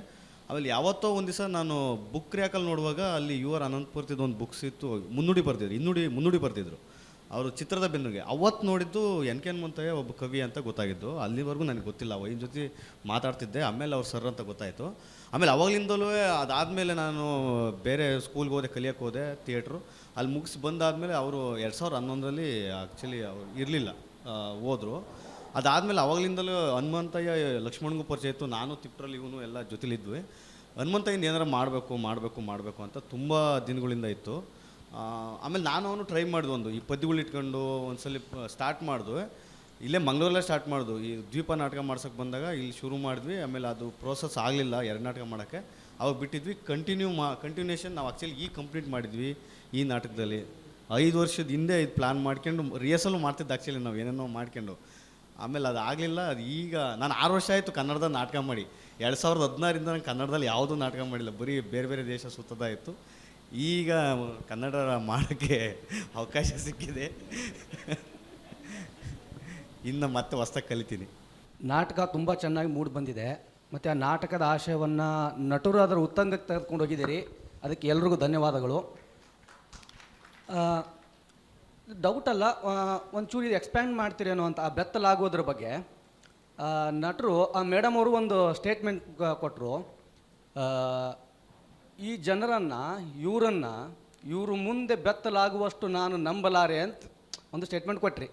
S4: ಆಮೇಲೆ ಯಾವತ್ತೋ ಒಂದು ದಿವಸ ನಾನು ಬುಕ್ ರ್ಯಾಕಲ್ಲಿ ನೋಡುವಾಗ ಅಲ್ಲಿ UR ಅನಂತಪುರದ್ದು ಒಂದು ಬುಕ್ಸ್ ಇತ್ತು, ಮುನ್ನುಡಿ ಬರ್ತಿದ್ರು ಅವರು ಚಿತ್ರದ ಬೆನ್ನುಗೆ. ಅವತ್ತು ನೋಡಿದ್ದು ಎನ್.ಕೆ. ಹನುಮಂತಯ್ಯ ಒಬ್ಬ ಕವಿ ಅಂತ ಗೊತ್ತಾಗಿದ್ದು. ಅಲ್ಲಿವರೆಗೂ ನನಗೆ ಗೊತ್ತಿಲ್ಲ. ಅವನ ಜೊತೆ ಮಾತಾಡ್ತಿದ್ದೆ. ಆಮೇಲೆ ಅವ್ರು ಸರ್ ಅಂತ ಗೊತ್ತಾಯಿತು. ಆಮೇಲೆ ಅವಾಗಲಿಂದಲೂ ಅದಾದಮೇಲೆ ನಾನು ಬೇರೆ ಸ್ಕೂಲ್ಗೆ ಹೋದೆ, ಕಲಿಯೋಕ್ಕೆ ಹೋದೆ ಥಿಯೇಟ್ರು. ಅಲ್ಲಿ ಮುಗಿಸಿ ಬಂದಾದಮೇಲೆ ಅವರು 2011ರಲ್ಲಿ ಆ್ಯಕ್ಚುಲಿ ಅವ್ರು ಇರಲಿಲ್ಲ, ಹೋದರು. ಅದಾದಮೇಲೆ ಅವಾಗಲಿಂದಲೂ ಹನುಮಂತಯ್ಯ ಲಕ್ಷ್ಮಣಗೂ ಪರಿಚಯ ಇತ್ತು. ನಾನು ತಿಪ್ಟ್ರಲ್ಲಿ ಇವನು ಎಲ್ಲ ಜೊತೆಲಿದ್ವಿ. ಹನುಮಂತಯ್ಯನ ಏನಾರು ಮಾಡಬೇಕು ಅಂತ ತುಂಬ ದಿನಗಳಿಂದ ಇತ್ತು. ಆಮೇಲೆ ಅವನು ಟ್ರೈ ಮಾಡಿದ್ವು. ಈ ಪದ್ಯಗಳು ಇಟ್ಕೊಂಡು ಒಂದ್ಸಲ ಸ್ಟಾರ್ಟ್ ಮಾಡಿದ್ವಿ. ಇಲ್ಲೇ ಮಂಗಳೂರಲ್ಲೇ ಸ್ಟಾರ್ಟ್ ಮಾಡಿದ್ವು. ಈ ದ್ವೀಪ ನಾಟಕ ಮಾಡ್ಸೋಕ್ಕೆ ಬಂದಾಗ ಇಲ್ಲಿ ಶುರು ಮಾಡಿದ್ವಿ. ಆಮೇಲೆ ಅದು ಪ್ರೋಸೆಸ್ ಆಗಲಿಲ್ಲ 2 ನಾಟಕ ಮಾಡೋಕ್ಕೆ, ಅವಾಗ ಬಿಟ್ಟಿದ್ವಿ. ಕಂಟಿನ್ಯೂಷನ್ ನಾವು ಆ್ಯಕ್ಚುಲಿ ಕಂಪ್ಲೀಟ್ ಮಾಡಿದ್ವಿ ಈ ನಾಟಕದಲ್ಲಿ. 5 ವರ್ಷದ ಹಿಂದೆ ಇದು ಪ್ಲ್ಯಾನ್ ಮಾಡ್ಕೊಂಡು ರಿಹರ್ಸಲು ಮಾಡ್ತಿದ್ದು ಆ್ಯಕ್ಚುಲಿ ನಾವು ಏನೇನೋ ಮಾಡ್ಕೊಂಡು. ಆಮೇಲೆ ಅದು ಆಗಲಿಲ್ಲ. ಅದು ಈಗ ನಾನು 6 ವರ್ಷ ಆಯಿತು ಕನ್ನಡದ ನಾಟಕ ಮಾಡಿ. 2016ರಿಂದ ನಾನು ಕನ್ನಡದಲ್ಲಿ ಯಾವುದೂ ನಾಟಕ ಮಾಡಿಲ್ಲ, ಬರೀ ಬೇರೆ ಬೇರೆ ದೇಶ ಸುತ್ತದ ಇತ್ತು. ಈಗ ಕನ್ನಡ ಮಾಡೋಕ್ಕೆ ಅವಕಾಶ ಸಿಕ್ಕಿದೆ. ಇನ್ನು ಮತ್ತೆ ಹೊಸ್ದಾಗಿ ಕಲಿತೀನಿ.
S15: ನಾಟಕ ತುಂಬ ಚೆನ್ನಾಗಿ ಮೂಡಿ ಬಂದಿದೆ. ಮತ್ತು ಆ ನಾಟಕದ ಆಶಯವನ್ನು ನಟರು ಅದರ ಉತ್ತಂಗಕ್ಕೆ ತೆಗೆದುಕೊಂಡು ಹೋಗಿದ್ದೀರಿ. ಅದಕ್ಕೆ ಎಲ್ರಿಗೂ ಧನ್ಯವಾದಗಳು. ಡೌಟ್ ಅಲ್ಲ, ಒಂಚೂರು ಇದು ಎಕ್ಸ್ಪ್ಯಾಂಡ್ ಮಾಡ್ತೀರೇನೋ ಅಂತ ಆ ಬೆತ್ತಲಾಗೋದ್ರ ಬಗ್ಗೆ. ನಟರು ಮೇಡಮ್ ಅವರು ಒಂದು ಸ್ಟೇಟ್ಮೆಂಟ್ ಕೊಟ್ಟರು. ಈ ಜನರನ್ನು ಇವರು ಮುಂದೆ ಬೆತ್ತಲಾಗುವಷ್ಟು ನಾನು ನಂಬಲಾರೆ ಅಂತ ಒಂದು ಸ್ಟೇಟ್ಮೆಂಟ್ ಕೊಟ್ರಿ.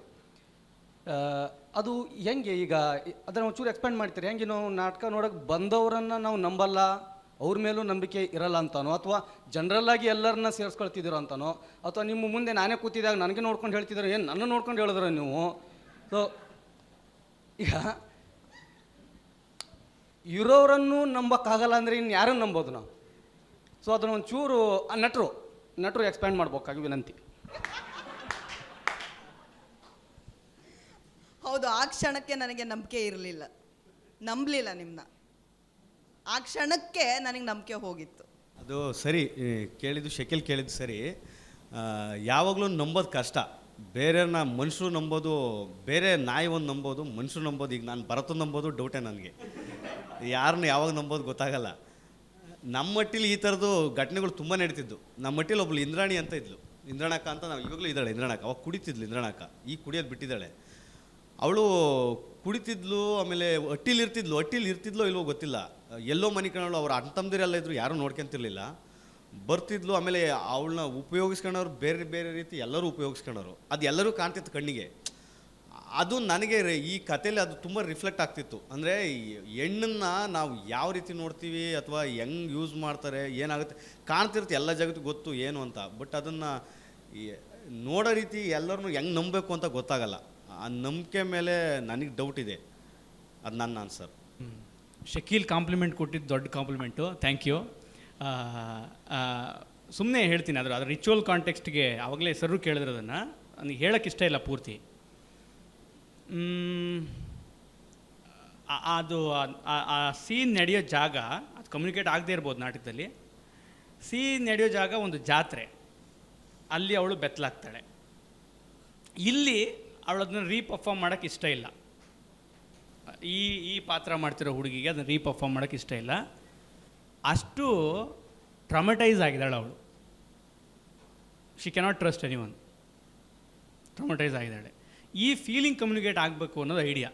S15: ಅದು ಹೆಂಗೆ ಈಗ ಅದನ್ನು ಒಂಚೂರು ಎಕ್ಸ್ಪ್ಯಾಂಡ್ ಮಾಡ್ತೀರಿ? ಹೆಂಗೆ ನಾವು ನಾಟಕ ನೋಡೋಕೆ ಬಂದವರನ್ನು ನಾವು ನಂಬಲ್ಲ, ಅವ್ರ ಮೇಲೂ ನಂಬಿಕೆ ಇರಲ್ಲ ಅಂತಾನೋ, ಅಥವಾ ಜನರಲ್ಲಾಗಿ ಎಲ್ಲರನ್ನ ಸೇರಿಸ್ಕೊಳ್ತಿದ್ದೀರೋ ಅಂತಾನೋ, ಅಥವಾ ನಿಮ್ಮ ಮುಂದೆ ನಾನೇ ಕೂತಿದ್ದಾಗ ನನಗೆ ನೋಡ್ಕೊಂಡು ಹೇಳ್ತಿದ್ದೀರೋ, ಏನು ನನ್ನ ನೋಡ್ಕೊಂಡು ಹೇಳಿದ್ರು ನೀವು? ಸೊ ಈಗ ಇರೋರನ್ನು ನಂಬೋಕ್ಕಾಗಲ್ಲ ಅಂದರೆ ಇನ್ನು ಯಾರನ್ನು ನಂಬೋದು ನಾವು? ಸೊ ಅದನ್ನು ಒಂಚೂರು ನಟರು ಎಕ್ಸ್ಪ್ಯಾಂಡ್ ಮಾಡ್ಬೇಕಾಗಿ ವಿನಂತಿ.
S13: ಹೌದು, ಆ ಕ್ಷಣಕ್ಕೆ ನನಗೆ ನಂಬಿಕೆ ಇರಲಿಲ್ಲ, ನಂಬಲಿಲ್ಲ ನಿಮ್ಮನ್ನ. ಆ ಕ್ಷಣಕ್ಕೆ ನನಗೆ ನಂಬಿಕೆ ಹೋಗಿತ್ತು.
S4: ಅದು ಸರಿ ಕೇಳಿದ್ದು, ಶಕೀಲ್ ಕೇಳಿದ್ದು ಸರಿ. ಯಾವಾಗಲೂ ನಂಬೋದು ಕಷ್ಟ. ಬೇರೆಯವ್ರನ್ನ ಮನುಷ್ಯರು ನಂಬೋದು, ಬೇರೆ ನಾಯಿ ಒಂದು ನಂಬೋದು, ಮನುಷ್ಯರು ನಂಬೋದು. ಈಗ ನಾನು ಭರತ ನಂಬೋದು ಡೌಟೇ ನನಗೆ, ಯಾರನ್ನ ಯಾವಾಗ ನಂಬೋದು ಗೊತ್ತಾಗಲ್ಲ. ನಮ್ಮ ಮಟ್ಟಿಲಿ ಈ ಥರದ್ದು ಘಟನೆಗಳು ತುಂಬ ನಡೀತಿದ್ದು. ನಮ್ಮ ಮಟ್ಟಿಲಿ ಒಬ್ಳು ಇಂದ್ರಾಣಿ ಅಂತ ಇದ್ಲು, ಇಂದ್ರಾಣಕ್ಕ ಅಂತ. ನಾವು ಇವಾಗಲೂ ಇದ್ದಾಳೆ ಇಂದ್ರಾಣಕ್ಕ. ಅವಾಗ ಕುಡಿತಿದ್ಲು ಇಂದ್ರಾಣಕ್ಕ, ಈಗ ಕುಡಿಯೋದು ಬಿಟ್ಟಿದ್ದಾಳೆ. ಅವಳು ಕುಡಿತಿದ್ಲು, ಆಮೇಲೆ ಅಟ್ಟಿಲಿ ಇರ್ತಿದ್ಲೋ ಇಲ್ವೋ ಗೊತ್ತಿಲ್ಲ. ಎಲ್ಲೋ ಮನೆ ಕಾಣೋಳು, ಅವ್ರು ಅಣ್ಣ ತಮ್ಮದಿರೆಲ್ಲ ಇದ್ರು, ಯಾರೂ ನೋಡ್ಕೊಂತಿರ್ಲಿಲ್ಲ. ಬರ್ತಿದ್ಲು. ಆಮೇಲೆ ಅವಳನ್ನ ಉಪಯೋಗಿಸ್ಕೊಂಡವ್ರು ಬೇರೆ ಬೇರೆ ರೀತಿ ಎಲ್ಲರೂ ಉಪಯೋಗಿಸ್ಕೊಂಡವ್ರು. ಅದು ಎಲ್ಲರೂ ಕಾಣ್ತಿತ್ತು ಕಣ್ಣಿಗೆ. ಅದು ನನಗೆ ಈ ಕಥೆಯಲ್ಲಿ ಅದು ತುಂಬ ರಿಫ್ಲೆಕ್ಟ್ ಆಗ್ತಿತ್ತು. ಅಂದರೆ ಹೆಣ್ಣನ್ನು ನಾವು ಯಾವ ರೀತಿ ನೋಡ್ತೀವಿ ಅಥವಾ ಹೆಂಗೆ ಯೂಸ್ ಮಾಡ್ತಾರೆ, ಏನಾಗುತ್ತೆ ಕಾಣ್ತಿರುತ್ತೆ, ಎಲ್ಲ ಜಗತ್ತಿಗೆ ಗೊತ್ತು ಏನು ಅಂತ. ಬಟ್ ಅದನ್ನು ನೋಡೋ ರೀತಿ ಎಲ್ಲರನ್ನೂ ಹೆಂಗೆ ನಂಬಬೇಕು ಅಂತ ಗೊತ್ತಾಗಲ್ಲ. ಆ ನಂಬಿಕೆ ಮೇಲೆ ನನಗೆ ಡೌಟ್ ಇದೆ. ಅದು ನನ್ನ ಆನ್ಸರ್.
S2: ಶಕೀಲ್ ಕಾಂಪ್ಲಿಮೆಂಟ್ ಕೊಟ್ಟಿದ್ದು ದೊಡ್ಡ ಕಾಂಪ್ಲಿಮೆಂಟು, ಥ್ಯಾಂಕ್ ಯು. ಸುಮ್ಮನೆ ಹೇಳ್ತೀನಿ, ಅದರ ರಿಚುವಲ್ ಕಾಂಟೆಕ್ಸ್ಟ್ಗೆ ಆವಾಗಲೇ ಸರ್ ಕೇಳಿದ್ರೆ ಅದನ್ನು ನನಗೆ ಹೇಳೋಕ್ಕೆ ಇಷ್ಟ ಇಲ್ಲ ಪೂರ್ತಿ. ಅದು ಆ ಸೀನ್ ನಡೆಯೋ ಜಾಗ, ಅದು ಕಮ್ಯುನಿಕೇಟ್ ಆಗದೇ ಇರ್ಬೋದು ನಾಟಕದಲ್ಲಿ. ಸೀನ್ ನಡೆಯೋ ಜಾಗ ಒಂದು ಜಾತ್ರೆ, ಅಲ್ಲಿ ಅವಳು ಬೆತ್ತಲಾಗ್ತಾಳೆ. ಇಲ್ಲಿ ಅವಳು ಅದನ್ನು ರೀಪರ್ಫಾರ್ಮ್ ಮಾಡೋಕ್ಕೆ ಇಷ್ಟ ಇಲ್ಲ. ಈ ಪಾತ್ರ ಮಾಡ್ತಿರೋ ಹುಡುಗಿಗೆ ಅದನ್ನು ರೀಪರ್ಫಾರ್ಮ್ ಮಾಡೋಕ್ಕೆ ಇಷ್ಟ ಇಲ್ಲ. ಅಷ್ಟು ಟ್ರಾಮಟೈಸ್ ಆಗಿದ್ದಾಳೆ ಅವಳು. She cannot trust anyone. Traumatise ಆಗಿದ್ದಾಳೆ. ಈ ಫೀಲಿಂಗ್ ಕಮ್ಯುನಿಕೇಟ್ ಆಗಬೇಕು ಅನ್ನೋದು ಐಡಿಯಾ.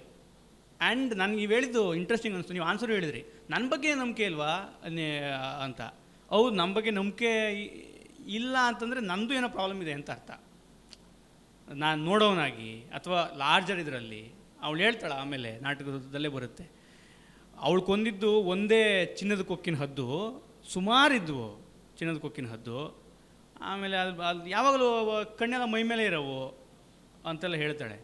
S2: ಆ್ಯಂಡ್ ನನಗೆ ಇವು ಹೇಳಿದ್ದು ಇಂಟ್ರೆಸ್ಟಿಂಗ್ ಅನಿಸ್ತು. ನೀವು ಆನ್ಸರ್ ಹೇಳಿದ್ರಿ, ನನ್ನ ಬಗ್ಗೆ ನಂಬಿಕೆ ಇಲ್ವಾ ಅಂತ. ಹೌದು, ನಮ್ಮ ಬಗ್ಗೆ ನಂಬಿಕೆ ಇಲ್ಲ ಅಂತಂದರೆ ನಂದು ಏನೋ ಪ್ರಾಬ್ಲಮ್ ಇದೆ ಅಂತ ಅರ್ಥ. ನಾನು ನೋಡೋನಾಗಿ ಅಥವಾ ಲಾರ್ಜರ್ ಇದರಲ್ಲಿ ಅವಳು ಹೇಳ್ತಾಳೆ, ಆಮೇಲೆ ನಾಟಕದಲ್ಲೇ ಬರುತ್ತೆ, ಅವಳು ಕೊಂದಿದ್ದು ಒಂದೇ ಚಿನ್ನದ ಕೊಕ್ಕಿನ ಹದ್ದು, ಸುಮಾರಿದ್ವು ಚಿನ್ನದ ಕೊಕ್ಕಿನ ಹದ್ದು. ಆಮೇಲೆ ಅದು ಯಾವಾಗಲೂ ಕಣ್ಣೆಲ್ಲ ಮೈ ಮೇಲೆ ಇರೋವು ಅಂತೆಲ್ಲ ಹೇಳ್ತಾಳೆ.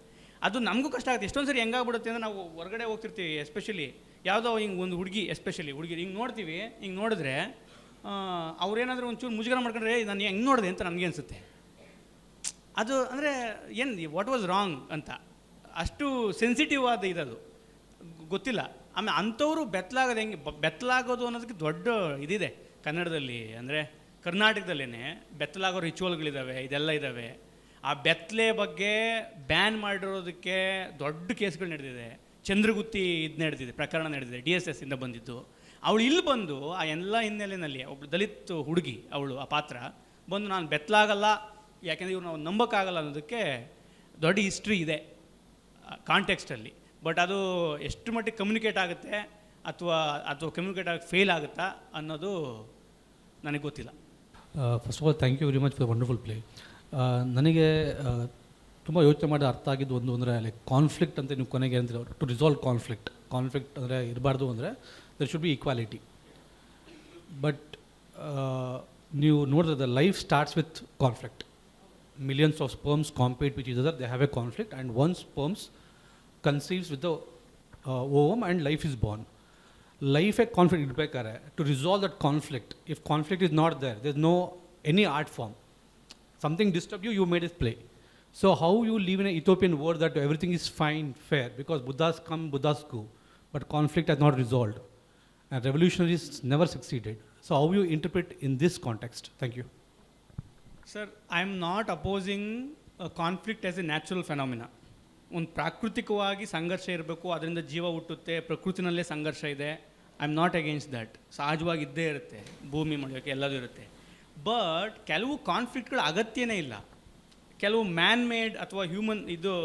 S2: ಅದು ನಮಗೂ ಕಷ್ಟ ಆಗುತ್ತೆ. ಎಷ್ಟೊಂದು ಸರಿ ಹೆಂಗಾಗ್ಬಿಡುತ್ತೆ ಅಂದರೆ, ನಾವು ಹೊರಗಡೆ ಹೋಗ್ತಿರ್ತೀವಿ, ಎಸ್ಪೆಷಲಿ ಯಾವುದೋ ಹಿಂಗೆ ಒಂದು ಹುಡುಗಿ, ಎಸ್ಪೆಷಲಿ ಹುಡುಗಿ ಹಿಂಗೆ ನೋಡ್ತೀವಿ. ಹಿಂಗೆ ನೋಡಿದ್ರೆ ಅವ್ರೇನಾದರೂ ಒಂಚೂರು ಮುಜುಗರ ಮಾಡ್ಕೊಂಡ್ರೆ ನಾನು ಹೆಂಗೆ ನೋಡಿದೆ ಅಂತ ನನಗೆ ಅನಿಸುತ್ತೆ. ಅದು ಅಂದರೆ ಏನು, ವಾಟ್ ವಾಸ್ ರಾಂಗ್ ಅಂತ ಅಷ್ಟು ಸೆನ್ಸಿಟಿವ್ ಆದ ಇದದು ಗೊತ್ತಿಲ್ಲ. ಆಮೇಲೆ ಅಂಥವರು ಬೆತ್ತಲಾಗೋದು ಹೆಂಗೆ, ಬೆತ್ತಲಾಗೋದು ಅನ್ನೋದಕ್ಕೆ ದೊಡ್ಡ ಇದಿದೆ ಕನ್ನಡದಲ್ಲಿ. ಅಂದರೆ ಕರ್ನಾಟಕದಲ್ಲೇ ಬೆತ್ತಲಾಗೋ ರಿಚುವಲ್ಗಳಿದ್ದಾವೆ, ಇದೆಲ್ಲ ಇದ್ದಾವೆ. ಆ ಬೆತ್ತಲೆ ಬಗ್ಗೆ ಬ್ಯಾನ್ ಮಾಡಿರೋದಕ್ಕೆ ದೊಡ್ಡ ಕೇಸ್ಗಳು ನಡೆದಿದೆ. ಚಂದ್ರಗುತ್ತಿ ಇದು ನಡೆದಿದೆ, ಪ್ರಕರಣ ನಡೆದಿದೆ, DSS ಇಂದ ಬಂದಿದ್ದು. ಅವಳು ಇಲ್ಲಿ ಬಂದು ಆ ಎಲ್ಲ ಹಿನ್ನೆಲೆಯಲ್ಲಿ ಒಬ್ಬಳು ದಲಿತ ಹುಡುಗಿ, ಅವಳು ಆ ಪಾತ್ರ ಬಂದು ನಾನು ಬೆತ್ತಲಾಗಲ್ಲ, ಯಾಕೆಂದರೆ ಇವ್ರು ನಾವು ನಂಬೋಕ್ಕಾಗಲ್ಲ ಅನ್ನೋದಕ್ಕೆ ದೊಡ್ಡ ಹಿಸ್ಟ್ರಿ ಇದೆ ಕಾಂಟೆಕ್ಸ್ಟಲ್ಲಿ. ಬಟ್ ಅದು ಎಷ್ಟು ಮಟ್ಟಿಗೆ ಕಮ್ಯುನಿಕೇಟ್ ಆಗುತ್ತೆ ಅಥವಾ ಕಮ್ಯುನಿಕೇಟ್ ಆಗಿ ಫೇಲ್ ಆಗುತ್ತಾ ಅನ್ನೋದು ನನಗೆ ಗೊತ್ತಿಲ್ಲ.
S16: First of all thank you very much for wonderful play. ನನಗೆ ತುಂಬ ಯೋಚನೆ ಮಾಡಿ ಅರ್ಥ ಆಗಿದ್ದು ಒಂದು ಅಂದರೆ, ಲೈಕ್ ಕಾನ್ಫ್ಲಿಕ್ಟ್ ಅಂತ ನೀವು ಕೊನೆಗೆ ಅಂದರೆ, ಟು ರಿಸಾಲ್ವ್ ಕಾನ್ಫ್ಲಿಕ್ಟ್ ಅಂದರೆ ಇರಬಾರ್ದು ಅಂದರೆ there should be equality. But ನೀವು ನೋಡಿದ್ರೆ the life starts with conflict. Millions of sperms compete with each other, they have a conflict, and one sperm conceives with the ovum and life is born. Life a conflict ಇರಬೇಕಾದ್ರೆ, to resolve that conflict, if conflict is not there, there's no any art form. Something disturbed you, you made it play. So how you live in an Ethiopian world that everything is fine, fair, because Buddhas come, Buddhas go, but conflict has not resolved, and revolutionaries never succeeded. So how you interpret in this context? Thank you.
S2: Sir, I am not opposing conflict as A natural phenomena. ಒಂದು ಪ್ರಾಕೃತಿಕವಾಗಿ ಸಂಘರ್ಷ ಇರಬೇಕು, ಅದರಿಂದ ಜೀವ ಹುಟ್ಟುತ್ತೆ, ಪ್ರಕೃತಿನಲ್ಲೇ ಸಂಘರ್ಷ ಇದೆ. I am not against that. ಸಹಜವಾಗಿ ಇದ್ದೇ ಇರುತ್ತೆ, ಭೂಮಿ ಮಾಡೋಕ್ಕೆ ಎಲ್ಲದೂ ಇರುತ್ತೆ. ಬಟ್ ಕೆಲವು ಕಾನ್ಫ್ಲಿಕ್ಟ್ಗಳ ಅಗತ್ಯನೇ ಇಲ್ಲ. ಕೆಲವು ಮ್ಯಾನ್ ಮೇಡ್ ಅಥವಾ ಹ್ಯೂಮನ್ ಇದು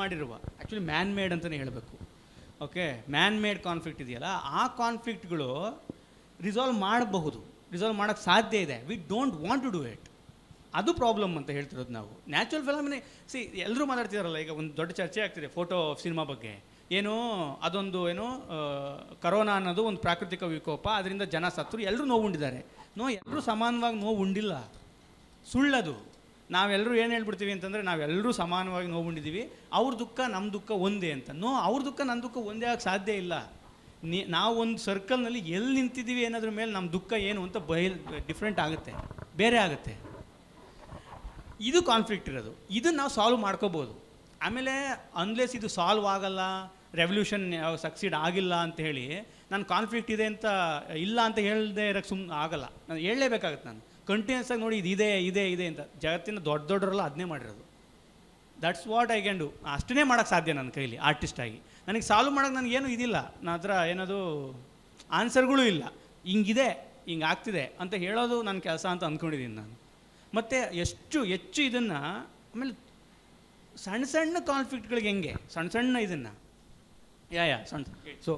S2: ಮಾಡಿರುವ, ಆ್ಯಕ್ಚುಲಿ ಮ್ಯಾನ್ ಮೇಡ್ ಅಂತಲೇ ಹೇಳಬೇಕು. ಓಕೆ, ಮ್ಯಾನ್ ಮೇಡ್ ಕಾನ್ಫ್ಲಿಕ್ಟ್ ಇದೆಯಲ್ಲ, ಆ ಕಾನ್ಫ್ಲಿಕ್ಟ್ಗಳು ರಿಸಾಲ್ವ್ ಮಾಡಬಹುದು, ರಿಸಾಲ್ವ್ ಮಾಡೋಕ್ಕೆ ಸಾಧ್ಯ ಇದೆ. We don't want to do it. ಅದು ಪ್ರಾಬ್ಲಮ್ ಅಂತ ಹೇಳ್ತಿರೋದು ನಾವು. ನ್ಯಾಚುರಲ್ ಫಿಲಾಮಿನೆ ಎಲ್ಲರೂ ಮಾತಾಡ್ತಿದಾರಲ್ಲ, ಈಗ ಒಂದು ದೊಡ್ಡ ಚರ್ಚೆ ಆಗ್ತಿದೆ ಫೋಟೋ ಸಿನಿಮಾ ಬಗ್ಗೆ. ಅದೊಂದು ಕರೋನಾ ಅನ್ನೋದು ಒಂದು ಪ್ರಾಕೃತಿಕ ವಿಕೋಪ, ಅದರಿಂದ ಜನ ಸತ್ತರು, ಎಲ್ಲರೂ ನೋವು ಉಂಡಿದ್ದಾರೆ. ಎಲ್ಲರೂ ಸಮಾನವಾಗಿ ನೋವು ಉಂಡಿಲ್ಲ, ಸುಳ್ಳದು. ನಾವೆಲ್ಲರೂ ಏನು ಹೇಳ್ಬಿಡ್ತೀವಿ ಅಂತಂದರೆ, ನಾವೆಲ್ಲರೂ ಸಮಾನವಾಗಿ ನೋವು ಉಂಡಿದ್ದೀವಿ, ಅವ್ರ ದುಃಖ ನಮ್ಮ ದುಃಖ ಒಂದೇ ಅಂತ. ಅವ್ರ ದುಃಖ ನನ್ನ ದುಃಖ ಒಂದೇ ಆಗಕ್ಕೆ ಸಾಧ್ಯ ಇಲ್ಲ. ನಾವು ಒಂದು ಸರ್ಕಲ್ನಲ್ಲಿ ಎಲ್ಲಿ ನಿಂತಿದ್ದೀವಿ ಅನ್ನೋದ್ರ ಮೇಲೆ ನಮ್ಮ ದುಃಖ ಏನು ಅಂತ ಡಿಫ್ರೆಂಟ್ ಆಗುತ್ತೆ, ಬೇರೆ ಆಗುತ್ತೆ. ಇದು ಕಾನ್ಫ್ಲಿಕ್ಟ್ ಇರೋದು. ಇದನ್ನು ನಾವು ಸಾಲ್ವ್ ಮಾಡ್ಕೋಬೋದು. ಆಮೇಲೆ ಅನ್ಲೆಸ್ ಇದು ಸಾಲ್ವ್ ಆಗಲ್ಲ, ರೆವಲ್ಯೂಷನ್ ಸಕ್ಸೀಡ್ ಆಗಿಲ್ಲ ಅಂತ ಹೇಳಿ ನಾನು ಕಾನ್ಫ್ಲಿಕ್ಟ್ ಇದೆ ಅಂತ ಇಲ್ಲ ಅಂತ ಹೇಳದೆ ಇರೋಕ್ಕೆ ಆಗಲ್ಲ. ನಾನು ಹೇಳಲೇಬೇಕಾಗತ್ತೆ. ನಾನು ಕಂಟಿನ್ಯೂಸ್ ಆಗಿ ನೋಡಿ ಇದು ಇದೆ ಇದೆ ಇದೆ ಅಂತ. ಜಗತ್ತಿನ ದೊಡ್ಡವರೆಲ್ಲ ಅದನ್ನೇ ಮಾಡಿರೋದು. That's what I can do. ಅಷ್ಟನ್ನೇ ಮಾಡೋಕ್ಕೆ ಸಾಧ್ಯ ನನ್ನ ಕೈಲಿ ಆರ್ಟಿಸ್ಟಾಗಿ. ನನಗೆ ಸಾಲ್ವ್ ಮಾಡೋಕ್ಕೆ ನನಗೇನು ಇದಿಲ್ಲ, ನನ್ನ ಹತ್ರ ಏನದು ಆನ್ಸರ್ಗಳು ಇಲ್ಲ. ಹಿಂಗಿದೆ, ಹಿಂಗೆ ಆಗ್ತಿದೆ ಅಂತ ಹೇಳೋದು ನನ್ನ ಕೆಲಸ ಅಂತ ಅಂದ್ಕೊಂಡಿದ್ದೀನಿ ನಾನು. ಮತ್ತು ಹೆಚ್ಚು ಇದನ್ನು ಆಮೇಲೆ ಸಣ್ಣ ಕಾನ್ಫ್ಲಿಕ್ಟ್ಗಳಿಗೆ ಹೆಂಗೆ ಸಣ್ಣ ಇದನ್ನು ಸಣ್ಣ.
S16: So,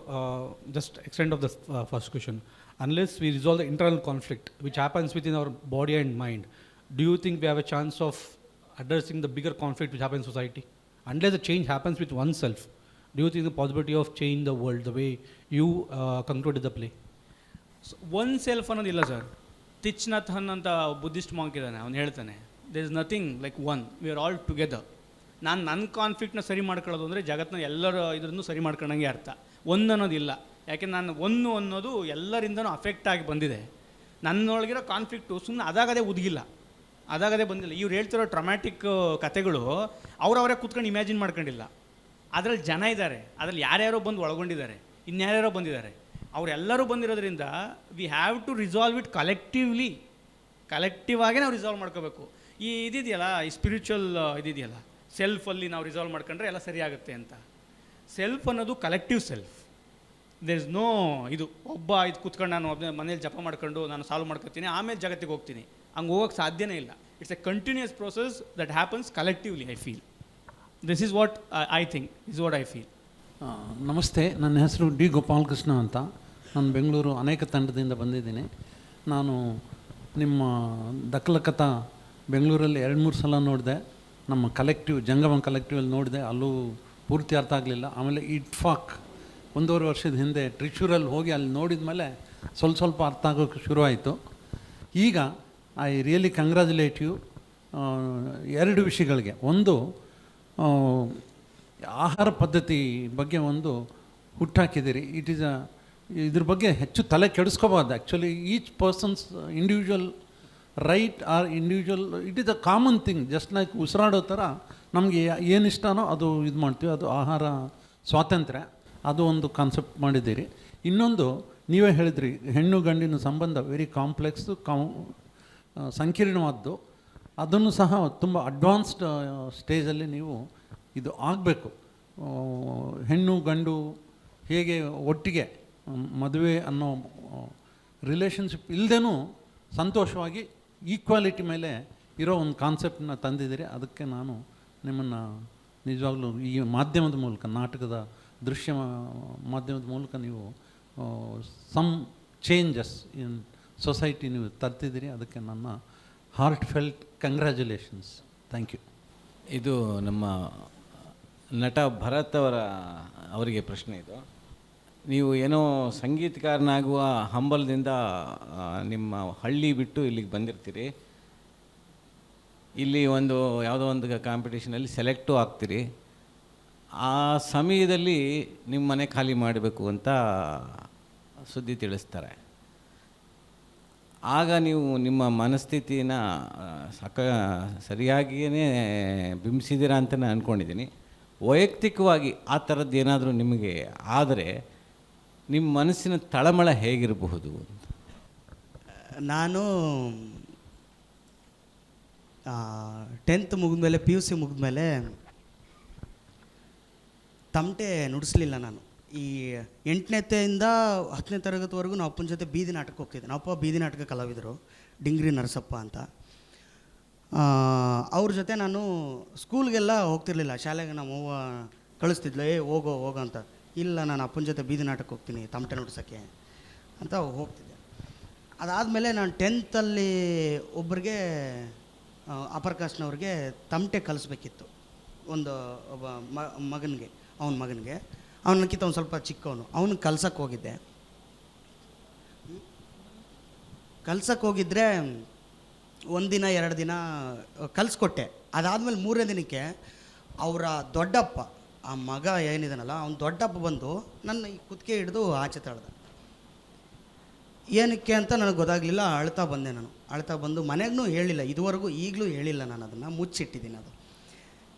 S16: just extent of the first question. Unless we resolve the internal conflict, which happens within our body and mind, do you think we have a chance of addressing the bigger conflict which happens in society? Unless the change happens with oneself, do you think the possibility of change the world the way you concluded the play?
S2: One self ಅನ್ನೋದಿಲ್ಲ sir. Thich Nhat Hanh ಅಂತ Buddhist monk ಇದ್ದಾನೆ, ಅವ್ನು ಹೇಳ್ತಾನೆ there is nothing like one, we are all together. ನಾನು ನನ್ನ ಕಾನ್ಫ್ಲಿಕ್ಟ್ನ ಸರಿ ಮಾಡ್ಕೊಳ್ಳೋದು ಅಂದರೆ ಜಗತ್ತಿನ ಎಲ್ಲರ ಇದನ್ನು ಸರಿ ಮಾಡ್ಕೊಂಡಂಗೆ ಅರ್ಥ. ಒಂದು ಅನ್ನೋದಿಲ್ಲ, ಯಾಕೆಂದ್ರೆ ನಾನು ಅನ್ನೋದು ಎಲ್ಲರಿಂದನೂ ಅಫೆಕ್ಟ್ ಆಗಿ ಬಂದಿದೆ. ನನ್ನೊಳಗಿರೋ ಕಾನ್ಫ್ಲಿಕ್ಟು ಸುಮ್ಮನೆ ಅದಾಗದೇ ಅದಾಗದೇ ಬಂದಿಲ್ಲ. ಇವ್ರು ಹೇಳ್ತಿರೋ ಟ್ರೊಮ್ಯಾಟಿಕ್ ಕಥೆಗಳು ಅವರವರೇ ಕೂತ್ಕೊಂಡು ಇಮ್ಯಾಜಿನ್ ಮಾಡ್ಕೊಂಡಿಲ್ಲ. ಅದರಲ್ಲಿ ಜನ ಇದ್ದಾರೆ, ಅದರಲ್ಲಿ ಯಾರ್ಯಾರೋ ಬಂದು ಒಳಗೊಂಡಿದ್ದಾರೆ, ಇನ್ಯಾರ್ಯಾರೋ ಬಂದಿದ್ದಾರೆ. ಅವರೆಲ್ಲರೂ ಬಂದಿರೋದ್ರಿಂದ we have to resolve it collective ಆಗೇ ನಾವು ರಿಸಾಲ್ವ್ ಮಾಡ್ಕೋಬೇಕು. ಈ ಇದಿದೆಯಲ್ಲ, ಈ ಸ್ಪಿರಿಚುವಲ್ ಇದಿದೆಯಲ್ಲ, ಸೆಲ್ಫಲ್ಲಿ ನಾವು ರಿಸಾಲ್ವ್ ಮಾಡ್ಕೊಂಡ್ರೆ ಎಲ್ಲ ಸರಿಯಾಗುತ್ತೆ ಅಂತ. ಸೆಲ್ಫ್ ಅನ್ನೋದು collective self. There is no ಇದು ಒಬ್ಬ ಇದು ಕೂತ್ಕೊಂಡು ನಾನು ಒಬ್ಬ ಮನೇಲಿ ಜಪ ಮಾಡ್ಕೊಂಡು ನಾನು ಸಾಲ್ವ್ ಮಾಡ್ಕೊತೀನಿ ಆಮೇಲೆ ಜಗತ್ತಿಗೆ ಹೋಗ್ತೀನಿ, ಹಂಗೆ ಹೋಗೋಕ್ಕೆ ಸಾಧ್ಯನೇ ಇಲ್ಲ. It's a continuous process that happens collectively. I feel this is what I think is what I feel.
S17: ನಮಸ್ತೆ, ನನ್ನ ಹೆಸರು ಡಿ ಗೋಪಾಲಕೃಷ್ಣ ಅಂತ. ನಾನು ಬೆಂಗಳೂರು ಅನೇಕ ತಂಡದಿಂದ ಬಂದಿದ್ದೀನಿ. ನಾನು ನಿಮ್ಮ ದಕ್ಕಲಕಥ ಬೆಂಗಳೂರಲ್ಲಿ 2-3 ಸಲ ನೋಡಿದೆ. ನಮ್ಮ ಕಲೆಕ್ಟಿವ್ ಜಂಗಮ ಕಲೆಕ್ಟಿವಲ್ಲಿ ನೋಡಿದೆ, ಅಲ್ಲೂ ಪೂರ್ತಿ ಅರ್ಥ ಆಗಲಿಲ್ಲ. ಆಮೇಲೆ ಇಟ್ಫಾಕ್ 1.5 ವರ್ಷದ ಹಿಂದೆ ಟ್ರಿಚೂರಲ್ಲಿ ಹೋಗಿ ಅಲ್ಲಿ ನೋಡಿದ ಮೇಲೆ ಸ್ವಲ್ಪ ಅರ್ಥ ಆಗೋಕ್ಕೆ ಶುರುವಾಯಿತು. ಈಗ ಐ ರಿಯಲಿ ಕಂಗ್ರ್ಯಾಚುಲೇಟ್ ಯು 2 ವಿಷಯಗಳಿಗೆ. ಒಂದು, ಆಹಾರ ಪದ್ಧತಿ ಬಗ್ಗೆ ಒಂದು ಹುಟ್ಟಾಕಿದ್ದೀರಿ. ಇದ್ರ ಬಗ್ಗೆ ಹೆಚ್ಚು ತಲೆ ಕೆಡಿಸ್ಕೋಬಾರ್ದು. Actually each persons individual right are individual, it is a common thing. Just like ಉಸಿರಾಡೋ ಥರ ನಮಗೆ ಏನು ಇಷ್ಟನೋ ಅದು ಇದು ಮಾಡ್ತೀವಿ, ಅದು ಆಹಾರ ಸ್ವಾತಂತ್ರ್ಯ. ಅದು ಒಂದು ಕಾನ್ಸೆಪ್ಟ್ ಮಾಡಿದ್ದೀರಿ. ಇನ್ನೊಂದು, ನೀವೇ ಹೇಳಿದ್ರಿ ಹೆಣ್ಣು ಗಂಡಿನ ಸಂಬಂಧ ವೆರಿ ಕಾಂಪ್ಲೆಕ್ಸು, ಸಂಕೀರ್ಣವಾದ್ದು. ಅದನ್ನು ಸಹ ತುಂಬ ಅಡ್ವಾನ್ಸ್ಡ್ ಸ್ಟೇಜಲ್ಲಿ ನೀವು ಇದು ಆಗಬೇಕು. ಹೆಣ್ಣು ಗಂಡು ಹೇಗೆ ಒಟ್ಟಿಗೆ ಮದುವೆ ಅನ್ನೋ ರಿಲೇಷನ್ಶಿಪ್ ಇಲ್ಲದೇನೂ ಸಂತೋಷವಾಗಿ ಈಕ್ವಾಲಿಟಿ ಮೇಲೆ ಇರೋ ಒಂದು ಕಾನ್ಸೆಪ್ಟನ್ನ ತಂದಿದ್ದೀರಿ. ಅದಕ್ಕೆ ನಾನು ನಿಮ್ಮನ್ನು ನಿಜವಾಗ್ಲೂ ಈ ಮಾಧ್ಯಮದ ಮೂಲಕ, ನಾಟಕದ ದೃಶ್ಯ ಮಾಧ್ಯಮದ ಮೂಲಕ ನೀವು ಸಮ್ ಚೇಂಜಸ್ ಇನ್ ಸೊಸೈಟಿ ನೀವು ತರ್ತಿದ್ದೀರಿ. ಅದಕ್ಕೆ ನನ್ನ heartfelt congratulations. Thank you.
S1: ಇದು ನಮ್ಮ ನಟ ಭರತ್ ಅವರಿಗೆ ಪ್ರಶ್ನೆ ಇದು. ನೀವು ಏನೋ ಸಂಗೀತಕಾರನಾಗುವ ಹಂಬಲದಿಂದ ನಿಮ್ಮ ಹಳ್ಳಿ ಬಿಟ್ಟು ಇಲ್ಲಿಗೆ ಬಂದಿರ್ತೀರಿ. ಇಲ್ಲಿ ಯಾವುದೋ ಒಂದು ಕಾಂಪಿಟೇಷನಲ್ಲಿ ಸೆಲೆಕ್ಟು ಆಗ್ತೀರಿ. ಆ ಸಮಯದಲ್ಲಿ ನಿಮ್ಮ ಮನೆ ಖಾಲಿ ಮಾಡಬೇಕು ಅಂತ ಸುದ್ದಿ ತಿಳಿಸ್ತಾರೆ. ಆಗ ನೀವು ನಿಮ್ಮ ಮನಸ್ಥಿತಿನ ಸರಿಯಾಗಿಯೇ ಬಿಂಬಿಸಿದ್ದೀರಾ ಅಂತ ನಾನು ಅಂದ್ಕೊಂಡಿದ್ದೀನಿ. ವೈಯಕ್ತಿಕವಾಗಿ ಆ ಥರದ್ದು ಏನಾದರೂ ನಿಮಗೆ ಆದರೆ ನಿಮ್ಮ ಮನಸ್ಸಿನ ತಳಮಳ ಹೇಗಿರಬಹುದು ಅಂತ.
S14: ನಾನು 10th ಮುಗಿದ್ಮೇಲೆ PUC ಮುಗಿದ್ಮೇಲೆ ತಮಟೆ ನುಡಿಸ್ಲಿಲ್ಲ ನಾನು. ಈ 8ನೇತೆಯಿಂದ 10ನೇ ತರಗತಿವರೆಗೂ ನಾವು ಅಪ್ಪನ ಜೊತೆ ಬೀದಿ ನಾಟಕಕ್ಕೆ ಹೋಗ್ತಿದ್ದೆ. ನಾವು ಅಪ್ಪ ಬೀದಿ ನಾಟಕ ಕಲಾವಿದರು, ಡಿಂಗ್ರಿ ನರಸಪ್ಪ ಅಂತ. ಅವ್ರ ಜೊತೆ ನಾನು ಸ್ಕೂಲ್ಗೆಲ್ಲ ಹೋಗ್ತಿರ್ಲಿಲ್ಲ. ಶಾಲೆಗೆ ನಮ್ಮ ಅವ್ವ ಕಳಿಸ್ತಿದ್ಲು, ಹೋಗೋ ಅಂತ. ಇಲ್ಲ, ನಾನು ಅಪ್ಪನ ಜೊತೆ ಬೀದಿ ನಾಟಕಕ್ಕೆ ಹೋಗ್ತೀನಿ ತಮಟೆ ನುಡ್ಸೋಕ್ಕೆ ಅಂತ ಹೋಗ್ತಿದ್ದೆ. ಅದಾದಮೇಲೆ ನಾನು 10th ಒಬ್ಬರಿಗೆ ಅಪರ್ ಕಾಸ್ಟ್ನವ್ರಿಗೆ ತಮಟೆ ಕಲಿಸ್ಬೇಕಿತ್ತು. ಒಬ್ಬ ಮಗನಿಗೆ, ಅವನಕ್ಕಿಂತ ಒಂದು ಸ್ವಲ್ಪ ಚಿಕ್ಕವನು, ಅವನಿಗೆ ಕಲ್ಸಕ್ಕೆ ಹೋಗಿದ್ದೆ. ಕಲ್ಸಕ್ಕೆ ಹೋಗಿದ್ದರೆ 1 ದಿನ 2 ದಿನ ಕಲಿಸ್ಕೊಟ್ಟೆ. ಅದಾದಮೇಲೆ 3ನೇ ದಿನಕ್ಕೆ ಅವರ ದೊಡ್ಡಪ್ಪ, ಆ ಮಗ ಏನಿದಾನಲ್ಲ ಅವ್ನು ದೊಡ್ಡಪ್ಪ ಬಂದು ನನ್ನ ಈ ಕುತ್ತಿಗೆ ಹಿಡಿದು ಆಚೆ ತಳ್ದ. ಏನಕ್ಕೆ ಅಂತ ನನಗೆ ಗೊತ್ತಾಗಲಿಲ್ಲ. ಅಳ್ತಾ ಬಂದೆ ನಾನು. ಅಳ್ತಾ ಬಂದು ಮನೆಗೂ ಹೇಳಿಲ್ಲ, ಇದುವರೆಗೂ ಈಗಲೂ ಹೇಳಿಲ್ಲ. ನಾನು ಅದನ್ನು ಮುಚ್ಚಿಟ್ಟಿದ್ದೀನಿ, ಅದು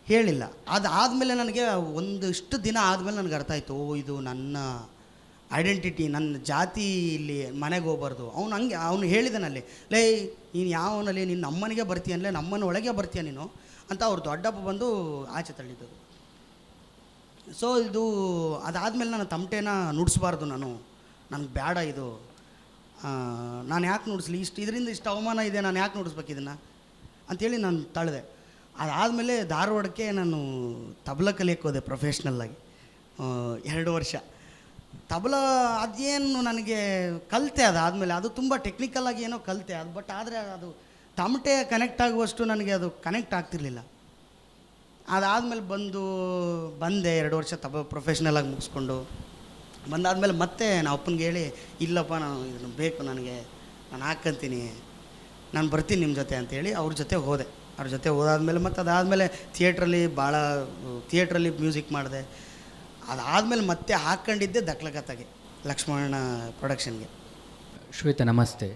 S14: ಹೇಳಿಲ್ಲ. ಅದಾದಮೇಲೆ ನನಗೆ ಒಂದಿಷ್ಟು ದಿನ ಆದಮೇಲೆ ನನಗೆ ಅರ್ಥ ಆಯಿತು, ಇದು ನನ್ನ ಐಡೆಂಟಿಟಿ, ನನ್ನ ಜಾತಿ ಇಲ್ಲಿ ಮನೆಗೆ ಹೋಗ್ಬಾರ್ದು. ಅವನು ಹೇಳಿದಾನಲ್ಲಿ, ಲೇ ನೀನು ಯಾವನಲ್ಲಿ ನೀನು ನಮ್ಮನೆಗೆ ಬರ್ತೀಯನ್ಲೇ, ನಮ್ಮನ ಒಳಗೆ ಬರ್ತೀಯ ನೀನು, ಅಂತ ಅವ್ರ ದೊಡ್ಡಪ್ಪ ಬಂದು ಆಚೆ ತಳ್ಳಿದ್ದು. ಸೊ ಇದು ಅದಾದಮೇಲೆ ನಾನು ತಮಟೆನ ನುಡಿಸ್ಬಾರ್ದು, ನನಗೆ ಬೇಡ ಇದು, ನಾನು ಯಾಕೆ ನುಡಿಸ್ಲಿ, ಇದರಿಂದ ಇಷ್ಟು ಅವಮಾನ ಇದೆ, ನಾನು ಯಾಕೆ ನುಡಿಸ್ಬೇಕು ಇದನ್ನು ಅಂಥೇಳಿ ನಾನು ತಳ್ಳಿದೆ. ಅದಾದಮೇಲೆ ಧಾರವಾಡಕ್ಕೆ ನಾನು ತಬಲ ಕಲಿಯಕ್ಕೆ ಹೋದೆ ಪ್ರೊಫೆಷ್ನಲ್ಲಾಗಿ 2 ವರ್ಷ. ತಬಲ ಅದೇನು ನನಗೆ ಕಲಿತೆ, ಅದಾದಮೇಲೆ ಅದು ತುಂಬ ಟೆಕ್ನಿಕಲಾಗಿ ಏನೋ ಕಲಿತೆ ಅದು, ಬಟ್ ಆದರೆ ಅದು ತಮಟೆ ಕನೆಕ್ಟ್ ಆಗುವಷ್ಟು ನನಗೆ ಅದು ಕನೆಕ್ಟ್ ಆಗ್ತಿರ್ಲಿಲ್ಲ. ಅದಾದಮೇಲೆ ಬಂದೆ 2 ವರ್ಷ ಪ್ರೊಫೆಷ್ನಲಾಗಿ ಮುಗಿಸ್ಕೊಂಡು ಬಂದಾದಮೇಲೆ ಮತ್ತೆ ನಾವು ಅಪ್ಪನಿಗೆ ಹೇಳಿ, ಇಲ್ಲಪ್ಪ ನಾನು ಇದನ್ನು ಬೇಕು ನನಗೆ, ನಾನು ಹಾಕ್ಕಂತೀನಿ, ನಾನು ಬರ್ತೀನಿ ನಿಮ್ಮ ಜೊತೆ ಅಂತೇಳಿ ಅವ್ರ ಜೊತೆ ಹೋದೆ. ಅವ್ರ ಜೊತೆ ಹೋದಾದ್ಮೇಲೆ ಮತ್ತು ಅದಾದಮೇಲೆ ಥಿಯೇಟ್ರಲ್ಲಿ ಮ್ಯೂಸಿಕ್ ಮಾಡಿದೆ. ಅದಾದಮೇಲೆ ಮತ್ತೆ ಹಾಕ್ಕೊಂಡಿದ್ದೆ ದಕ್ಲಕತ್ತಾಗೆ ಲಕ್ಷ್ಮಣ ಪ್ರೊಡಕ್ಷನ್ಗೆ.
S7: ಶ್ವೇತಾ ನಮಸ್ತೆ.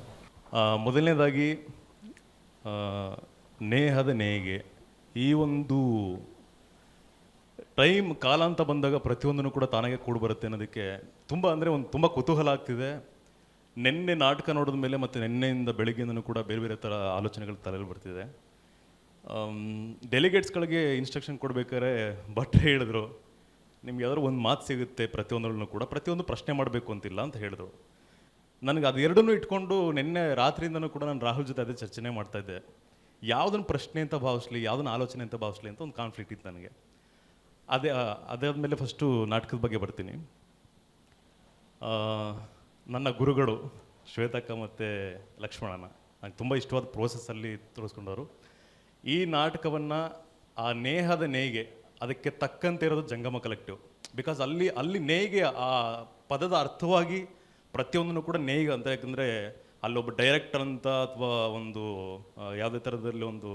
S18: ಮೊದಲನೇದಾಗಿ ನೇಹದ ನೇಯ್ಗೆ ಈ ಒಂದು ಟೈಮ್ ಕಾಲ ಅಂತ ಬಂದಾಗ ಪ್ರತಿಯೊಂದನ್ನು ಕೂಡ ತಾನಾಗೆ ಕೂಡಿ ಬರುತ್ತೆ ಅನ್ನೋದಕ್ಕೆ ತುಂಬ ಕುತೂಹಲ ಆಗ್ತಿದೆ. ನಿನ್ನೆ ನಾಟಕ ನೋಡಿದ ಮೇಲೆ ಮತ್ತು ನಿನ್ನೆಯಿಂದ ಬೆಳಗ್ಗೆಯಿಂದನೂ ಕೂಡ ಬೇರೆ ಬೇರೆ ಥರ ಆಲೋಚನೆಗಳು ತಲೆಯಲ್ಲಿ ಬರ್ತಿದೆ. ಡೆಲಿಗೇಟ್ಸ್ಗಳಿಗೆ ಇನ್ಸ್ಟ್ರಕ್ಷನ್ ಕೊಡ್ಬೇಕಾದ್ರೆ ಭಟ್ರು ಹೇಳಿದ್ರು, ನಿಮ್ಗೆ ಯಾವ್ದಾದ್ರು ಒಂದು ಮಾತು ಸಿಗುತ್ತೆ ಪ್ರತಿಯೊಂದರಲ್ಲೂ ಕೂಡ, ಪ್ರತಿಯೊಂದು ಪ್ರಶ್ನೆ ಮಾಡಬೇಕು ಅಂತಿಲ್ಲ ಅಂತ ಹೇಳಿದ್ರು. ನನಗೆ ಅದು ಎರಡನ್ನೂ ಇಟ್ಕೊಂಡು ನಿನ್ನೆ ರಾತ್ರಿಯಿಂದನೂ ಕೂಡ ನಾನು ರಾಹುಲ್ ಜೊತೆ ಅದೇ ಚರ್ಚೆನೇ ಮಾಡ್ತಾಯಿದ್ದೆ. ಯಾವುದನ್ನು ಪ್ರಶ್ನೆ ಅಂತ ಭಾವಿಸ್ಲಿ, ಯಾವುದನ್ನು ಆಲೋಚನೆ ಅಂತ ಭಾವಿಸ್ಲಿ ಅಂತ ಒಂದು ಕಾನ್ಫ್ಲಿಕ್ಟ್ ಇತ್ತು ನನಗೆ. ಅದಾದಮೇಲೆ ಫಸ್ಟು ನಾಟಕದ ಬಗ್ಗೆ ಬರ್ತೀನಿ. ನನ್ನ ಗುರುಗಳು ಶ್ವೇತಕ್ಕ ಮತ್ತು ಲಕ್ಷ್ಮಣನ ನಂಗೆ ತುಂಬ ಇಷ್ಟವಾದ ಪ್ರೋಸೆಸ್ಸಲ್ಲಿ ತೋರಿಸ್ಕೊಂಡವರು. ಈ ನಾಟಕವನ್ನು ಆ ನೇಹದ ನೇಯ್ಗೆ ಅದಕ್ಕೆ ತಕ್ಕಂತೆ ಇರೋದು ಜಂಗಮ ಕಲೆಕ್ಟಿವ್. ಬಿಕಾಸ್ ಅಲ್ಲಿ ನೇಯ್ಗೆ ಆ ಪದದ ಅರ್ಥವಾಗಿ ಪ್ರತಿಯೊಂದನ್ನು ಕೂಡ ನೇಯ್ಗೆ ಅಂತ, ಯಾಕಂದರೆ ಅಲ್ಲೊಬ್ಬ ಡೈರೆಕ್ಟರ್ ಅಂತ ಅಥವಾ ಒಂದು ಯಾವುದೇ ಥರದಲ್ಲಿ ಒಂದು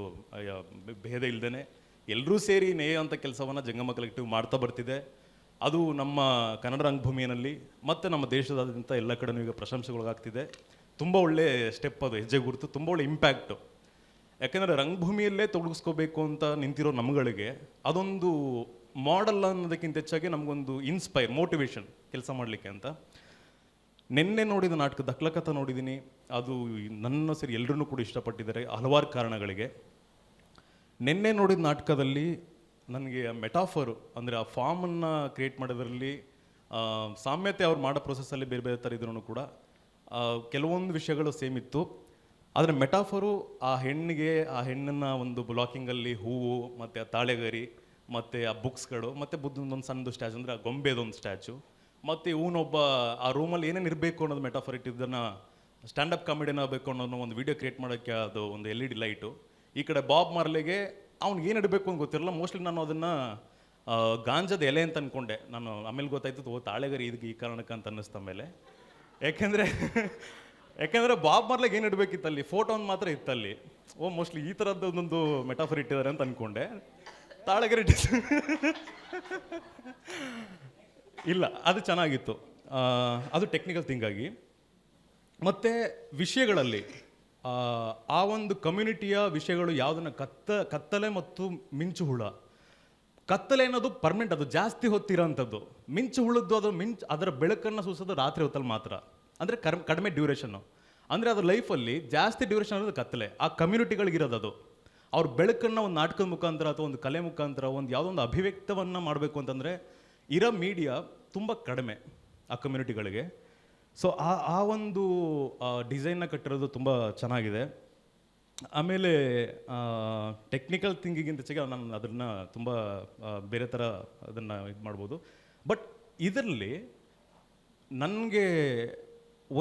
S18: ಭೇದ ಇಲ್ಲದೇ ಎಲ್ಲರೂ ಸೇರಿ ನೇಯ ಅಂತ ಕೆಲಸವನ್ನು ಜಂಗಮ ಕಲೆಕ್ಟಿವ್ ಮಾಡ್ತಾ ಬರ್ತಿದೆ. ಅದು ನಮ್ಮ ಕನ್ನಡ ರಂಗಭೂಮಿಯಲ್ಲಿ ಮತ್ತು ನಮ್ಮ ದೇಶದಾದ್ಯಂತ ಎಲ್ಲ ಕಡೆನೂ ಈಗ ಪ್ರಶಂಸೆಗೊಳಗಾಗ್ತಿದೆ. ತುಂಬ ಒಳ್ಳೆ ಸ್ಟೆಪ್ ಅದು, ಹೆಜ್ಜೆ ಗುರುತು, ತುಂಬ ಒಳ್ಳೆ ಇಂಪ್ಯಾಕ್ಟು. ಯಾಕೆಂದರೆ ರಂಗಭೂಮಿಯಲ್ಲೇ ತೊಡಗಿಸ್ಕೋಬೇಕು ಅಂತ ನಿಂತಿರೋ ನಮ್ಮಗಳಿಗೆ ಅದೊಂದು ಮಾಡೆಲ್ ಅನ್ನೋದಕ್ಕಿಂತ ಹೆಚ್ಚಾಗಿ ನಮಗೊಂದು ಮೋಟಿವೇಶನ್ ಕೆಲಸ ಮಾಡಲಿಕ್ಕೆ ಅಂತ. ನಿನ್ನೆ ನೋಡಿದ ನಾಟಕ ದಕ್ಲಕಥ ನೋಡಿದ್ದೀನಿ. ಅದು ನನ್ನ ಸೇರಿ ಎಲ್ಲರೂ ಕೂಡ ಇಷ್ಟಪಟ್ಟಿದ್ದಾರೆ ಹಲವಾರು ಕಾರಣಗಳಿಗೆ. ನಿನ್ನೆ ನೋಡಿದ ನಾಟಕದಲ್ಲಿ ನನಗೆ ಮೆಟಾಫರು ಅಂದರೆ ಆ ಫಾರ್ಮನ್ನು ಕ್ರಿಯೇಟ್ ಮಾಡೋದ್ರಲ್ಲಿ ಸಾಮ್ಯತೆ ಅವ್ರು ಮಾಡೋ ಪ್ರೊಸೆಸ್ಸಲ್ಲಿ ಬೇರೆ ಬೇರೆ ಥರ ಇದ್ರೂ ಕೂಡ ಕೆಲವೊಂದು ವಿಷಯಗಳು ಸೇಮ್ ಇತ್ತು. ಆದರೆ ಮೆಟಾಫರು ಆ ಹೆಣ್ಣನ್ನು ಒಂದು ಬ್ಲಾಕಿಂಗಲ್ಲಿ ಹೂವು ಮತ್ತು ಆ ತಾಳೆಗರಿ ಮತ್ತು ಆ ಬುಕ್ಸ್ಗಳು ಮತ್ತು ಬುದ್ಧನೊಂದು ಸಣ್ಣದು ಸ್ಟ್ಯಾಚು ಅಂದರೆ ಆ ಗೊಂಬೆದೊಂದು ಸ್ಟ್ಯಾಚು ಮತ್ತು ಇವನೊಬ್ಬ ಆ ರೂಮಲ್ಲಿ ಏನೇನು ಇರಬೇಕು ಅನ್ನೋದು ಮೆಟಾಫರ್ ಇಟ್ಟಿದ್ದನ್ನು ಸ್ಟ್ಯಾಂಡಪ್ ಕಾಮಿಡಿನ ಆಗಬೇಕು ಅನ್ನೋದು ಒಂದು ವೀಡಿಯೋ ಕ್ರಿಯೇಟ್ ಮಾಡೋಕ್ಕೆ ಅದು ಒಂದು LED ಲೈಟು. ಈ ಕಡೆ ಬಾಬ್ ಮಾರ್ಲೆಗೆ ಅವ್ನಿಗೆ ಏನು ಇಡಬೇಕು ಅಂತ ಗೊತ್ತಿರಲ್ಲ. ಮೋಸ್ಟ್ಲಿ ನಾನು ಅದನ್ನು ಗಾಂಜದ ಎಲೆ ಅಂತ ಅಂದ್ಕೊಂಡೆ. ನಾನು ಆಮೇಲೆ ಗೊತ್ತಾಯ್ತು ತಾಳೆಗರಿ ಇದಕ್ಕೆ ಈ ಕಾರಣಕ್ಕೆ ಅಂತ ಅನ್ನಿಸ್ತ ಮೇಲೆ. ಯಾಕೆಂದರೆ ಬಾಬ್ ಮಾರ್ಲೆಗೆ ಏನು ಇಡಬೇಕಿತ್ತಲ್ಲಿ, ಫೋಟೋ ಒಂದು ಮಾತ್ರ ಇತ್ತಲ್ಲಿ. ಮೋಸ್ಟ್ಲಿ ಈ ಥರದ್ದು ಒಂದೊಂದು ಮೆಟಾಫರ್ ಇಟ್ಟಿದ್ದಾರೆ ಅಂತ ಅಂದ್ಕೊಂಡೆ. ತಾಳೆಗರಿ ಇಲ್ಲ, ಅದು ಚೆನ್ನಾಗಿತ್ತು. ಅದು ಟೆಕ್ನಿಕಲ್ ಥಿಂಗಾಗಿ. ಮತ್ತು ವಿಷಯಗಳಲ್ಲಿ ಆ ಒಂದು ಕಮ್ಯುನಿಟಿಯ ವಿಷಯಗಳು ಯಾವುದನ್ನು ಕತ್ತಲೆ ಮತ್ತು ಮಿಂಚು ಹುಳ. ಕತ್ತಲೆ ಅನ್ನೋದು ಪರ್ಮನೆಂಟ್, ಅದು ಜಾಸ್ತಿ ಹೊತ್ತಿರೋಂಥದ್ದು. ಮಿಂಚು ಹುಳದ್ದು ಅದರ ಬೆಳಕನ್ನು ಸೂಸೋದು ರಾತ್ರಿ ಹೊತ್ತಲ್ಲಿ ಮಾತ್ರ, ಅಂದರೆ ಕಡಿಮೆ ಡ್ಯೂರೇಷನ್ನು. ಅಂದರೆ ಅದು ಲೈಫಲ್ಲಿ ಜಾಸ್ತಿ ಡ್ಯೂರೇಷನ್ ಅನ್ನೋದು ಕತ್ತಲೆ. ಆ ಕಮ್ಯುನಿಟಿಗಳಿಗಿರೋದು ಅದು. ಅವ್ರ ಬೆಳಕನ್ನು ಒಂದು ನಾಟಕದ ಮುಖಾಂತರ ಅಥವಾ ಒಂದು ಕಲೆ ಮುಖಾಂತರ ಒಂದು ಯಾವುದೋ ಒಂದು ಅಭಿವ್ಯಕ್ತವನ್ನು ಮಾಡಬೇಕು ಅಂತಂದರೆ ಇರೋ ಮೀಡಿಯಾ ತುಂಬ ಕಡಿಮೆ ಆ ಕಮ್ಯುನಿಟಿಗಳಿಗೆ. ಸೊ ಆ ಒಂದು ಡಿಸೈನ್ನ ಕಟ್ಟಿರೋದು ತುಂಬ ಚೆನ್ನಾಗಿದೆ. ಆಮೇಲೆ ಟೆಕ್ನಿಕಲ್ ಥಿಂಕಿಗಿಂತ ಹೆಚ್ಚಾಗಿ ನಾನು ಅದನ್ನು ತುಂಬ ಬೇರೆ ಥರ ಅದನ್ನು ಇದು ಮಾಡ್ಬೋದು. ಬಟ್ ಇದರಲ್ಲಿ ನನಗೆ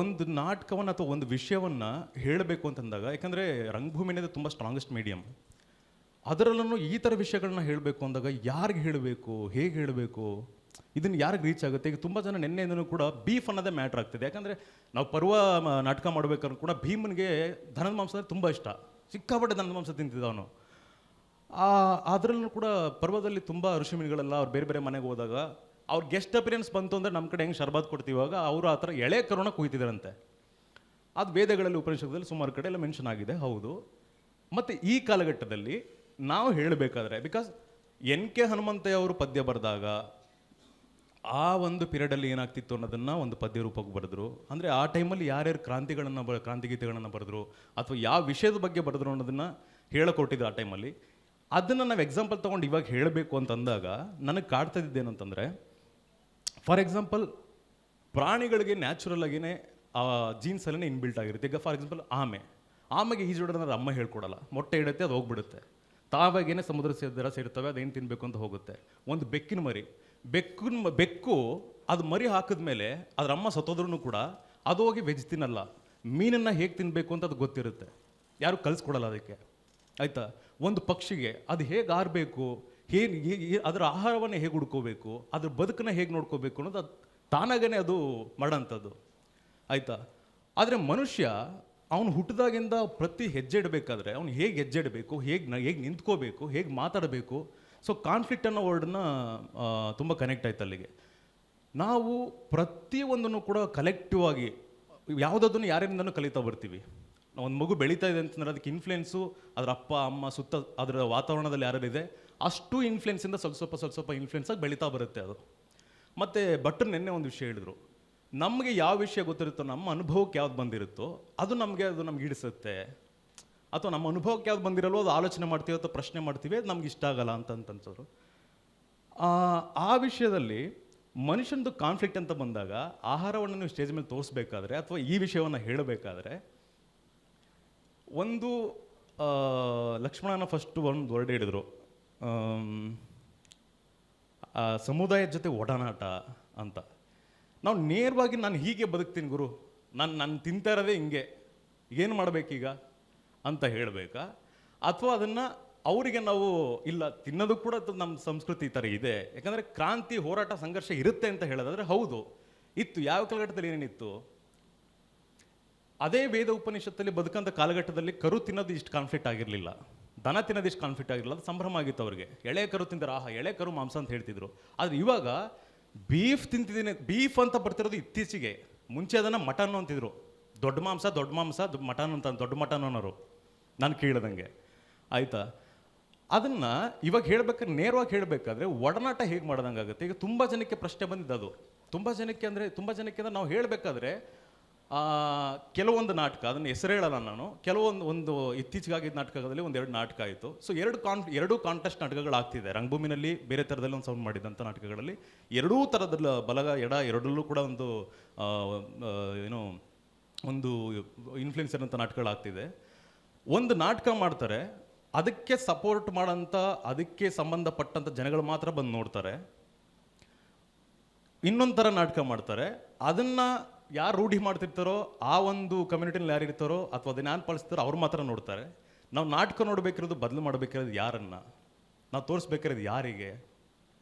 S18: ಒಂದು ನಾಟಕವನ್ನು ಅಥವಾ ಒಂದು ವಿಷಯವನ್ನು ಹೇಳಬೇಕು ಅಂತಂದಾಗ, ಯಾಕಂದರೆ ರಂಗಭೂಮಿನೇ ತುಂಬ ಸ್ಟ್ರಾಂಗೆಸ್ಟ್ ಮೀಡಿಯಮ್. ಅದರಲ್ಲೂ ಈ ಥರ ವಿಷಯಗಳನ್ನ ಹೇಳಬೇಕು ಅಂದಾಗ ಯಾರಿಗೆ ಹೇಳಬೇಕು, ಹೇಗೆ ಹೇಳಬೇಕು, ಇದನ್ನು ಯಾರಿಗೆ ರೀಚ್ ಆಗುತ್ತೆ. ಈಗ ತುಂಬ ಜನ ನಿನ್ನೆಯಿಂದನೂ ಕೂಡ ಬೀಫ್ ಅನ್ನೋದೇ ಮ್ಯಾಟ್ರ್ ಆಗ್ತಿದೆ. ಯಾಕಂದರೆ ನಾವು ಪರ್ವ ನಾಟಕ ಮಾಡಬೇಕಾದ್ರೂ ಕೂಡ ಭೀಮನಿಗೆ ದನದ ಮಾಂಸ ತುಂಬ ಇಷ್ಟ, ಸಿಕ್ಕಾಪಟ್ಟೆ ದನದ ಮಾಂಸ ತಿಂತಿದ್ದ ಅವನು. ಅದರಲ್ಲೂ ಕೂಡ ಪರ್ವದಲ್ಲಿ ತುಂಬ ಋಷಿಮುನಿಗಳೆಲ್ಲ ಅವ್ರು ಬೇರೆ ಬೇರೆ ಮನೆಗೆ ಹೋದಾಗ ಅವ್ರ ಗೆಸ್ಟ್ ಅಪಿರಿಯನ್ಸ್ ಬಂತು ಅಂದರೆ ನಮ್ಮ ಕಡೆ ಹೆಂಗೆ ಶರ್ಬಾತ್ ಕೊಡ್ತೀವಾಗ ಅವರು ಆ ಥರ ಎಳೆ ಕರೋಣ ಕುಯ್ತಿದ್ದಾರಂತೆ. ಅದು ವೇದಗಳಲ್ಲಿ ಉಪನಿಷತ್ತಲ್ಲಿ ಸುಮಾರು ಕಡೆ ಎಲ್ಲ ಮೆನ್ಷನ್ ಆಗಿದೆ. ಹೌದು. ಮತ್ತು ಈ ಕಾಲಘಟ್ಟದಲ್ಲಿ ನಾವು ಹೇಳಬೇಕಾದ್ರೆ, ಬಿಕಾಸ್ NK ಹನುಮಂತಯ್ಯ ಅವರು ಪದ್ಯ ಬರೆದಾಗ ಆ ಒಂದು ಪೀರಿಯಡಲ್ಲಿ ಏನಾಗ್ತಿತ್ತು ಅನ್ನೋದನ್ನು ಒಂದು ಪದ್ಯ ರೂಪಕ್ಕೆ ಬರೆದ್ರು. ಅಂದರೆ ಆ ಟೈಮಲ್ಲಿ ಯಾರ್ಯಾರು ಕ್ರಾಂತಿಗೀತೆಗಳನ್ನು ಬರೆದ್ರು ಅಥವಾ ಯಾವ ವಿಷಯದ ಬಗ್ಗೆ ಬರೆದ್ರು ಅನ್ನೋದನ್ನು ಹೇಳಿಕೊಟ್ಟಿದ್ರು ಆ ಟೈಮಲ್ಲಿ. ಅದನ್ನು ನಾವು ಎಕ್ಸಾಂಪಲ್ ತೊಗೊಂಡು ಇವಾಗ ಹೇಳಬೇಕು ಅಂತಂದಾಗ ನನಗೆ ಕಾಡ್ತಾ ಇದ್ದೇನು ಅಂತಂದರೆ, ಫಾರ್ ಎಕ್ಸಾಂಪಲ್ ಪ್ರಾಣಿಗಳಿಗೆ ನ್ಯಾಚುರಲ್ ಆಗಿಯೇ ಆ ಜೀನ್ಸಲ್ಲೇ ಇನ್ಬಿಲ್ಟ್ ಆಗಿರುತ್ತೆ. ಈಗ ಫಾರ್ ಎಕ್ಸಾಂಪಲ್ ಆಮೆಗೆ ಈಜೋಡೋದ್ರೆ ಅಮ್ಮ ಹೇಳ್ಕೊಡಲ್ಲ, ಮೊಟ್ಟೆ ಇಡುತ್ತೆ, ಅದು ಹೋಗ್ಬಿಡುತ್ತೆ. ತಾವಾಗೇನೆ ಸಮುದ್ರ ಸೇರ್ತವೆ, ಅದೇನು ತಿನ್ನಬೇಕು ಅಂತ ಹೋಗುತ್ತೆ. ಒಂದು ಬೆಕ್ಕಿನ ಮರಿ, ಬೆಕ್ಕು ಅದು ಮರಿ ಹಾಕಿದ್ಮೇಲೆ ಅದ್ರ ಅಮ್ಮ ಸತ್ತೋದ್ರೂ ಕೂಡ ಅದು ಹೋಗಿ ವೆಜ್ ತಿನ್ನಲ್ಲ. ಮೀನನ್ನು ಹೇಗೆ ತಿನ್ನಬೇಕು ಅಂತ ಅದು ಗೊತ್ತಿರುತ್ತೆ, ಯಾರು ಕಲಿಸ್ಕೊಡಲ್ಲ ಅದಕ್ಕೆ, ಆಯಿತಾ. ಒಂದು ಪಕ್ಷಿಗೆ ಅದು ಹೇಗೆ ಆರಬೇಕು, ಅದರ ಆಹಾರವನ್ನು ಹೇಗೆ ಹುಡ್ಕೋಬೇಕು, ಅದ್ರ ಬದುಕನ್ನು ಹೇಗೆ ನೋಡ್ಕೋಬೇಕು ಅನ್ನೋದು ಅದು ತಾನಾಗೇ ಅದು ಮಾಡೋಂಥದ್ದು, ಆಯಿತಾ. ಆದರೆ ಮನುಷ್ಯ ಅವನು ಹುಟ್ಟಿದಾಗಿಂದ ಪ್ರತಿ ಹೆಜ್ಜೆ ಇಡಬೇಕಾದ್ರೆ ಅವ್ನು ಹೇಗೆ ಹೆಜ್ಜೆ ಇಡಬೇಕು, ಹೇಗೆ ನಿಂತ್ಕೋಬೇಕು, ಹೇಗೆ ಮಾತಾಡಬೇಕು. ಸೊ ಕಾನ್ಫ್ಲಿಕ್ಟ್ ಅನ್ನೋ ವರ್ಡನ್ನ ತುಂಬ ಕನೆಕ್ಟ್ ಆಯ್ತು ಅಲ್ಲಿಗೆ. ನಾವು ಪ್ರತಿಯೊಂದನ್ನು ಕೂಡ ಕಲೆಕ್ಟಿವ್ ಆಗಿ ಯಾವುದನ್ನು ಯಾರಿಂದನೂ ಕಲಿತಾ ಬರ್ತೀವಿ. ಒಂದು ಮಗು ಬೆಳೀತಾ ಇದೆ ಅಂತಂದರೆ ಅದಕ್ಕೆ ಇನ್ಫ್ಲುಯೆನ್ಸು ಅದರ ಅಪ್ಪ ಅಮ್ಮ ಸುತ್ತ ಅದರ ವಾತಾವರಣದಲ್ಲಿ ಯಾರಿದೆ ಅಷ್ಟು ಇನ್ಫ್ಲುಯೆನ್ಸಿಂದ ಸ್ವಲ್ಪ ಇನ್ಫ್ಲುಯೆನ್ಸಾಗಿ ಬೆಳೀತಾ ಬರುತ್ತೆ ಅದು. ಮತ್ತು ಭಟ್ರು ನಿನ್ನೆ ಒಂದು ವಿಷಯ ಹೇಳಿದ್ರು, ನಮಗೆ ಯಾವ ವಿಷಯ ಗೊತ್ತಿರುತ್ತೋ, ನಮ್ಮ ಅನುಭವಕ್ಕೆ ಯಾವ್ದು ಬಂದಿರುತ್ತೋ ಅದು ನಮಗೆ ಹಿಡಿಸುತ್ತೆ. ಅಥವಾ ನಮ್ಮ ಅನುಭವಕ್ಕೆ ಯಾವ್ದು ಬಂದಿರಲ್ವೋ ಅದು ಆಲೋಚನೆ ಮಾಡ್ತೀವಿ ಅಥವಾ ಪ್ರಶ್ನೆ ಮಾಡ್ತೀವಿ, ಅದು ನಮ್ಗೆ ಇಷ್ಟ ಆಗಲ್ಲ ಅಂತಂತಂದರು. ಆ ವಿಷಯದಲ್ಲಿ ಮನುಷ್ಯನದು ಕಾನ್ಫ್ಲಿಕ್ಟ್ ಅಂತ ಬಂದಾಗ ಆಹಾರವನ್ನು ನೀವು ಸ್ಟೇಜ್ ಮೇಲೆ ತೋರಿಸ್ಬೇಕಾದ್ರೆ ಅಥವಾ ಈ ವಿಷಯವನ್ನು ಹೇಳಬೇಕಾದ್ರೆ ಒಂದು ಲಕ್ಷ್ಮಣನ ಫಸ್ಟ್ ಒಂದು ವರ್ಡ್ ಹೇಳಿದರು, ಸಮುದಾಯದ ಜೊತೆ ಒಡನಾಟ ಅಂತ. ನಾವು ನೇರವಾಗಿ ನಾನು ಹೀಗೆ ಬದುಕ್ತೀನಿ ಗುರು, ನಾನು ತಿಂತಾ ಇರೋದೇ ಹಿಂಗೆ, ಏನು ಮಾಡಬೇಕೀಗ ಅಂತ ಹೇಳಬೇಕಾ, ಅಥವಾ ಅದನ್ನು ಅವರಿಗೆ ನಾವು ಇಲ್ಲ ತಿನ್ನೋದು ಕೂಡ ನಮ್ಮ ಸಂಸ್ಕೃತಿ ಈ ಥರ ಇದೆ, ಯಾಕಂದರೆ ಕ್ರಾಂತಿ ಹೋರಾಟ ಸಂಘರ್ಷ ಇರುತ್ತೆ ಅಂತ ಹೇಳೋದಾದರೆ ಹೌದು ಇತ್ತು. ಯಾವ ಕಾಲಘಟ್ಟದಲ್ಲಿ ಏನೇನಿತ್ತು, ಅದೇ ವೇದ ಉಪನಿಷತ್ತಲ್ಲಿ ಬದುಕಂಥ ಕಾಲಘಟ್ಟದಲ್ಲಿ ಕರು ತಿನ್ನೋದು ಇಷ್ಟು ಕಾನ್ಫ್ಲಿಕ್ಟ್ ಆಗಿರಲಿಲ್ಲ, ದನ ತಿನ್ನೋದು ಇಷ್ಟು ಕಾನ್ಫ್ಲಿಕ್ಟ್ ಆಗಿರಲಿಲ್ಲ, ಅದು ಸಂಭ್ರಮ ಆಗಿತ್ತು ಅವ್ರಿಗೆ. ಎಳೆ ಕರು ತಿಂದರೆ ಎಳೆ ಕರು ಮಾಂಸ ಅಂತ ಹೇಳ್ತಿದ್ರು. ಆದರೆ ಇವಾಗ ಬೀಫ್ ತಿಂತಿದ್ದೀನಿ, ಬೀಫ್ ಅಂತ ಬರ್ತಿರೋದು ಇತ್ತೀಚೆಗೆ. ಮುಂಚೆ ಅದನ್ನು ಮಟನ್ ಅಂತಿದ್ರು, ದೊಡ್ಡ ಮಾಂಸ ಮಟನ್ ಅಂತ, ದೊಡ್ಡ ಮಟನ್ ಅನ್ನೋರು ನಾನು ಕೇಳ್ದಂಗೆ, ಆಯಿತಾ. ಅದನ್ನು ಇವಾಗ ಹೇಳ್ಬೇಕಾದ್ರೆ ನೇರವಾಗಿ ಹೇಳಬೇಕಾದ್ರೆ ಒಡನಾಟ ಹೇಗೆ ಮಾಡ್ದಂಗೆ ಆಗುತ್ತೆ. ಈಗ ತುಂಬ ಜನಕ್ಕೆ ಪ್ರಶ್ನೆ ಬಂದಿದ್ದು ಅದು, ತುಂಬ ಜನಕ್ಕೆ ಅಂದರೆ ನಾವು ಹೇಳಬೇಕಾದ್ರೆ ಕೆಲವೊಂದು ನಾಟಕ, ಅದನ್ನು ಹೆಸರು ಹೇಳಲ್ಲ ನಾನು, ಕೆಲವೊಂದು ಇತ್ತೀಚೆಗಾಗಿದ್ದ ನಾಟಕದಲ್ಲಿ ಒಂದೆರಡು ನಾಟಕ ಆಯಿತು. ಸೊ ಎರಡು ಕಾಂಟೆಸ್ಟ್ ನಾಟಕಗಳಾಗ್ತಿದೆ ರಂಗಭೂಮಿನಲ್ಲಿ, ಬೇರೆ ಥರದಲ್ಲಿ ಒಂದು ಸೌಂಡ್ ಮಾಡಿದಂಥ ನಾಟಕಗಳಲ್ಲಿ ಎರಡೂ ಥರದ ಬಲಗ ಎಡ ಎರಡರಲ್ಲೂ ಕೂಡ ಒಂದು ಇನ್ಫ್ಲುಯೆನ್ಸ್ ಇರೋಂಥ ನಾಟಕಗಳಾಗ್ತಿದೆ. ಒಂದು ನಾಟಕ ಮಾಡ್ತಾರೆ, ಅದಕ್ಕೆ ಸಪೋರ್ಟ್ ಮಾಡೋಂಥ ಅದಕ್ಕೆ ಸಂಬಂಧಪಟ್ಟಂಥ ಜನಗಳು ಮಾತ್ರ ಬಂದು ನೋಡ್ತಾರೆ. ಇನ್ನೊಂದು ಥರ ನಾಟಕ ಮಾಡ್ತಾರೆ, ಅದನ್ನು ಯಾರು ರೂಢಿ ಮಾಡ್ತಿರ್ತಾರೋ ಆ ಒಂದು ಕಮ್ಯುನಿಟಿನಲ್ಲಿ ಯಾರು ಇರ್ತಾರೋ ಅಥವಾ ಅದನ್ನ ಯಾರು ಪಾಲಿಸ್ತಾರೋ ಅವ್ರು ಮಾತ್ರ ನೋಡ್ತಾರೆ. ನಾವು ನಾಟಕ ನೋಡಬೇಕಿರೋದು, ಬದಲು ಮಾಡಬೇಕಿರೋದು ಯಾರನ್ನು, ನಾವು ತೋರಿಸ್ಬೇಕಿರೋದು ಯಾರಿಗೆ.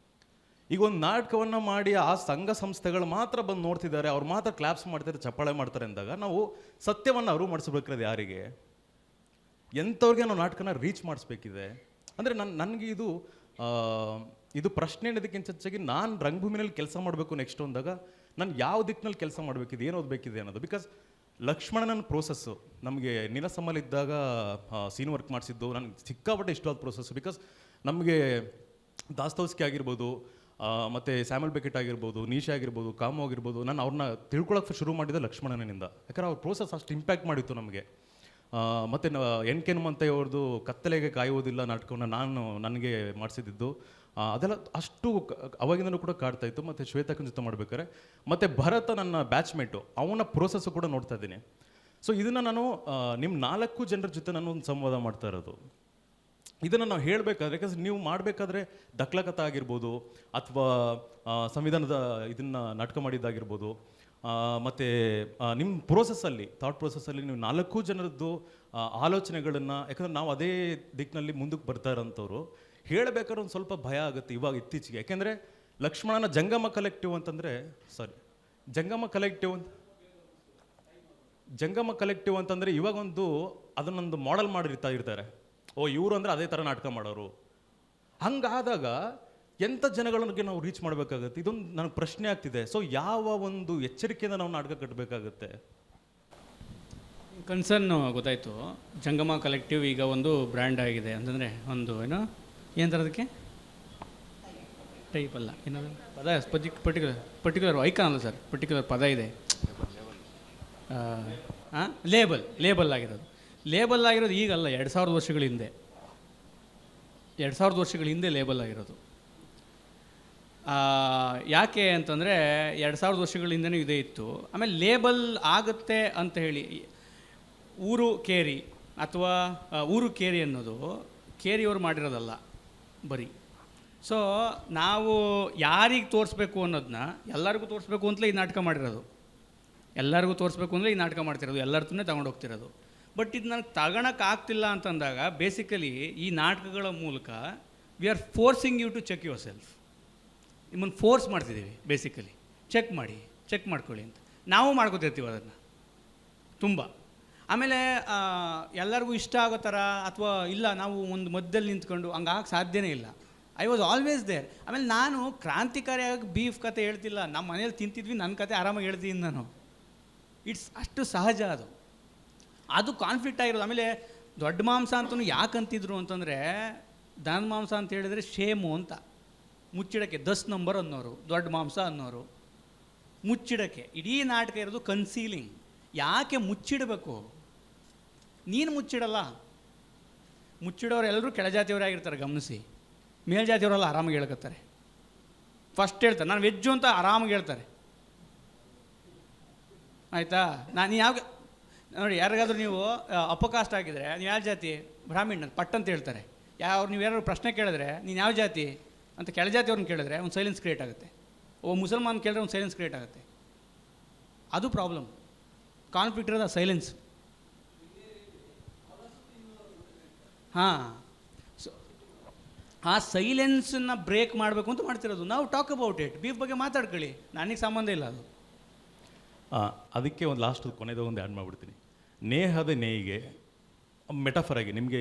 S18: ಈಗ ಒಂದು ನಾಟಕವನ್ನು ಮಾಡಿ ಆ ಸಂಘ ಸಂಸ್ಥೆಗಳು ಮಾತ್ರ ಬಂದು ನೋಡ್ತಿದ್ದಾರೆ, ಅವ್ರು ಮಾತ್ರ ಕ್ಲಾಪ್ಸ್ ಮಾಡ್ತಾರೆ, ಚಪ್ಪಾಳೆ ಮಾಡ್ತಾರೆ ಅಂದಾಗ ನಾವು ಸತ್ಯವನ್ನು ಅರಿವು ಮಾಡಿಸ್ಬೇಕಿರೋದು ಯಾರಿಗೆ, ಎಂಥವ್ರಿಗೆ ನಾವು ನಾಟಕನ ರೀಚ್ ಮಾಡಿಸ್ಬೇಕಿದೆ. ಅಂದರೆ ನನಗೆ ಇದು ಪ್ರಶ್ನೆ ಅನ್ನೋದಕ್ಕಿಂತ ಹೆಚ್ಚಾಗಿ ನಾನು ರಂಗಭೂಮಿನಲ್ಲಿ ಕೆಲಸ ಮಾಡಬೇಕು ನೆಕ್ಸ್ಟ್ ಅಂದಾಗ ನಾನು ಯಾವ ದಿಕ್ಕಿನಲ್ಲಿ ಕೆಲಸ ಮಾಡಬೇಕಿದೆ, ಏನು ಓದಬೇಕಿದೆ ಅನ್ನೋದು. ಬಿಕಾಸ್ ಲಕ್ಷ್ಮಣನ ಪ್ರೋಸೆಸ್ಸು ನಮಗೆ ನೀಲಸಮ್ಮಲ್ಲಿದ್ದಾಗ ಸೀನ್ ವರ್ಕ್ ಮಾಡಿಸಿದ್ದು ನನಗೆ ಸಿಕ್ಕಾಪಟ್ಟೆ ಇಷ್ಟವಾದ ಪ್ರೋಸೆಸ್ಸು. ಬಿಕಾಸ್ ನಮಗೆ ದಾಸ್ತೋಸ್ಕಿ ಆಗಿರ್ಬೋದು, ಮತ್ತು ಸ್ಯಾಮಲ್ ಬೆಕೆಟ್ ಆಗಿರ್ಬೋದು, ನೀಶಾ ಆಗಿರ್ಬೋದು, ಕಾಮು ಆಗಿರ್ಬೋದು, ನಾನು ಅವ್ರನ್ನ ತಿಳ್ಕೊಳಕ್ಕೆ ಶುರು ಮಾಡಿದ್ದೆ ಲಕ್ಷ್ಮಣನಿಂದ. ಯಾಕಂದ್ರೆ ಅವ್ರ ಪ್ರೋಸೆಸ್ ಅಷ್ಟು ಇಂಪ್ಯಾಕ್ಟ್ ಮಾಡಿತ್ತು ನಮಗೆ. ಮತ್ತು ಎನ್ ಕೆ ಹನುಮಂತಯ್ಯ ಅವ್ರದ್ದು ಕತ್ತಲೆಗೆ ಕಾಯುವುದಿಲ್ಲ ನಾಟಕವನ್ನು ನನಗೆ ಮಾಡಿಸಿದ್ದು, ಅದೆಲ್ಲ ಅಷ್ಟು ಅವಾಗಿಂದನೂ ಕೂಡ ಕಾಡ್ತಾ ಇತ್ತು. ಮತ್ತು ಶ್ವೇತಕ್ಕನ ಜೊತೆ ಮಾಡ್ಬೇಕಾರೆ, ಮತ್ತು ಭರತ ನನ್ನ ಬ್ಯಾಚ್ಮೇಟು, ಅವನ ಪ್ರೋಸೆಸ್ಸು ಕೂಡ ನೋಡ್ತಾ ಇದ್ದೀನಿ. ಸೊ ಇದನ್ನು ನಾನು ನಿಮ್ಮ 4 ಜನರ ಜೊತೆ ನಾನು ಒಂದು ಸಂವಾದ ಮಾಡ್ತಾ ಇರೋದು. ಇದನ್ನು ನಾವು ಹೇಳಬೇಕಾದ್ರೆ, ಯಾಕಂದ್ರೆ ನೀವು ಮಾಡಬೇಕಾದ್ರೆ ದಕ್ಲಕಥಾ ಆಗಿರ್ಬೋದು ಅಥವಾ ಸಂವಿಧಾನದ ಇದನ್ನು ನಾಟಕ ಮಾಡಿದ್ದಾಗಿರ್ಬೋದು, ಮತ್ತು ನಿಮ್ಮ ಪ್ರೋಸೆಸ್ಸಲ್ಲಿ ಥಾಟ್ ಪ್ರೋಸೆಸ್ಸಲ್ಲಿ ನೀವು 4 ಜನರದ್ದು ಆಲೋಚನೆಗಳನ್ನು, ಯಾಕಂದರೆ ನಾವು ಅದೇ ದಿಕ್ಕಿನಲ್ಲಿ ಮುಂದಕ್ಕೆ ಬರ್ತಾ ಇರೋಂಥವ್ರು, ಹೇಳಬೇಕಾದ್ರೆ ಒಂದು ಸ್ವಲ್ಪ ಭಯ ಆಗುತ್ತೆ ಇವಾಗ ಇತ್ತೀಚೆಗೆ. ಯಾಕೆಂದರೆ ಲಕ್ಷ್ಮಣನ ಜಂಗಮ ಕಲೆಕ್ಟಿವ್ ಅಂತಂದರೆ ಇವಾಗ ಅದನ್ನೊಂದು ಮಾಡೆಲ್ ಇರ್ತಾರೆ. ಇವರು ಅಂದರೆ ಅದೇ ಥರ ನಾಟಕ ಮಾಡೋರು. ಹಂಗಾದಾಗ ಎಂಥ ಜನಗಳಿಗೆ ನಾವು ರೀಚ್ ಮಾಡಬೇಕಾಗುತ್ತೆ, ಇದೊಂದು ನನಗೆ ಪ್ರಶ್ನೆ ಆಗ್ತಿದೆ. ಸೊ ಯಾವ ಒಂದು ಎಚ್ಚರಿಕೆಯಿಂದ ನಾವು ನಾಟಕ ಕಟ್ಟಬೇಕಾಗುತ್ತೆ?
S2: ಕನ್ಸರ್ನ್ ಗೊತ್ತಾಯಿತು. ಜಂಗಮ ಕಲೆಕ್ಟಿವ್ ಈಗ ಒಂದು ಬ್ರ್ಯಾಂಡ್ ಆಗಿದೆ ಅಂತಂದರೆ ಒಂದು ಏನು ಥರದಕ್ಕೆ ಟೈಪ್ ಅಲ್ಲ, ಏನಾದರೂ ಪದ ಪರ್ಟಿಕ್ಯುಲರ್ ಐಕಾನ್ ಅಲ್ಲ ಸರ್, ಪರ್ಟಿಕ್ಯುಲರ್ ಪದ ಇದೆ. ಲೇಬಲ್ ಆಗಿರೋದು ಈಗಲ್ಲ, 2000 ವರ್ಷಗಳ ಹಿಂದೆ. 2000 ವರ್ಷಗಳ ಹಿಂದೆ ಲೇಬಲ್ ಆಗಿರೋದು. ಯಾಕೆ ಅಂತಂದರೆ 2000 ವರ್ಷಗಳ ಹಿಂದೆನೂ ಇದೇ ಇತ್ತು. ಆಮೇಲೆ ಲೇಬಲ್ ಆಗುತ್ತೆ ಅಂತ ಹೇಳಿ ಊರು ಕೇರಿ ಅಥವಾ ಊರು ಕೇರಿ ಅನ್ನೋದು ಕೇರಿಯವರು ಮಾಡಿರೋದಲ್ಲ ಬರೀ. ಸೊ ನಾವು ಯಾರಿಗೆ ತೋರಿಸ್ಬೇಕು ಅನ್ನೋದನ್ನ ಎಲ್ಲರಿಗೂ ತೋರಿಸ್ಬೇಕು ಅಂತಲೇ ಈ ನಾಟಕ ಮಾಡಿರೋದು. ಎಲ್ಲರಿಗೂ ತೋರಿಸ್ಬೇಕು ಅಂದರೆ ಈ ನಾಟಕ ಮಾಡ್ತಿರೋದು, ಎಲ್ಲರತ್ರನೇ ತಗೊಂಡೋಗ್ತಿರೋದು. ಬಟ್ ಇದು ನನಗೆ ತಗೊಳಕ್ಕಾಗ್ತಿಲ್ಲ ಅಂತಂದಾಗ ಬೇಸಿಕಲಿ ಈ ನಾಟಕಗಳ ಮೂಲಕ we are forcing you to check yourself. ನಿಮ್ಮನ್ನು ಫೋರ್ಸ್ ಮಾಡ್ತಿದ್ದೀವಿ ಬೇಸಿಕಲಿ. ಚೆಕ್ ಮಾಡ್ಕೊಳ್ಳಿ ಅಂತ ನಾವು ಮಾಡ್ಕೋತಿರ್ತೀವಿ ಅದನ್ನು ತುಂಬ. ಆಮೇಲೆ ಎಲ್ಲರಿಗೂ ಇಷ್ಟ ಆಗೋ ಥರ ಅಥವಾ ಇಲ್ಲ ನಾವು ಒಂದು ಮಧ್ಯದಲ್ಲಿ ನಿಂತ್ಕೊಂಡು ಹಂಗಾಗಕ್ಕೆ ಸಾಧ್ಯನೇ ಇಲ್ಲ. I was always there. ಆಮೇಲೆ ನಾನು ಕ್ರಾಂತಿಕಾರಿಯಾಗಿ ಬೀಫ್ ಕತೆ ಹೇಳ್ತಿಲ್ಲ, ನಮ್ಮ ಮನೇಲಿ ತಿಂತಿದ್ವಿ, ನನ್ನ ಕತೆ ಆರಾಮಾಗಿ ಹೇಳ್ತೀನಿ ನಾನು. ಇಟ್ಸ್ ಅಷ್ಟು ಸಹಜ ಅದು ಕಾನ್ಫ್ಲಿಕ್ಟ್ ಆಗಿರೋದು. ಆಮೇಲೆ ದೊಡ್ಡ ಮಾಂಸ ಅಂತಲೂ ಯಾಕಂತಿದ್ರು ಅಂತಂದರೆ ದನ ಮಾಂಸ ಅಂತ ಹೇಳಿದರೆ ಶೇಮು ಅಂತ, ಮುಚ್ಚಿಡಕ್ಕೆ 10 ನಂಬರ್ ಅನ್ನೋರು, ದೊಡ್ಡ ಮಾಂಸ ಅನ್ನೋರು, ಮುಚ್ಚಿಡಕ್ಕೆ. ಇಡೀ ನಾಟಕ ಇರೋದು ಕನ್ಸೀಲಿಂಗ್. ಯಾಕೆ ಮುಚ್ಚಿಡಬೇಕು? ನೀನು ಮುಚ್ಚಿಡಲ್ಲ. ಮುಚ್ಚಿಡೋರು ಎಲ್ಲರೂ ಕೆಳಜಾತಿಯವರಾಗಿರ್ತಾರೆ ಗಮನಿಸಿ. ಮೇಲ್ಜಾತಿಯವರೆಲ್ಲ ಆರಾಮಾಗಿ ಹೇಳ್ಕೊತಾರೆ. ಫಸ್ಟ್ ಹೇಳ್ತಾರೆ ನಾನು ವೆಜ್ಜು ಅಂತ ಆರಾಮಾಗಿ ಹೇಳ್ತಾರೆ. ಆಯಿತಾ? ನಾನು ಯಾವ ನೋಡಿ, ಯಾರಿಗಾದ್ರೂ ನೀವು ಅಪಕಾಸ್ಟ್ ಆಗಿದ್ರೆ ನೀವು ಯಾವ ಜಾತಿ? ಬ್ರಾಹ್ಮಣ ಪಟ್ ಅಂತ ಹೇಳ್ತಾರೆ. ನೀವು ಯಾರು ಪ್ರಶ್ನೆ ಕೇಳಿದ್ರೆ ನೀನು ಯಾವ ಜಾತಿ ಅಂತ ಕೆಳಜಾತಿಯವ್ರನ್ನ ಕೇಳಿದ್ರೆ ಒಂದು ಸೈಲೆನ್ಸ್ ಕ್ರಿಯೇಟ್ ಆಗುತ್ತೆ. ಮುಸಲ್ಮಾನ್ ಕೇಳಿದ್ರೆ ಒಂದು ಸೈಲೆನ್ಸ್ ಕ್ರಿಯೇಟ್ ಆಗುತ್ತೆ. ಅದು ಪ್ರಾಬ್ಲಮ್. ಕಾನ್ಫ್ಲಿಕ್ಟ್ ಇರೋದು ಸೈಲೆನ್ಸ್. ಹಾಂ, ಸೊ ಆ ಸೈಲೆನ್ಸನ್ನು ಬ್ರೇಕ್ ಮಾಡಬೇಕು ಅಂತ ಮಾಡ್ತಿರೋದು ನಾವು. Talk about it. ಬೀಫ್ ಬಗ್ಗೆ ಮಾತಾಡ್ಕೊಳ್ಳಿ, ನನಗೆ ಸಂಬಂಧ ಇಲ್ಲ ಅದು.
S18: ಅದಕ್ಕೆ ಒಂದು ಲಾಸ್ಟ್ ಕೊನೆಯದು ಒಂದು ಆ್ಯಡ್ ಮಾಡಿಬಿಡ್ತೀನಿ. ನೇಹದ ನೇಯಿಗೆ ಮೆಟಾಫರ್ ಆಗಿ ನಿಮಗೆ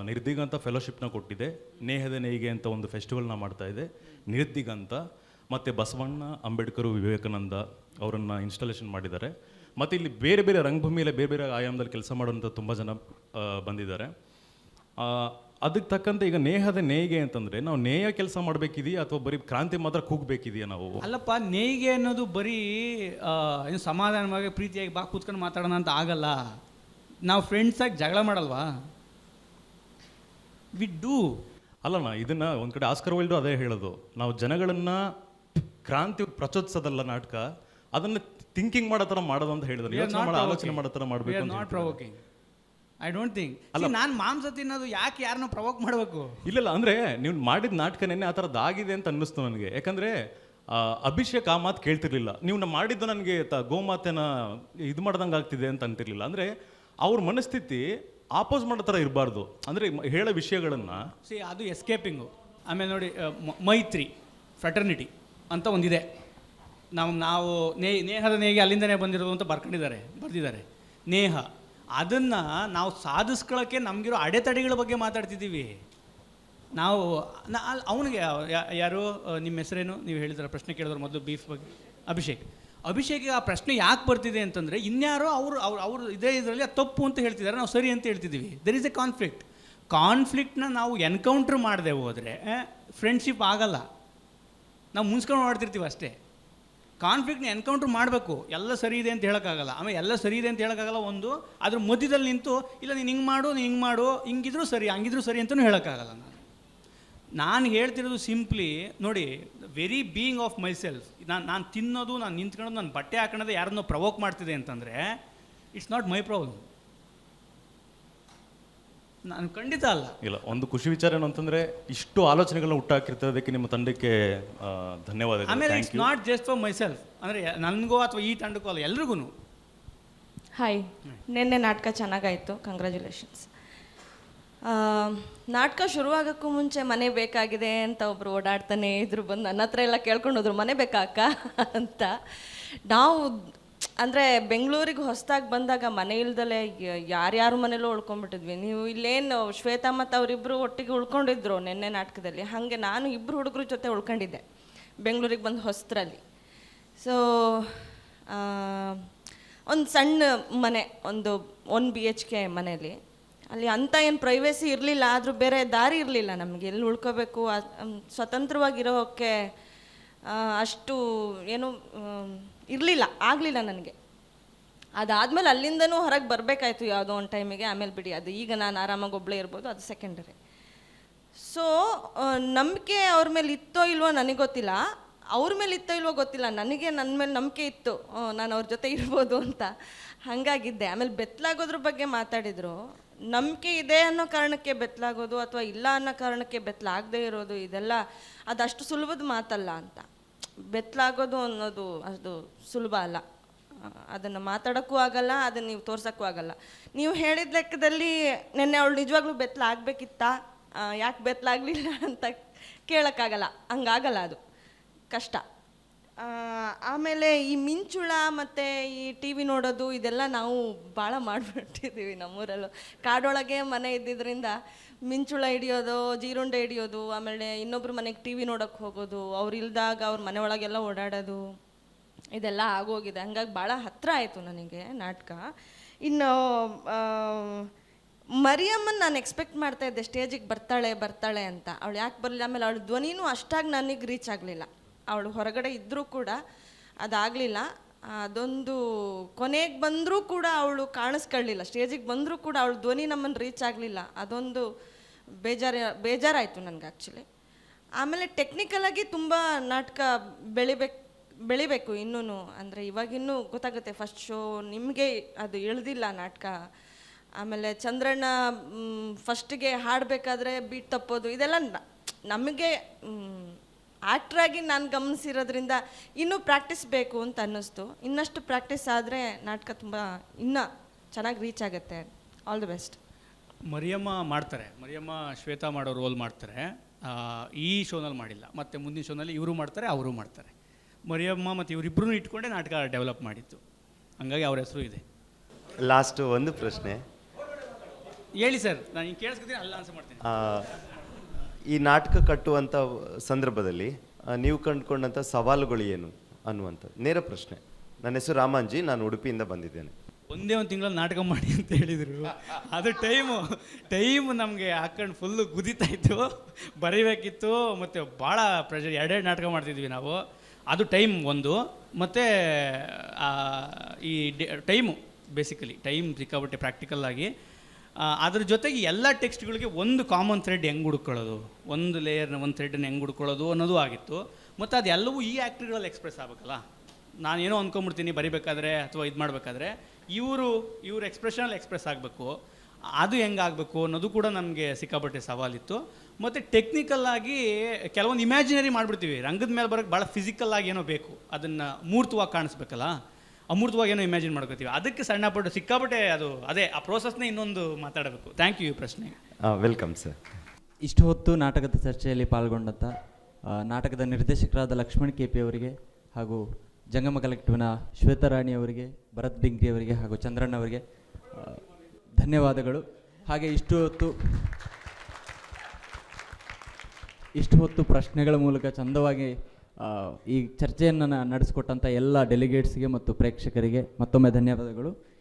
S18: ನಿರ್ದಿಗಂತ ಫೆಲೋಶಿಪ್ನ ಕೊಟ್ಟಿದೆ. ನೇಹದ ನೇಯಿಗೆ ಅಂತ ಒಂದು ಫೆಸ್ಟಿವಲ್ನ ಮಾಡ್ತಾಯಿದೆ ನಿರ್ದಿಗಂತ. ಮತ್ತು ಬಸವಣ್ಣ, ಅಂಬೇಡ್ಕರ್, ವಿವೇಕಾನಂದ ಅವರನ್ನು ಇನ್ಸ್ಟಾಲೇಷನ್ ಮಾಡಿದ್ದಾರೆ. ಮತ್ತು ಇಲ್ಲಿ ಬೇರೆ ಬೇರೆ ರಂಗಭೂಮಿಯಲ್ಲಿ ಬೇರೆ ಬೇರೆ ಆಯಾಮದಲ್ಲಿ ಕೆಲಸ ಮಾಡುವಂಥ ತುಂಬ ಜನ ಬಂದಿದ್ದಾರೆ. ಅದಕ್ಕೆ ತಕ್ಕಂತೆ ಈಗ ನೇಹದ ನೇಯಿಗೆ ಅಂತಂದರೆ ನಾವು ನೇಯ ಕೆಲಸ ಮಾಡಬೇಕಿದೆಯಾ ಅಥವಾ ಬರೀ ಕ್ರಾಂತಿ ಮಾತ್ರ ಕೂಗಬೇಕಿದೆಯಾ ನಾವು?
S2: ಅಲ್ಲಪ್ಪ, ನೇಯಿಗೆ ಅನ್ನೋದು ಬರೀ ಏನು ಸಮಾಧಾನವಾಗಿ ಪ್ರೀತಿಯಾಗಿ ಬಾ ಕೂತ್ಕೊಂಡು ಮಾತಾಡೋಣ ಅಂತ ಆಗಲ್ಲ. ನಾವು ಫ್ರೆಂಡ್ಸಾಗಿ ಜಗಳ ಮಾಡಲ್ವಾ? We do.
S18: ಅಲ್ಲಣ್ಣ, ಇದನ್ನು ಒಂದು ಕಡೆ ಆಸ್ಕರ್ ವೈಲ್ಡು ಅದೇ ಹೇಳೋದು, ನಾವು ಜನಗಳನ್ನು ಕ್ರಾಂತಿ ಪ್ರಚೋದಿಸೋದಲ್ಲ ನಾಟಕ, ಅದನ್ನು ಥಿಂಕಿಂಗ್ ಮಾಡೋ ಥರ ಮಾಡೋದು ಅಂತ ಹೇಳಿದ್ರು. ಆಲೋಚನೆ ಮಾಡೋ ಥರ ಮಾಡಬೇಕು.
S2: Not provoking. I don't think. ಅಲ್ಲ, ನಾನು ಮಾಂಸ ತಿನ್ನೋದು ಯಾಕೆ ಯಾರನ್ನ ಪ್ರವೋಕ್ ಮಾಡಬೇಕು?
S18: ಇಲ್ಲ, ಅಂದರೆ ನೀವು ಮಾಡಿದ ನಾಟಕ ನೆನ್ನೆ ಆ ಥರದ್ದು ಆಗಿದೆ ಅಂತ ಅನ್ನಿಸ್ತು ನನಗೆ. ಯಾಕಂದರೆ ಅಭಿಷೇಕ್ ಆ ಮಾತು ಕೇಳ್ತಿರ್ಲಿಲ್ಲ. ನೀವು ಮಾಡಿದ್ದು ನನಗೆ ಗೋಮಾತೆನ ಇದು ಮಾಡ್ದಂಗೆ ಆಗ್ತಿದೆ ಅಂತ ಅಂತಿರ್ಲಿಲ್ಲ. ಅಂದರೆ ಅವ್ರ ಮನಸ್ಥಿತಿ ಆಪೋಸ್ ಮಾಡೋ ಥರ ಇರಬಾರ್ದು. ಅಂದರೆ ಹೇಳೋ ವಿಷಯಗಳನ್ನು
S2: ಅದು ಎಸ್ಕೇಪಿಂಗು. ಆಮೇಲೆ ನೋಡಿ, ಮೈತ್ರಿ ಫ್ರೆಟರ್ನಿಟಿ ಅಂತ ಒಂದಿದೆ. ನಾವು ನೇಹದ ನೇಯಿಗೆ ಅಲ್ಲಿಂದನೇ ಬಂದಿರೋದು ಅಂತ ಬರ್ದಿದ್ದಾರೆ ನೇಹ. ಅದನ್ನು ನಾವು ಸಾಧಿಸ್ಕೊಳ್ಳೋಕ್ಕೆ ನಮಗಿರೋ ಅಡೆತಡೆಗಳ ಬಗ್ಗೆ ಮಾತಾಡ್ತಿದ್ದೀವಿ ನಾವು. ಅವನಿಗೆ ಯಾರು ನಿಮ್ಮ ಹೆಸರೇನು? ನೀವು ಹೇಳಿದ್ರೆ ಪ್ರಶ್ನೆ ಕೇಳಿದ್ರು ಮೊದಲು ಬೀಫ್ ಬಗ್ಗೆ. ಅಭಿಷೇಕಿಗೆ ಆ ಪ್ರಶ್ನೆ ಯಾಕೆ ಬರ್ತಿದೆ ಅಂತಂದರೆ ಇನ್ಯಾರೋ ಅವರು ಇದೇ ಇದರಲ್ಲಿ ಅದು ತಪ್ಪು ಅಂತ ಹೇಳ್ತಿದ್ದಾರೆ, ನಾವು ಸರಿ ಅಂತ ಹೇಳ್ತಿದ್ದೀವಿ. ದೆರ್ ಈಸ್ ಎ ಕಾನ್ಫ್ಲಿಕ್ಟ್ನ ನಾವು ಎನ್ಕೌಂಟ್ರ್ ಮಾಡದೆ ಹೋದರೆ ಫ್ರೆಂಡ್ಶಿಪ್ ಆಗಲ್ಲ. ನಾವು ಮುನ್ಸ್ಕೊಂಡು ಮಾಡ್ತಿರ್ತೀವಿ ಅಷ್ಟೇ. ಕಾನ್ಫ್ಲಿಕ್ಟ್ನ ಎನ್ಕೌಂಟ್ರ್ ಮಾಡಬೇಕು. ಎಲ್ಲ ಸರಿ ಇದೆ ಅಂತ ಹೇಳೋಕ್ಕಾಗಲ್ಲ. ಆಮೇಲೆ ಎಲ್ಲ ಸರಿ ಇದೆ ಅಂತ ಹೇಳೋಕ್ಕಾಗಲ್ಲ. ಒಂದು ಅದ್ರ ಮಧ್ಯದಲ್ಲಿ ನಿಂತು ಇಲ್ಲ ನೀನು ಹಿಂಗೆ ಮಾಡು ಹಿಂಗಿದ್ರೂ ಸರಿ ಹಂಗಿದ್ರೂ ಸರಿ ಅಂತಲೂ ಹೇಳೋಕ್ಕಾಗಲ್ಲ. ನಾನು ಹೇಳ್ತಿರೋದು ಸಿಂಪ್ಲಿ ನೋಡಿ, very being of my self. ನಾನು ತಿನ್ನೋದು, ನಾನು ನಿಂತ್ಕೊಳ್ಳೋದು, ನಾನು ಬಟ್ಟೆ ಹಾಕೋಣೋದು ಯಾರನ್ನೋ ಪ್ರವೋಕ್ ಮಾಡ್ತಿದೆ ಅಂತಂದರೆ ಇಟ್ಸ್ ನಾಟ್ ಮೈ ಪ್ರಾಬ್ಲಮ್. ನಾನು ಖಂಡಿತ ಅಲ್ಲ.
S18: ಇಲ್ಲ, ಒಂದು ಖುಷಿ ವಿಚಾರ ಏನು ಅಂತಂದರೆ ಇಷ್ಟು ಆಲೋಚನೆಗಳನ್ನ ಹುಟ್ಟಾಕಿರ್ತದಕ್ಕೆ ನಿಮ್ಮ ತಂಡಕ್ಕೆ ಧನ್ಯವಾದಗಳು.
S2: ಆಮೇಲೆ it's not just for my self, ಅಂದರೆ ನನಗೋ ಅಥವಾ ಈ ತಂಡಕ್ಕೋ ಅಲ್ಲ, ಎಲ್ರಿಗೂ.
S19: ಹಾಯ್, ನಿನ್ನೆ ನಾಟಕ ಚೆನ್ನಾಗಾಯಿತು, ಕಂಗ್ರ್ಯಾಚುಲೇಷನ್ಸ್. ನಾಟಕ ಶುರುವಾಗೋಕ್ಕೂ ಮುಂಚೆ ಮನೆ ಬೇಕಾಗಿದೆ ಅಂತ ಒಬ್ಬರು ಓಡಾಡ್ತಾನೆ ಇದ್ರು, ಬಂದು ನನ್ನ ಹತ್ರ ಎಲ್ಲ ಕೇಳ್ಕೊಂಡು ಹೋದ್ರು ಮನೆ ಬೇಕಾ ಅಕ್ಕ ಅಂತ. ನಾವು ಅಂದರೆ ಬೆಂಗಳೂರಿಗೆ ಹೊಸದಾಗಿ ಬಂದಾಗ ಮನೆ ಇಲ್ದಲೇ ಯಾರ್ಯಾರು ಮನೇಲೂ ಉಳ್ಕೊಂಡ್ಬಿಟ್ಟಿದ್ವಿ. ನೀವು ಇಲ್ಲೇನು ಶ್ವೇತಾ ಮತ್ತು ಅವರಿಬ್ಬರು ಒಟ್ಟಿಗೆ ಉಳ್ಕೊಂಡಿದ್ರು ನಿನ್ನೆ ನಾಟಕದಲ್ಲಿ, ಹಾಗೆ ನಾನು 2 ಹುಡುಗರ ಜೊತೆ ಉಳ್ಕೊಂಡಿದ್ದೆ ಬೆಂಗಳೂರಿಗೆ ಬಂದು ಹೊಸದ್ರಲ್ಲಿ. ಸೊ ಒಂದು ಸಣ್ಣ ಮನೆ, ಒಂದು 1 BHK ಮನೇಲಿ. ಅಲ್ಲಿ ಅಂಥ ಏನು ಪ್ರೈವೇಸಿ ಇರಲಿಲ್ಲ, ಆದರೂ ಬೇರೆ ದಾರಿ ಇರಲಿಲ್ಲ ನಮಗೆ. ಎಲ್ಲಿ ಉಳ್ಕೋಬೇಕು, ಸ್ವತಂತ್ರವಾಗಿರೋಕ್ಕೆ ಅಷ್ಟು ಏನು ಆಗಲಿಲ್ಲ ನನಗೆ. ಅದಾದಮೇಲೆ ಅಲ್ಲಿಂದನೂ ಹೊರಗೆ ಬರಬೇಕಾಯ್ತು ಯಾವುದೋ ಒಂದು ಟೈಮಿಗೆ. ಆಮೇಲೆ ಬಿಡಿ, ಅದು ಈಗ ನಾನು ಆರಾಮಾಗಿ ಒಬ್ಬಳೇ ಇರ್ಬೋದು, ಅದು ಸೆಕೆಂಡರಿ. ಸೊ ನಂಬಿಕೆ ಅವ್ರ ಮೇಲೆ ಇತ್ತೋ ಇಲ್ವೋ ನನಗೆ ಗೊತ್ತಿಲ್ಲ, ಅವ್ರ ಮೇಲೆ ಇತ್ತೋ ಇಲ್ವೋ ಗೊತ್ತಿಲ್ಲ, ನನಗೆ ನನ್ನ ಮೇಲೆ ನಂಬಿಕೆ ಇತ್ತು, ನಾನು ಅವ್ರ ಜೊತೆ ಇರ್ಬೋದು ಅಂತ, ಹಾಗಾಗಿದ್ದೆ. ಆಮೇಲೆ ಬೆತ್ತಲಾಗೋದ್ರ ಬಗ್ಗೆ ಮಾತಾಡಿದರು. ನಂಬಿಕೆ ಇದೆ ಅನ್ನೋ ಕಾರಣಕ್ಕೆ ಬೆತ್ತಲಾಗೋದು ಅಥವಾ ಇಲ್ಲ ಅನ್ನೋ ಕಾರಣಕ್ಕೆ ಬೆತ್ತಲಾಗದೇ ಇರೋದು, ಇದೆಲ್ಲ ಅದಷ್ಟು ಸುಲಭದ ಮಾತಲ್ಲ ಅಂತ. ಬೆತ್ತಲಾಗೋದು ಅನ್ನೋದು ಅದು ಸುಲಭ ಅಲ್ಲ, ಅದನ್ನು ಮಾತಾಡೋಕ್ಕೂ ಆಗಲ್ಲ, ಅದನ್ನು ನೀವು ತೋರ್ಸೋಕ್ಕೂ ಆಗಲ್ಲ. ನೀವು ಹೇಳಿದ ಲೆಕ್ಕದಲ್ಲಿ ನೆನ್ನೆ ಅವಳು ನಿಜವಾಗ್ಲೂ ಬೆತ್ತಲಾಗಬೇಕಿತ್ತಾ, ಯಾಕೆ ಬೆತ್ತಲಾಗಲಿಲ್ಲ ಅಂತ ಕೇಳೋಕ್ಕಾಗಲ್ಲ, ಹಂಗಾಗಲ್ಲ, ಅದು ಕಷ್ಟ. ಆಮೇಲೆ ಈ ಮಿಂಚುಳ ಮತ್ತು ಈ ಟಿ ವಿ ನೋಡೋದು ಇದೆಲ್ಲ ನಾವು ಭಾಳ ಮಾಡಿಬಿಟ್ಟಿದ್ದೀವಿ ನಮ್ಮೂರಲ್ಲೂ. ಕಾಡೊಳಗೆ ಮನೆ ಇದ್ದಿದ್ದರಿಂದ ಮಿಂಚುಳ ಹಿಡಿಯೋದು, ಜೀರುಂಡೆ ಹಿಡಿಯೋದು, ಆಮೇಲೆ ಇನ್ನೊಬ್ರ ಮನೆಗೆ ಟಿ ವಿ ನೋಡೋಕ್ಕೆ ಹೋಗೋದು, ಅವ್ರು ಇಲ್ದಾಗ ಅವ್ರ ಮನೆ ಒಳಗೆಲ್ಲ ಓಡಾಡೋದು, ಇದೆಲ್ಲ ಆಗೋಗಿದೆ. ಹಂಗಾಗಿ ಭಾಳ ಹತ್ತಿರ ಆಯಿತು ನನಗೆ ನಾಟಕ. ಇನ್ನು ಮರಿಯಮ್ಮನ ನಾನು ಎಕ್ಸ್ಪೆಕ್ಟ್ ಮಾಡ್ತಾ ಇದ್ದೆ ಸ್ಟೇಜಿಗೆ ಬರ್ತಾಳೆ ಅಂತ. ಅವಳು ಯಾಕೆ ಬರಲಿಲ್ಲ, ಆಮೇಲೆ ಅವಳ ಧ್ವನಿನೂ ಅಷ್ಟಾಗಿ ನನಗೆ ರೀಚ್ ಆಗಲಿಲ್ಲ. ಅವಳು ಹೊರಗಡೆ ಇದ್ದರೂ ಕೂಡ ಅದಾಗಲಿಲ್ಲ. ಅದೊಂದು ಕೊನೆಗೆ ಬಂದರೂ ಕೂಡ ಅವಳು ಕಾಣಿಸ್ಕೊಳ್ಳಿಲ್ಲ, ಸ್ಟೇಜಿಗೆ ಬಂದರೂ ಕೂಡ ಅವಳ ಧ್ವನಿ ನಮ್ಮನ್ನು ರೀಚ್ ಆಗಲಿಲ್ಲ. ಅದೊಂದು ಬೇಜಾರಾಯಿತು ನನಗೆ ಆ್ಯಕ್ಚುಲಿ. ಆಮೇಲೆ ಟೆಕ್ನಿಕಲಾಗಿ ತುಂಬ ನಾಟಕ ಬೆಳಿಬೇಕು ಇನ್ನೂ, ಅಂದರೆ ಇವಾಗಿನ್ನೂ ಗೊತ್ತಾಗುತ್ತೆ. ಫಸ್ಟ್ ಶೋ ನಿಮಗೆ ಅದು ಇಳ್ದಿಲ್ಲ ನಾಟಕ. ಆಮೇಲೆ ಚಂದ್ರಣ್ಣ ಫಸ್ಟಿಗೆ ಹಾಡಬೇಕಾದ್ರೆ ಬೀಟ್ ತಪ್ಪೋದು, ಇದೆಲ್ಲ ನಮಗೆ ಆ್ಯಕ್ಟ್ರಾಗಿ ನಾನು ಗಮನಿಸಿರೋದ್ರಿಂದ ಇನ್ನೂ ಪ್ರಾಕ್ಟೀಸ್ ಬೇಕು ಅಂತ ಅನ್ನಿಸ್ತು. ಇನ್ನಷ್ಟು ಪ್ರಾಕ್ಟೀಸ್ ಆದರೆ ನಾಟಕ ತುಂಬ ಇನ್ನೂ ಚೆನ್ನಾಗಿ ರೀಚ್ ಆಗುತ್ತೆ. All the best.
S2: ಮರಿಯಮ್ಮ ಮಾಡ್ತಾರೆ, ಮರಿಯಮ್ಮ ಶ್ವೇತಾ ಮಾಡೋ ರೋಲ್ ಮಾಡ್ತಾರೆ. ಈ ಶೋನಲ್ಲಿ ಮಾಡಿಲ್ಲ, ಮತ್ತು ಮುಂದಿನ ಶೋನಲ್ಲಿ ಇವರು ಮಾಡ್ತಾರೆ, ಅವರು ಮಾಡ್ತಾರೆ. ಮರಿಯಮ್ಮ ಮತ್ತು ಇವರಿಬ್ಬರೂ ಇಟ್ಕೊಂಡೆ ನಾಟಕ ಡೆವಲಪ್ ಮಾಡಿತ್ತು, ಹಂಗಾಗಿ ಅವ್ರ ಹೆಸರು ಇದೆ.
S20: ಲಾಸ್ಟ್ ಒಂದು ಪ್ರಶ್ನೆ
S2: ಹೇಳಿ ಸರ್, ನಾನು ಹಿಂಗೆ ಕೇಳಿಸ್ಕೊತೀನಿ, ಅಲ್ಲ ಆನ್ಸರ್ ಮಾಡ್ತೀನಿ.
S20: ಈ ನಾಟಕ ಕಟ್ಟುವಂಥ ಸಂದರ್ಭದಲ್ಲಿ ನೀವು ಕಂಡುಕೊಂಡಂಥ ಸವಾಲುಗಳು ಏನು ಅನ್ನುವಂಥದ್ದು ನೇರ ಪ್ರಶ್ನೆ. ನನ್ನ ಹೆಸರು ರಾಮಾಂಜಿ, ನಾನು ಉಡುಪಿಯಿಂದ ಬಂದಿದ್ದೇನೆ.
S2: ಒಂದೇ ಒಂದು ತಿಂಗಳಲ್ಲಿ ನಾಟಕ ಮಾಡಿ ಅಂತ ಹೇಳಿದರು. ಅದು ಟೈಮು ನಮಗೆ ಹಾಕೊಂಡು ಫುಲ್ಲು ಗುದಿತಾಯಿತು, ಬರೀಬೇಕಿತ್ತು, ಮತ್ತು ಭಾಳ ಪ್ರೆಷರ್. ಎರಡೆರಡು ನಾಟಕ ಮಾಡ್ತಿದ್ವಿ ನಾವು. ಅದು ಟೈಮ್ ಒಂದು, ಮತ್ತು ಈ ಟೈಮು ಬೇಸಿಕಲಿ ಟೈಮ್ ಸಿಕ್ಕಾಬಿಟ್ಟೆ ಪ್ರಾಕ್ಟಿಕಲ್ಲಾಗಿ. ಅದ್ರ ಜೊತೆಗೆ ಎಲ್ಲ ಟೆಕ್ಸ್ಟ್ಗಳಿಗೆ ಒಂದು ಕಾಮನ್ ಥ್ರೆಡ್ ಹೆಂಗೆ ಹುಡ್ಕೊಳ್ಳೋದು, ಒಂದು ಲೇಯರ್ನ ಒಂದು ಥ್ರೆಡನ್ನು ಹೆಂಗೆ ಹುಡ್ಕೊಳ್ಳೋದು ಅನ್ನೋದು ಆಗಿತ್ತು. ಮತ್ತು ಅದೆಲ್ಲವೂ ಈ ಆ್ಯಕ್ಟ್ಗಳಲ್ಲಿ ಎಕ್ಸ್ಪ್ರೆಸ್ ಆಗಬೇಕಲ್ಲ. ನಾನೇನೋ ಅಂದ್ಕೊಂಬಿಡ್ತೀನಿ ಬರಿಬೇಕಾದ್ರೆ ಅಥವಾ ಇದು ಮಾಡಬೇಕಾದ್ರೆ, ಇವ್ರ ಎಕ್ಸ್ಪ್ರೆಷನಲ್ಲಿ ಎಕ್ಸ್ಪ್ರೆಸ್ ಆಗಬೇಕು. ಅದು ಹೆಂಗಾಗಬೇಕು ಅನ್ನೋದು ಕೂಡ ನಮಗೆ ಸಿಕ್ಕಾಪಟ್ಟೆ ಸವಾಲಿತ್ತು. ಮತ್ತು ಟೆಕ್ನಿಕಲ್ಲಾಗಿ ಕೆಲವೊಂದು ಇಮ್ಯಾಜಿನರಿ ಮಾಡಿಬಿಡ್ತೀವಿ. ರಂಗದ ಮೇಲೆ ಬರೋಕ್ಕೆ ಭಾಳ ಫಿಸಿಕಲ್ಲಾಗಿ ಏನೋ ಬೇಕು, ಅದನ್ನು ಮೂರ್ತವಾಗಿ ಕಾಣಿಸ್ಬೇಕಲ್ಲ, ಅಮೂರ್ತವಾಗಿ ಏನೋ ಇಮ್ಯಾಜಿನ್ ಮಾಡ್ಕೋತೀವಿ. ಅದಕ್ಕೆ ಸಣ್ಣಪಟ್ಟು ಸಿಕ್ಕಾಪಟ್ಟೆ ಅದು ಅದೇ ಆ ಪ್ರೋಸೆಸ್ನೇ ಇನ್ನೊಂದು ಮಾತಾಡಬೇಕು. ಥ್ಯಾಂಕ್ ಯು ಈ ಪ್ರಶ್ನೆ.
S20: Welcome sir.
S21: ಇಷ್ಟು ಹೊತ್ತು ನಾಟಕದ ಚರ್ಚೆಯಲ್ಲಿ ಪಾಲ್ಗೊಂಡಂಥ ನಾಟಕದ ನಿರ್ದೇಶಕರಾದ ಲಕ್ಷ್ಮಣ್ KP ಅವರಿಗೆ ಹಾಗೂ ಜಂಗಮ ಕಲೆಕ್ಟಿವ್ನ ಶ್ವೇತಾರಾಣಿ ಅವರಿಗೆ, ಭರತ್ ಬಿಂಗ್ರಿ ಅವರಿಗೆ ಹಾಗೂ ಚಂದ್ರಣ್ಣ ಅವರಿಗೆ ಧನ್ಯವಾದಗಳು. ಹಾಗೆ ಇಷ್ಟು ಹೊತ್ತು ಪ್ರಶ್ನೆಗಳ ಮೂಲಕ ಚಂದವಾಗಿ ಈ ಚರ್ಚೆಯನ್ನು ನಡೆಸಿಕೊಟ್ಟಂಥ ಎಲ್ಲ ಡೆಲಿಗೇಟ್ಸ್ಗೆ ಮತ್ತು ಪ್ರೇಕ್ಷಕರಿಗೆ ಮತ್ತೊಮ್ಮೆ ಧನ್ಯವಾದಗಳು.